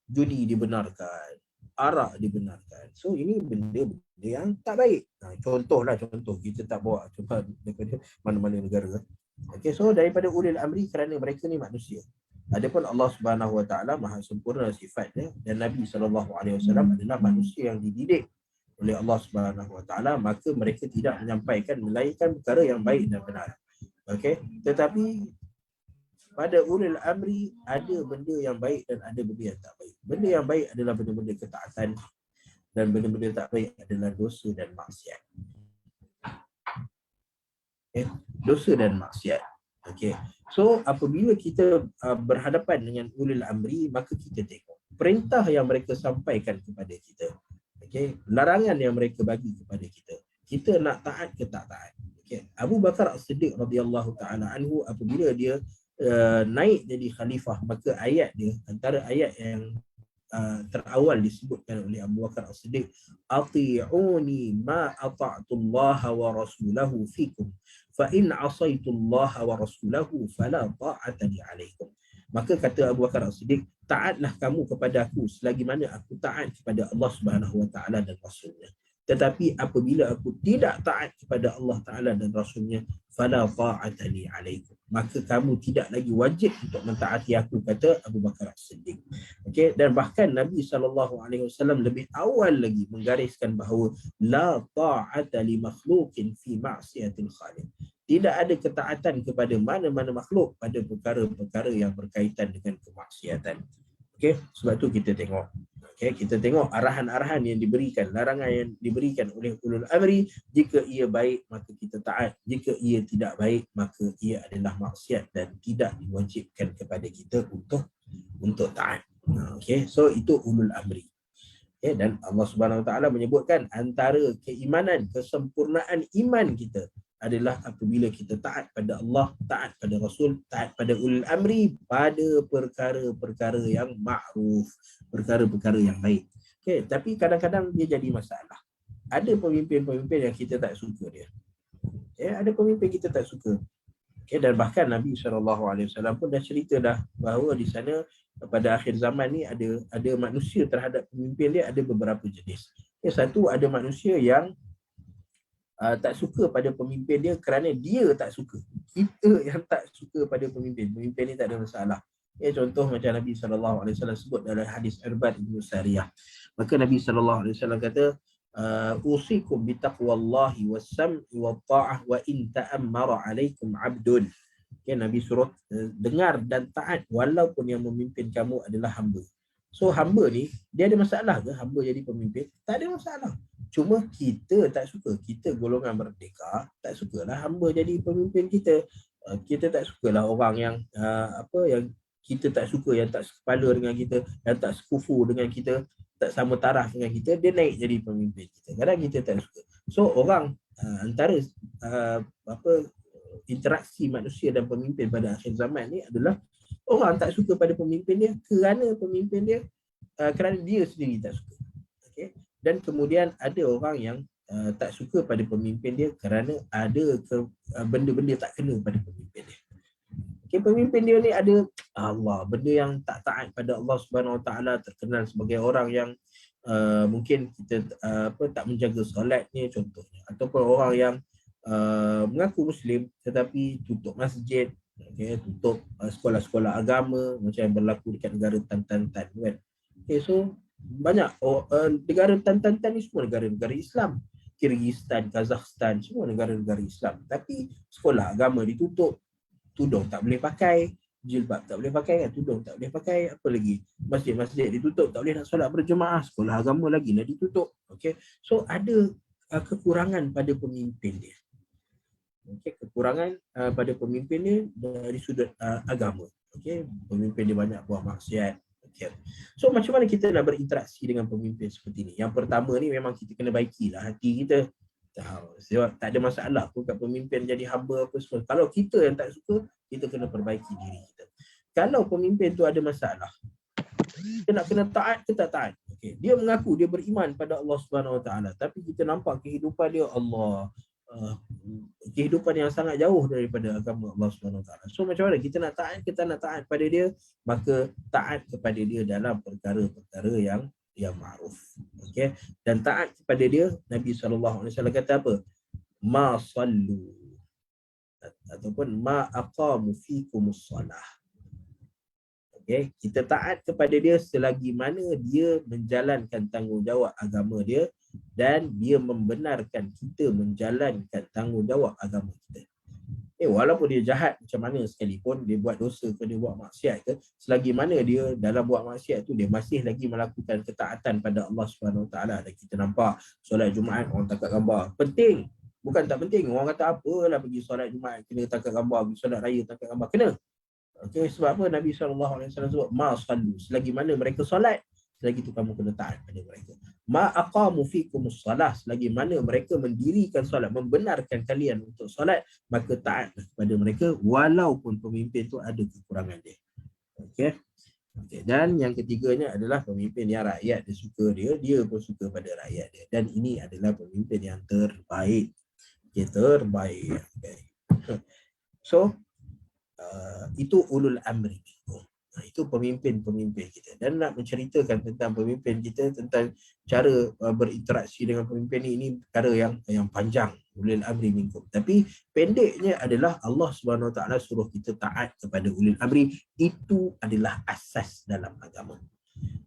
Speaker 1: judi dibenarkan, arak dibenarkan. So ini benda-benda yang tak baik. Contoh kita tak bawa contoh daripada mana-mana negara. Okay, so daripada ulil amri kerana mereka ni manusia. Adapun Allah Subhanahu Wa Taala maha sempurna sifatnya dan Nabi SAW adalah manusia yang dididik oleh Allah Subhanahu Wa Taala, maka mereka tidak menyampaikan melainkan perkara yang baik dan benar. Okey, tetapi pada ulil amri ada benda yang baik dan ada benda yang tak baik. Benda yang baik adalah benda-benda ketaatan dan benda-benda tak baik adalah dosa dan maksiat. Okay. Dosa dan maksiat. Okey. So apabila kita berhadapan dengan ulil amri, maka kita tengok perintah yang mereka sampaikan kepada kita. Okey, larangan yang mereka bagi kepada kita. Kita nak taat ke tak taat? Okey, Abu Bakar As-Siddiq radhiyallahu taala anhu apabila dia naik jadi khalifah, maka ayat dia, antara ayat yang terawal disebutkan oleh Abu Bakar As-Siddiq, ati'uni ma ata'tullaha wa rasulahu fikum fa in asaitullaha wa rasulahu fala ta'ata li alaikum. Maka kata Abu Bakar As-Siddiq, taatlah kamu kepada aku selagi mana aku taat kepada Allah Subhanahu Wa Taala dan Rasulnya. Tetapi apabila aku tidak taat kepada Allah Taala dan Rasulnya, fala ta'ata li alaikum, maka kamu tidak lagi wajib untuk mentaati aku, kata Abu Bakar As-Siddiq. Okey, dan bahkan Nabi SAW lebih awal lagi menggariskan bahawa la ta'ata li makhluqin fi ma'siyatil khaliq. Tidak ada ketaatan kepada mana-mana makhluk pada perkara-perkara yang berkaitan dengan kemaksiatan. Okey, sebab tu kita tengok. Okey, kita tengok arahan-arahan yang diberikan, larangan yang diberikan oleh ulul amri. Jika ia baik, maka kita taat. Jika ia tidak baik, maka ia adalah maksiat dan tidak diwajibkan kepada kita untuk taat. Okey, so itu ulul amri. Okay, dan Allah Subhanahu Wa Taala menyebutkan antara keimanan, kesempurnaan iman kita adalah apabila kita taat pada Allah, taat pada Rasul, taat pada ulul amri pada perkara-perkara yang ma'ruf, perkara-perkara yang baik. Okay, tapi kadang-kadang dia jadi masalah. Ada pemimpin-pemimpin yang kita tak suka dia. Okay, ada pemimpin kita tak suka. Okay, dan bahkan Nabi SAW pun dah cerita dah bahawa di sana pada akhir zaman ni ada manusia terhadap pemimpin dia ada beberapa jenis. Okay, satu, ada manusia yang tak suka pada pemimpin dia kerana dia tak suka. Kita yang tak suka pada pemimpin. Pemimpin ni tak ada masalah. Ya, contoh macam Nabi SAW sebut dalam hadis Irbad bin Sariyah. Maka Nabi SAW kata, usikum bitaqwallahi was-sam'i wat-ta'ah wa in ta'ammara alaikum 'abdun. Okay, Nabi suruh dengar dan taat walaupun yang memimpin kamu adalah hamba. So hamba ni, dia ada masalah ke hamba jadi pemimpin? Tak ada masalah. Cuma kita tak suka. Kita golongan merdeka tak sukalah hamba jadi pemimpin kita. Kita tak sukalah orang yang yang kita tak suka, yang tak sekepala dengan kita, yang tak sekufu dengan kita, tak sama taraf dengan kita, dia naik jadi pemimpin kita. Kadang kita tak suka. So orang antara apa interaksi manusia dan pemimpin pada akhir zaman ni adalah orang tak suka pada pemimpin dia kerana pemimpin dia kerana dia sendiri tak suka. Okay? Dan kemudian ada orang yang tak suka pada pemimpin dia kerana ada benda-benda tak kena pada pemimpin dia. Okay, pemimpin dia ni ada benda yang tak taat pada Allah Subhanahu Wa Taala, terkenal sebagai orang yang mungkin kita tak menjaga solat ni contohnya, ataupun orang yang mengaku Muslim tetapi tutup masjid, okay, tutup sekolah-sekolah agama macam yang berlaku dekat negara Tan kan. Okay, so banyak negara Tan ni semua negara-negara Islam. Kyrgyzstan, Kazakhstan, semua negara-negara Islam. Tapi sekolah agama ditutup, tudung tak boleh pakai, jilbab tak boleh pakai kan, tudung tak boleh pakai, apa lagi? Masjid-masjid ditutup, tak boleh nak solat berjemaah, sekolah agama lagi dah ditutup. Okay, so ada kekurangan pada pemimpin dia. Okay, kekurangan pada pemimpin dia dari sudut agama. Okay, pemimpin dia banyak buat maksiat. Okay. So macam mana kita nak berinteraksi dengan pemimpin seperti ni? Yang pertama ni memang kita kena baikilah hati kita. Sebab tak ada masalah pun kat pemimpin jadi hamba apa semua. Kalau kita yang tak suka, kita kena perbaiki diri kita. Kalau pemimpin tu ada masalah, kita nak kena taat ke tak taat? Okay. Dia mengaku dia beriman pada Allah Subhanahu Wa Taala, tapi kita nampak kehidupan dia kehidupan yang sangat jauh daripada agama Allah Subhanahu Wa Taala. So macam mana kita nak taat, kita nak taat pada dia, maka taat kepada dia dalam perkara-perkara yang ma'ruf. Okey, dan taat kepada dia, Nabi SAW kata apa? Ma sallu ataupun ma aqamu fikumus salah. Okay, kita taat kepada dia selagi mana dia menjalankan tanggungjawab agama dia dan dia membenarkan kita menjalankan tanggungjawab agama kita. Walaupun dia jahat macam mana sekalipun, dia buat dosa ke, dia buat maksiat ke, selagi mana dia dalam buat maksiat tu dia masih lagi melakukan ketaatan pada Allah Subhanahu Wa Taala. Dan kita nampak solat Jumaat orang tangkap gambar. Penting. Bukan tak penting. Orang kata apalah pergi solat Jumaat kena tangkap gambar, pergi solat raya tangkap gambar. Kena. Okay, sebab apa Nabi SAW sebut ma sallu, selagi mana mereka solat, selagi itu kamu kena taat pada mereka. Ma aqamu fikumus salah, selagi mana mereka mendirikan solat, membenarkan kalian untuk solat, maka taat kepada mereka walaupun pemimpin itu ada kekurangan dia. Okey. Okay. Dan yang ketiganya adalah pemimpin yang rakyat dia suka dia pun suka pada rakyat dia. Dan ini adalah pemimpin yang terbaik. Okay, terbaik. Okay. So itu ulul amri. Itu pemimpin-pemimpin kita. Dan nak menceritakan tentang pemimpin kita, tentang cara berinteraksi dengan pemimpin ini perkara yang panjang, ulul amri minkum. Tapi pendeknya adalah Allah Subhanahu Wa Taala suruh kita taat kepada ulul amri. Itu adalah asas dalam agama.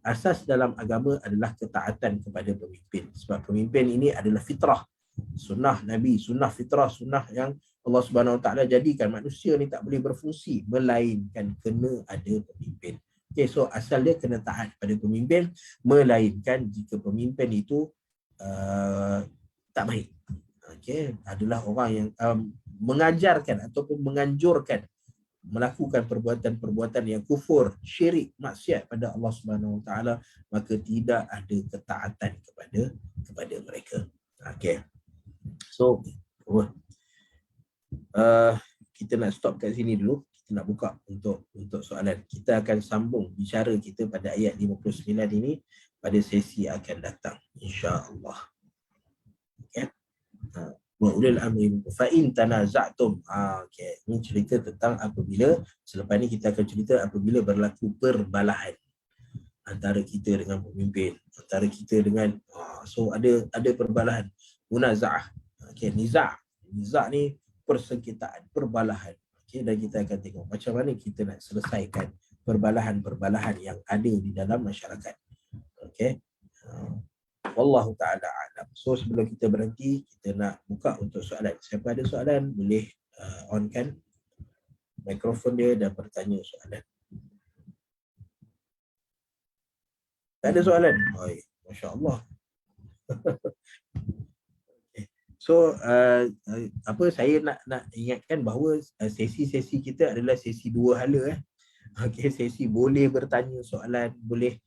Speaker 1: Asas dalam agama adalah ketaatan kepada pemimpin. Sebab pemimpin ini adalah fitrah. Sunnah Nabi, sunnah fitrah, sunnah yang Allah Subhanahu Wa Taala jadikan manusia ni tak boleh berfungsi melainkan kena ada pemimpin. Okay, so asal dia kena taat pada pemimpin, melainkan jika pemimpin itu tak baik. Okay, adalah orang yang mengajarkan ataupun menganjurkan melakukan perbuatan-perbuatan yang kufur, syirik, maksiat pada Allah Subhanahu Wa Taala, maka tidak ada ketaatan kepada mereka. Okay. So kita nak stop kat sini dulu. Kita nak buka untuk soalan. Kita akan sambung bicara kita pada ayat 59 ini pada sesi akan datang, insya-Allah. Okey. Wa ulil amri fa in tanaza'tum. Okey, ini cerita tentang apabila, selepas ni kita akan cerita apabila berlaku perbalahan antara kita dengan pemimpin, antara kita dengan so ada perbalahan, munaza'ah. Okey, niza' ni persengketaan, perbalahan. Okey, dan kita akan tengok macam mana kita nak selesaikan perbalahan-perbalahan yang ada di dalam masyarakat. Okey. Wallahu ta'ala a'lam. So sebelum kita berhenti, kita nak buka untuk soalan. Siapa ada soalan boleh onkan mikrofon dia dan bertanya soalan. Tak ada soalan? Masya-Allah. So saya nak ingatkan bahawa sesi-sesi kita adalah sesi dua hala. Okey, sesi boleh bertanya soalan, boleh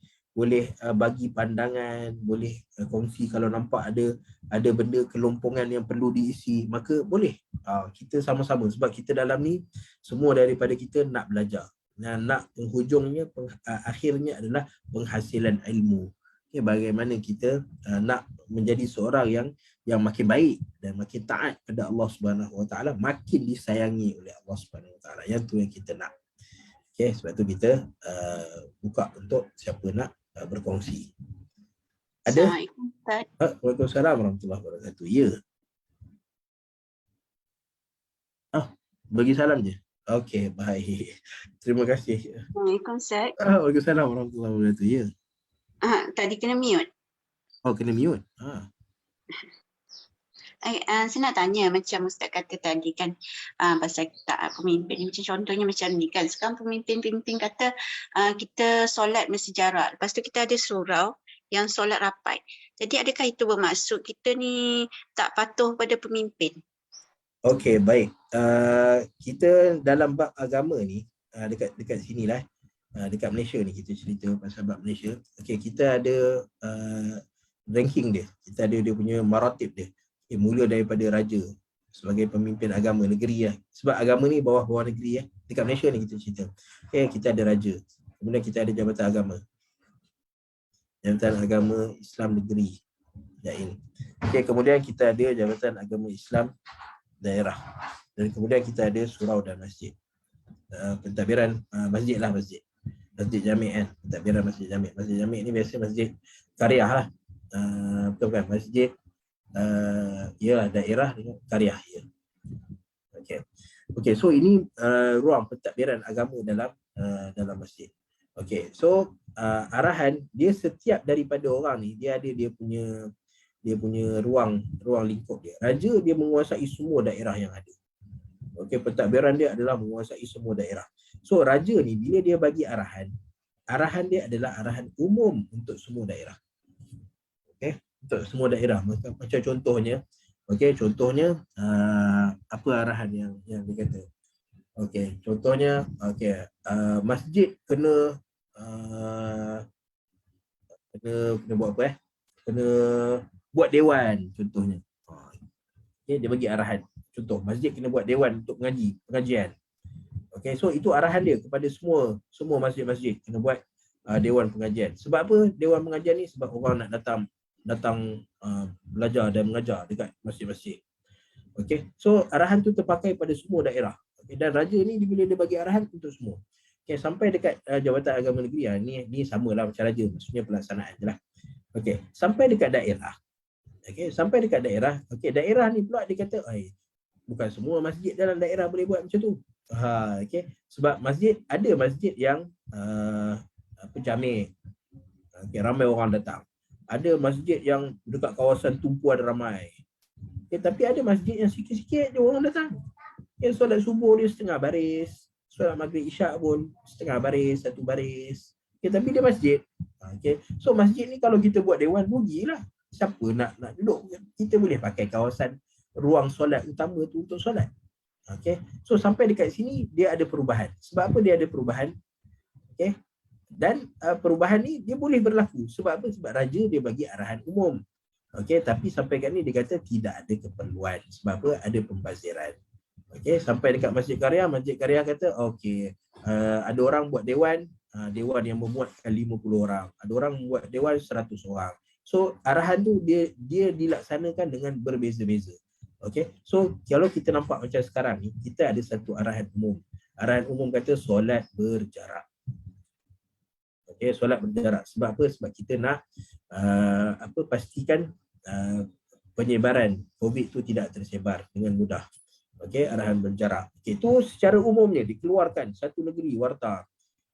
Speaker 1: bagi pandangan, boleh kongsi kalau nampak ada benda kelompongan yang perlu diisi, maka boleh. Kita sama-sama sebab kita dalam ni semua daripada kita nak belajar. Dan nak penghujungnya akhirnya adalah penghasilan ilmu. Okay, bagaimana kita nak menjadi seorang yang makin baik dan makin taat pada Allah Subhanahu Wa Taala, makin disayangi oleh Allah Subhanahu Wa Taala. Yang tu yang kita nak. Okay, sebab tu kita buka untuk siapa nak berkongsi. Ada?
Speaker 2: Assalamualaikum Ustaz.
Speaker 1: Waalaikumsalam warahmatullahi wabarakatuh. Ya. Bagi salam je. Okey, baik. Terima kasih.
Speaker 2: Assalamualaikum Ustaz.
Speaker 1: Waalaikumsalam warahmatullahi wabarakatuh. Ya.
Speaker 2: Tadi kena mute.
Speaker 1: Oh, kena mute.
Speaker 2: Saya nak tanya macam Ustaz kata tadi kan pasal tak pemimpin ni, macam contohnya macam ni kan, sekarang pemimpin kata kita solat mesti jarak, lepas tu kita ada surau yang solat rapat. Jadi adakah itu bermaksud kita ni tak patuh pada pemimpin?
Speaker 1: Okey, baik. Kita dalam bab agama ni dekat sinilah, dekat Malaysia ni kita cerita pasal bab Malaysia. Okey, kita ada ranking dia. Kita ada dia punya maratib dia. Okay, mula daripada raja sebagai pemimpin agama negeri lah. Sebab agama ni bawah-bawah negeri ya. Dekat Malaysia ni kita cerita. Okay, kita ada raja. Kemudian kita ada jabatan agama. Jabatan agama Islam negeri. Jain. Okay, kemudian kita ada jabatan agama Islam daerah. Dan kemudian kita ada surau dan masjid. Pentadbiran masjid lah, masjid. Masjid Jami' kan. Pentadbiran masjid Jami'. Masjid Jami' ni biasa masjid karyah lah. Betul kan? Masjid ya daerah dengan karyah ya. Okey, so ini ruang pentadbiran agama dalam masjid. Okey, so arahan dia setiap daripada orang ni dia ada dia punya ruang lingkup dia. Raja dia menguasai semua daerah yang ada. Okey, pentadbiran dia adalah menguasai semua daerah. So raja ni bila dia bagi arahan dia adalah arahan umum untuk semua daerah. Okey, untuk semua daerah. Macam contohnya, apa arahan yang dia kata? Okey, contohnya masjid kena buat apa kena buat dewan contohnya. Okey, dia bagi arahan. Contoh, masjid kena buat dewan untuk pengajian. Okey, so itu arahan dia kepada semua masjid-masjid kena buat dewan pengajian. Sebab apa dewan pengajian ni? Sebab orang nak datang belajar dan mengajar dekat masjid-masjid. Okey, so arahan tu terpakai pada semua daerah. Okay, dan raja ni bila dia bagi arahan untuk semua. Okey, sampai dekat jabatan agama negeri ni samalah macam raja, maksudnya pelaksanaan jelah. Okey, sampai dekat daerah. Okey, daerah ni pula dia kata, bukan semua masjid dalam daerah boleh buat macam tu. Okey, sebab ada masjid yang jami'. Okey, ramai orang datang. Ada masjid yang dekat kawasan tumpuan ramai. Okay, tapi ada masjid yang sikit-sikit je orang datang. Okay, solat subuh dia setengah baris. Solat maghrib isyak pun setengah baris, satu baris. Okay, tapi dia masjid. Okay. So masjid ni kalau kita buat dewan, rugilah. Siapa nak duduk? Kita boleh pakai kawasan ruang solat utama tu untuk solat. Okay. So sampai dekat sini dia ada perubahan. Sebab apa dia ada perubahan? Okay. Dan perubahan ni dia boleh berlaku. Sebab apa? Sebab raja dia bagi arahan umum. Okey, tapi sampai kat ni dia kata tidak ada keperluan. Sebab apa? Ada pembaziran. Okey, sampai dekat masjid karya kata okey, ada orang buat dewan yang memuatkan 50 orang. Ada orang buat dewan 100 orang. So arahan tu dia dilaksanakan dengan berbeza-beza. Okey. So kalau kita nampak macam sekarang ni, kita ada satu arahan umum. Arahan umum kata solat berjarak. Okey, solat berjarak. Sebab apa? Sebab kita nak pastikan penyebaran COVID tu tidak tersebar dengan mudah. Okey, arahan berjarak. Okey, itu secara umumnya dikeluarkan satu negeri warta.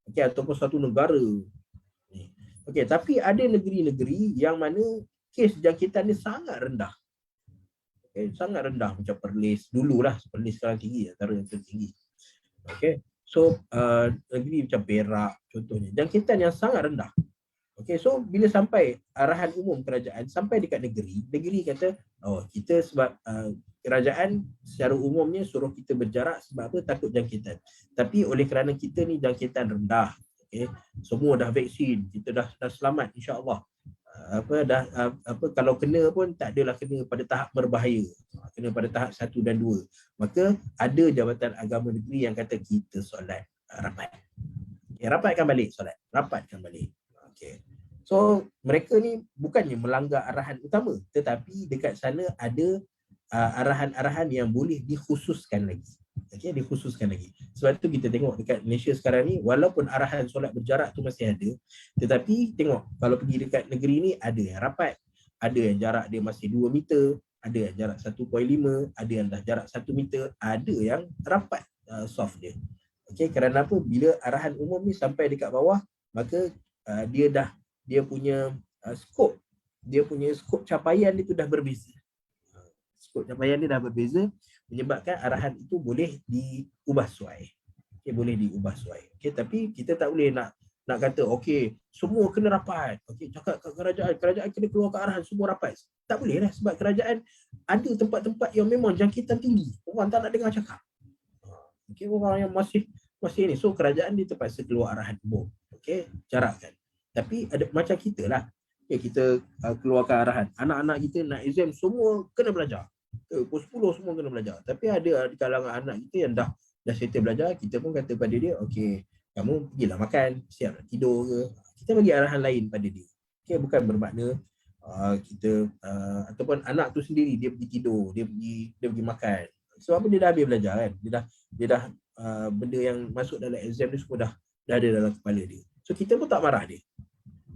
Speaker 1: Okey, ataupun satu negara. Okey, tapi ada negeri-negeri yang mana kes jangkitan ni sangat rendah. Okey, sangat rendah macam Perlis dululah. Perlis sekarang tinggi, antara yang tertinggi. Okey. So negeri macam Perak contohnya, jangkitan yang sangat rendah. Okey, so bila sampai arahan umum kerajaan sampai dekat negeri kata, oh kita sebab kerajaan secara umumnya suruh kita berjarak sebab apa? Takut jangkitan. Tapi oleh kerana kita ni jangkitan rendah, okey, semua dah vaksin, kita dah selamat insya-Allah. Kalau kena pun tak adalah kena pada tahap berbahaya. Kena pada tahap 1 dan 2. Maka ada Jabatan Agama Negeri yang kata kita solat rapat. Okay, rapatkan balik solat. Rapatkan balik. Okey. So mereka ni bukannya melanggar arahan utama, tetapi dekat sana ada arahan-arahan yang boleh dikhususkan lagi. Okey, dikhususkan lagi. Sebab tu kita tengok dekat Malaysia sekarang ni, walaupun arahan solat berjarak tu masih ada, tetapi tengok kalau pergi dekat negeri ni ada yang rapat, ada yang jarak dia masih 2 meter, ada yang jarak 1.5, ada yang dah jarak 1 meter, ada yang rapat soft dia. Okey, kerana apa? Bila arahan umum ni sampai dekat bawah, maka dia punya skop capaian dia tu dah berbeza. Skop capaian dia dah berbeza, menyebabkan arahan itu boleh diubah suai. Okay, boleh diubah suai. Okay, tapi kita tak boleh nak kata okey semua kena rapat. Okey, cakap kat kerajaan kena keluar ke arahan semua rapat. Tak boleh lah sebab kerajaan ada tempat-tempat yang memang jangkitan tinggi. Orang tak nak dengar cakap. Okey, orang yang masih ni. So kerajaan dia terpaksa keluar arahan umum. Okey, jarakkan. Tapi ada macam kita lah. Okay, kita keluarkan arahan. Anak-anak kita nak exam semua kena belajar. Pukul 10 semua kena belajar. Tapi ada di kalangan anak kita yang dah settle belajar, kita pun kata pada dia, okey, kamu pergilah makan, siap nak tidur ke. Kita bagi arahan lain pada dia. Okey, bukan bermakna kita ataupun anak tu sendiri dia pergi tidur, dia pergi makan. Sebab apa dia dah habis belajar kan. Dia dah benda yang masuk dalam exam ni semua dah ada dalam kepala dia. So kita pun tak marah dia.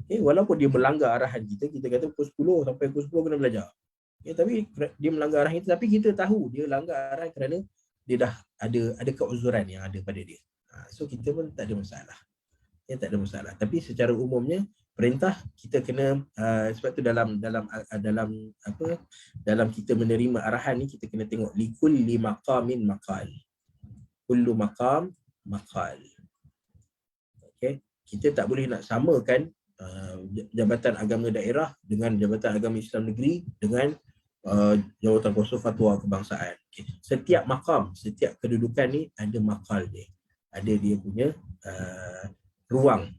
Speaker 1: Okay, walaupun dia melanggar arahan kita kata pukul 10 sampai pukul 10 kena belajar. Okay, tapi dia melanggar arahan kita, tapi kita tahu dia langgar arahan kerana dia dah ada keuzuran yang ada pada dia. So kita pun tak ada masalah. Ya, tak ada masalah. Tapi secara umumnya perintah kita kena sebab tu dalam kita menerima arahan ni kita kena tengok likulli maqamin maqal. Kullu maqam maqal. Okey, kita tak boleh nak samakan Jabatan Agama Daerah dengan Jabatan Agama Islam Negeri dengan Jawatan Kuasa Fatwa Kebangsaan. Okay. Setiap makam, setiap kedudukan ni ada makal dia. Ada dia punya ruang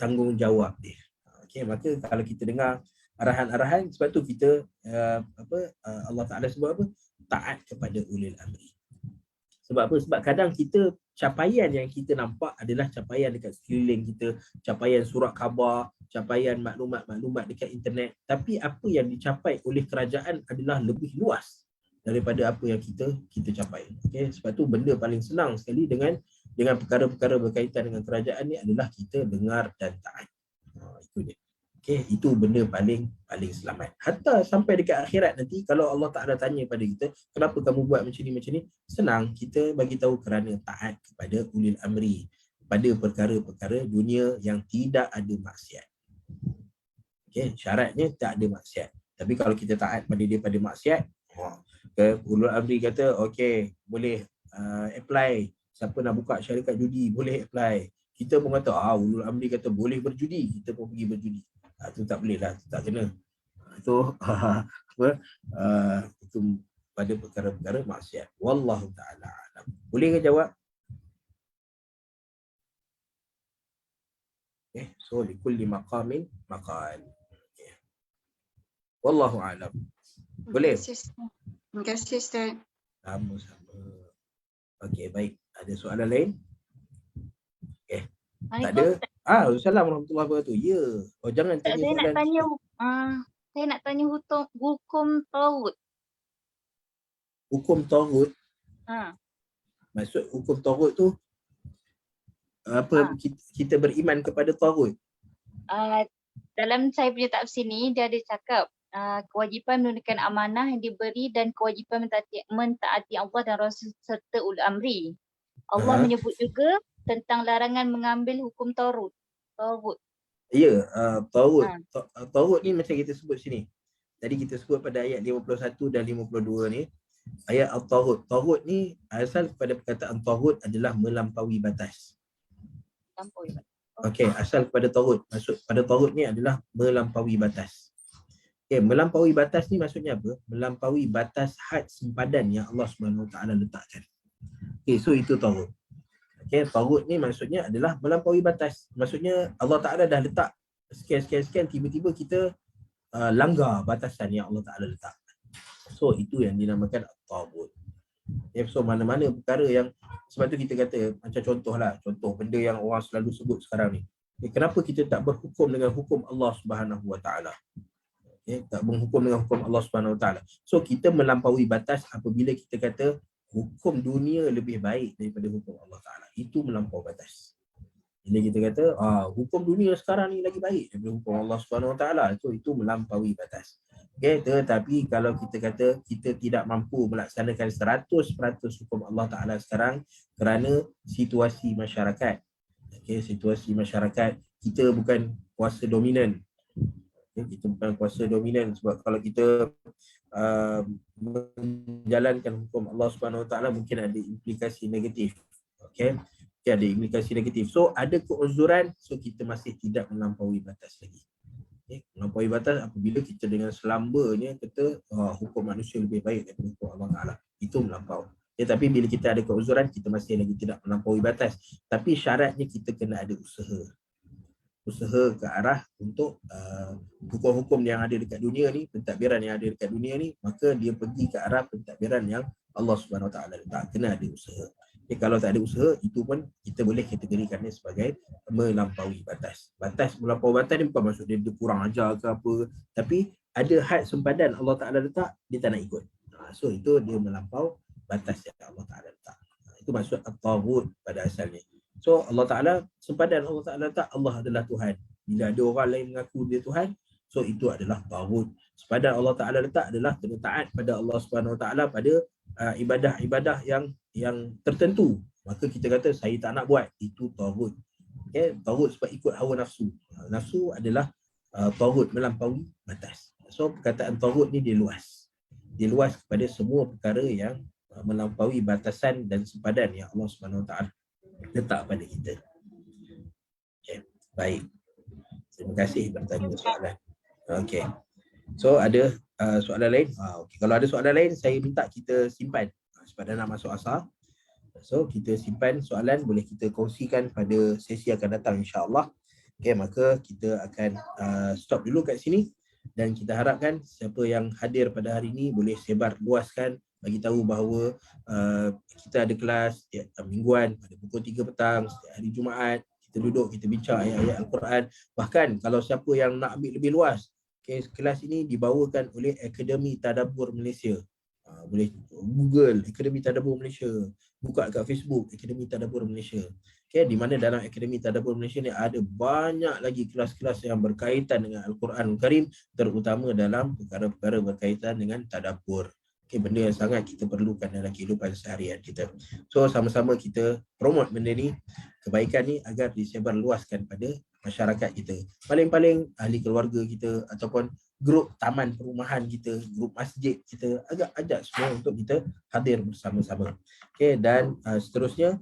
Speaker 1: tanggungjawab dia. Okey, maka kalau kita dengar arahan-arahan, sebab tu kita Allah Taala sebut apa? Taat kepada ulil amri. Sebab apa? Sebab kadang kita capaian yang kita nampak adalah capaian dekat sekeliling kita, capaian surat khabar, capaian maklumat-maklumat dekat internet. Tapi apa yang dicapai oleh kerajaan adalah lebih luas daripada apa yang kita capai. Okay? Sebab tu benda paling senang sekali dengan perkara-perkara berkaitan dengan kerajaan ni adalah kita dengar dan taat. Itu dia. Okay, itu benda paling selamat. Hatta sampai dekat akhirat nanti, kalau Allah Ta'ala tanya pada kita, kenapa kamu buat macam ni? Senang, kita bagi tahu kerana taat kepada ulil amri pada perkara-perkara dunia yang tidak ada maksiat. Okay, syaratnya tak ada maksiat. Tapi kalau kita taat pada dia pada maksiat, ulul amri kata, okay, boleh apply. Siapa nak buka syarikat judi, boleh apply. Kita pun kata, ulul amri kata boleh berjudi, kita pun pergi berjudi. Itu tak boleh lah, tak kena. Itu itu pada perkara-perkara maksiat. Wallahu ta'ala alam. Boleh ke jawab? Okay. So likulli maqamin maqal. Okay. Wallahu alam. Boleh?
Speaker 2: Terima kasih Ustaz.
Speaker 1: Sama-sama. Okey, baik. Ada soalan lain? Okay. Tak ada? Assalamualaikum warahmatullahi wabarakatuh. Ya. Oh, jangan tanya soalan.
Speaker 3: Saya nak tanya hukum taghut.
Speaker 1: Hukum taghut? Maksud hukum taghut tu apa? Kita beriman kepada taghut?
Speaker 3: Dalam saya punya tafsir ni dia ada cakap kewajipan menunaikan amanah yang diberi dan kewajipan mentaati Allah dan Rasul serta ulul amri. Allah menyebut juga tentang larangan mengambil hukum taghut.
Speaker 1: Ya, taghut ni macam kita sebut sini. Tadi kita sebut pada ayat 51 dan 52 ni. Ayat at-taghut. Taghut ni asal kepada perkataan taghut adalah melampaui batas. Okey, asal kepada taghut. Maksud pada taghut ni adalah melampaui batas. Okey, melampaui batas ni maksudnya apa? Melampaui batas had sempadan yang Allah Subhanahu Wa Taala letakkan. Okey, so itu taghut. Okey, taghut ni maksudnya adalah melampaui batas. Maksudnya Allah Taala dah letak sekian, tiba-tiba kita langgar batasan yang Allah Taala letak. So itu yang dinamakan taghut. So mana-mana perkara yang, sebab tu kita kata macam contoh benda yang orang selalu sebut sekarang ni. Kenapa kita tak berhukum dengan hukum Allah Subhanahu Wa Taala? Tak berhukum dengan hukum Allah Subhanahu Wa Taala. So kita melampaui batas apabila kita kata hukum dunia lebih baik daripada hukum Allah Taala. Itu melampaui batas. Bila kita kata hukum dunia sekarang ni lagi baik daripada hukum Allah Subhanahu Wa Taala, itu melampaui batas. Okay, tetapi kalau kita kata kita tidak mampu melaksanakan 100% hukum Allah Ta'ala sekarang kerana situasi masyarakat. Okay, situasi masyarakat, kita bukan kuasa dominan. Okay, kita bukan kuasa dominan sebab kalau kita menjalankan hukum Allah Subhanahu Wa Ta'ala mungkin ada implikasi negatif. Okay, ada implikasi negatif. So ada keuzuran, so kita masih tidak melampaui batas lagi. Melampaui batas apabila kita dengan selambanya kata hukum manusia lebih baik daripada hukum Allah Ta'ala. Itu melampau. Tapi bila kita ada keuzuran, kita masih lagi tidak melampaui batas. Tapi syaratnya kita kena ada usaha. Usaha ke arah untuk hukum-hukum yang ada dekat dunia ni, pentadbiran yang ada dekat dunia ni, maka dia pergi ke arah pentadbiran yang Allah Subhanahu Wa Ta'ala letak. Kena ada usaha. Kalau tak ada usaha, itu pun kita boleh kategorikannya sebagai melampaui batas. Batas melampaui batas ni bukan maksud dia kurang ajar ke apa, tapi ada had sempadan Allah Ta'ala letak, dia tak nak ikut. So itu dia melampau batas yang Allah Ta'ala letak. Itu maksud at-taghut pada asalnya. So Allah Ta'ala, sempadan Allah Ta'ala letak, Allah adalah Tuhan. Bila ada orang lain mengaku dia Tuhan, so itu adalah taghut. Sempadan Allah Ta'ala letak adalah kena taat pada Allah Subhanahu Wa Ta'ala pada ibadah-ibadah yang tertentu. Maka kita kata saya tak nak buat, itu taghut. Okay? Taghut sebab ikut hawa nafsu. Nafsu adalah taghut, melampaui batas. So perkataan taghut ni dia luas. Dia luas kepada semua perkara yang melampaui batasan dan sempadan yang Allah Subhanahu Wa Ta'ala letak pada kita. Okay. Baik. Terima kasih bertanya soalan. Okay. So ada soalan lain? Okay. Kalau ada soalan lain, saya minta kita simpan sebab dah nak masuk asar. So kita simpan soalan, boleh kita kongsikan pada sesi akan datang insya-Allah. Okay, maka kita akan stop dulu kat sini dan kita harapkan siapa yang hadir pada hari ini boleh sebar luaskan, bagi tahu bahawa kita ada kelas setiap mingguan pada pukul 3 petang setiap hari Jumaat. Kita duduk, kita bincang ayat-ayat Al-Quran. Bahkan kalau siapa yang nak ambil lebih luas, okay, kelas ini dibawakan oleh Akademi Tadabbur Malaysia. Boleh Google Akademi Tadabbur Malaysia, buka kat Facebook Akademi Tadabbur Malaysia. Okay, di mana dalam Akademi Tadabbur Malaysia ni ada banyak lagi kelas-kelas yang berkaitan dengan Al-Quranul Karim, terutama dalam perkara-perkara berkaitan dengan tadabbur. Okay, benda yang sangat kita perlukan dalam kehidupan seharian kita. So sama-sama kita promote benda ni, kebaikan ni agar disebar luaskan pada masyarakat kita. Paling-paling ahli keluarga kita ataupun grup taman perumahan kita, grup masjid kita, agak ajak semua untuk kita hadir bersama-sama. Okay, dan seterusnya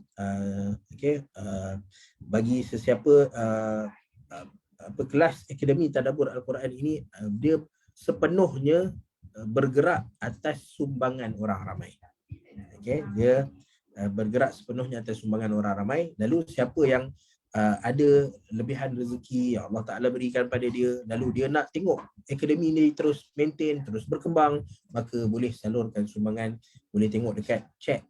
Speaker 1: bagi sesiapa kelas Akademi Tadabbur Al-Quran ini, dia sepenuhnya bergerak atas sumbangan orang ramai. Okay, dia bergerak sepenuhnya atas sumbangan orang ramai. Lalu siapa yang ada lebihan rezeki yang Allah Ta'ala berikan pada dia, lalu dia nak tengok akademi ni terus maintain, terus berkembang, maka boleh salurkan sumbangan. Boleh tengok dekat chat,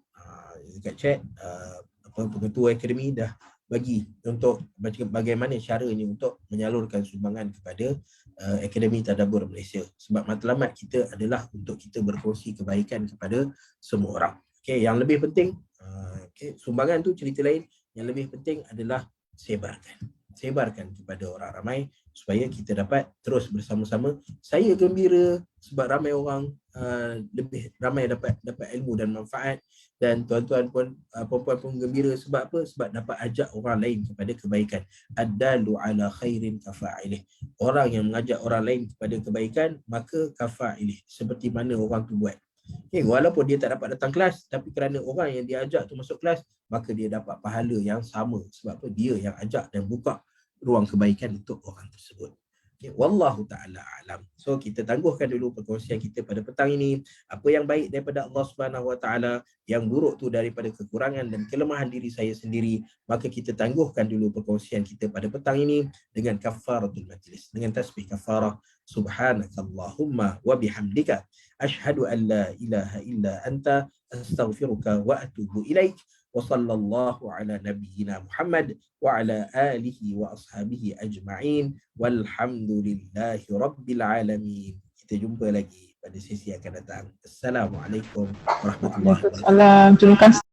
Speaker 1: pengetua akademi dah bagi untuk bagaimana caranya untuk menyalurkan sumbangan kepada Akademi Tadabbur Malaysia. Sebab matlamat kita adalah untuk kita berkongsi kebaikan kepada semua orang. Okay, yang lebih penting, sumbangan tu cerita lain. Yang lebih penting adalah sebarkan kepada orang ramai supaya kita dapat terus bersama-sama. Saya gembira sebab ramai orang lebih ramai dapat ilmu dan manfaat, dan tuan-tuan pun perempuan pun gembira sebab apa? Sebab dapat ajak orang lain kepada kebaikan. Ad-dalu ala khairin kafa'ilih. Orang yang mengajak orang lain kepada kebaikan, maka kafa'ilih, seperti mana orang tu buat. Okay, walaupun dia tak dapat datang kelas, tapi kerana orang yang dia ajak tu masuk kelas, maka dia dapat pahala yang sama. Sebab apa? Dia yang ajak dan buka ruang kebaikan untuk orang tersebut. Okay. Wallahu ta'ala alam. So kita tangguhkan dulu perkongsian kita pada petang ini. Apa yang baik daripada Allah Subhanahu Wa Taala, yang buruk tu daripada kekurangan dan kelemahan diri saya sendiri, maka kita tangguhkan dulu perkongsian kita pada petang ini dengan kafaratul majlis, dengan tasbih kafarah. Subhanakallahumma wa bihamdika asyhadu an la ilaha illa anta astaghfiruka wa atubu ilaik. Wa sallallahu ala nabiyyina Muhammad wa ala alihi wa ashabihi ajma'in walhamdulillahi rabbil alamin. Kita jumpa lagi pada sesi akan datang. Assalamualaikum warahmatullahi wabarakatuh.
Speaker 4: Waalaikumsalam. Terima kasih.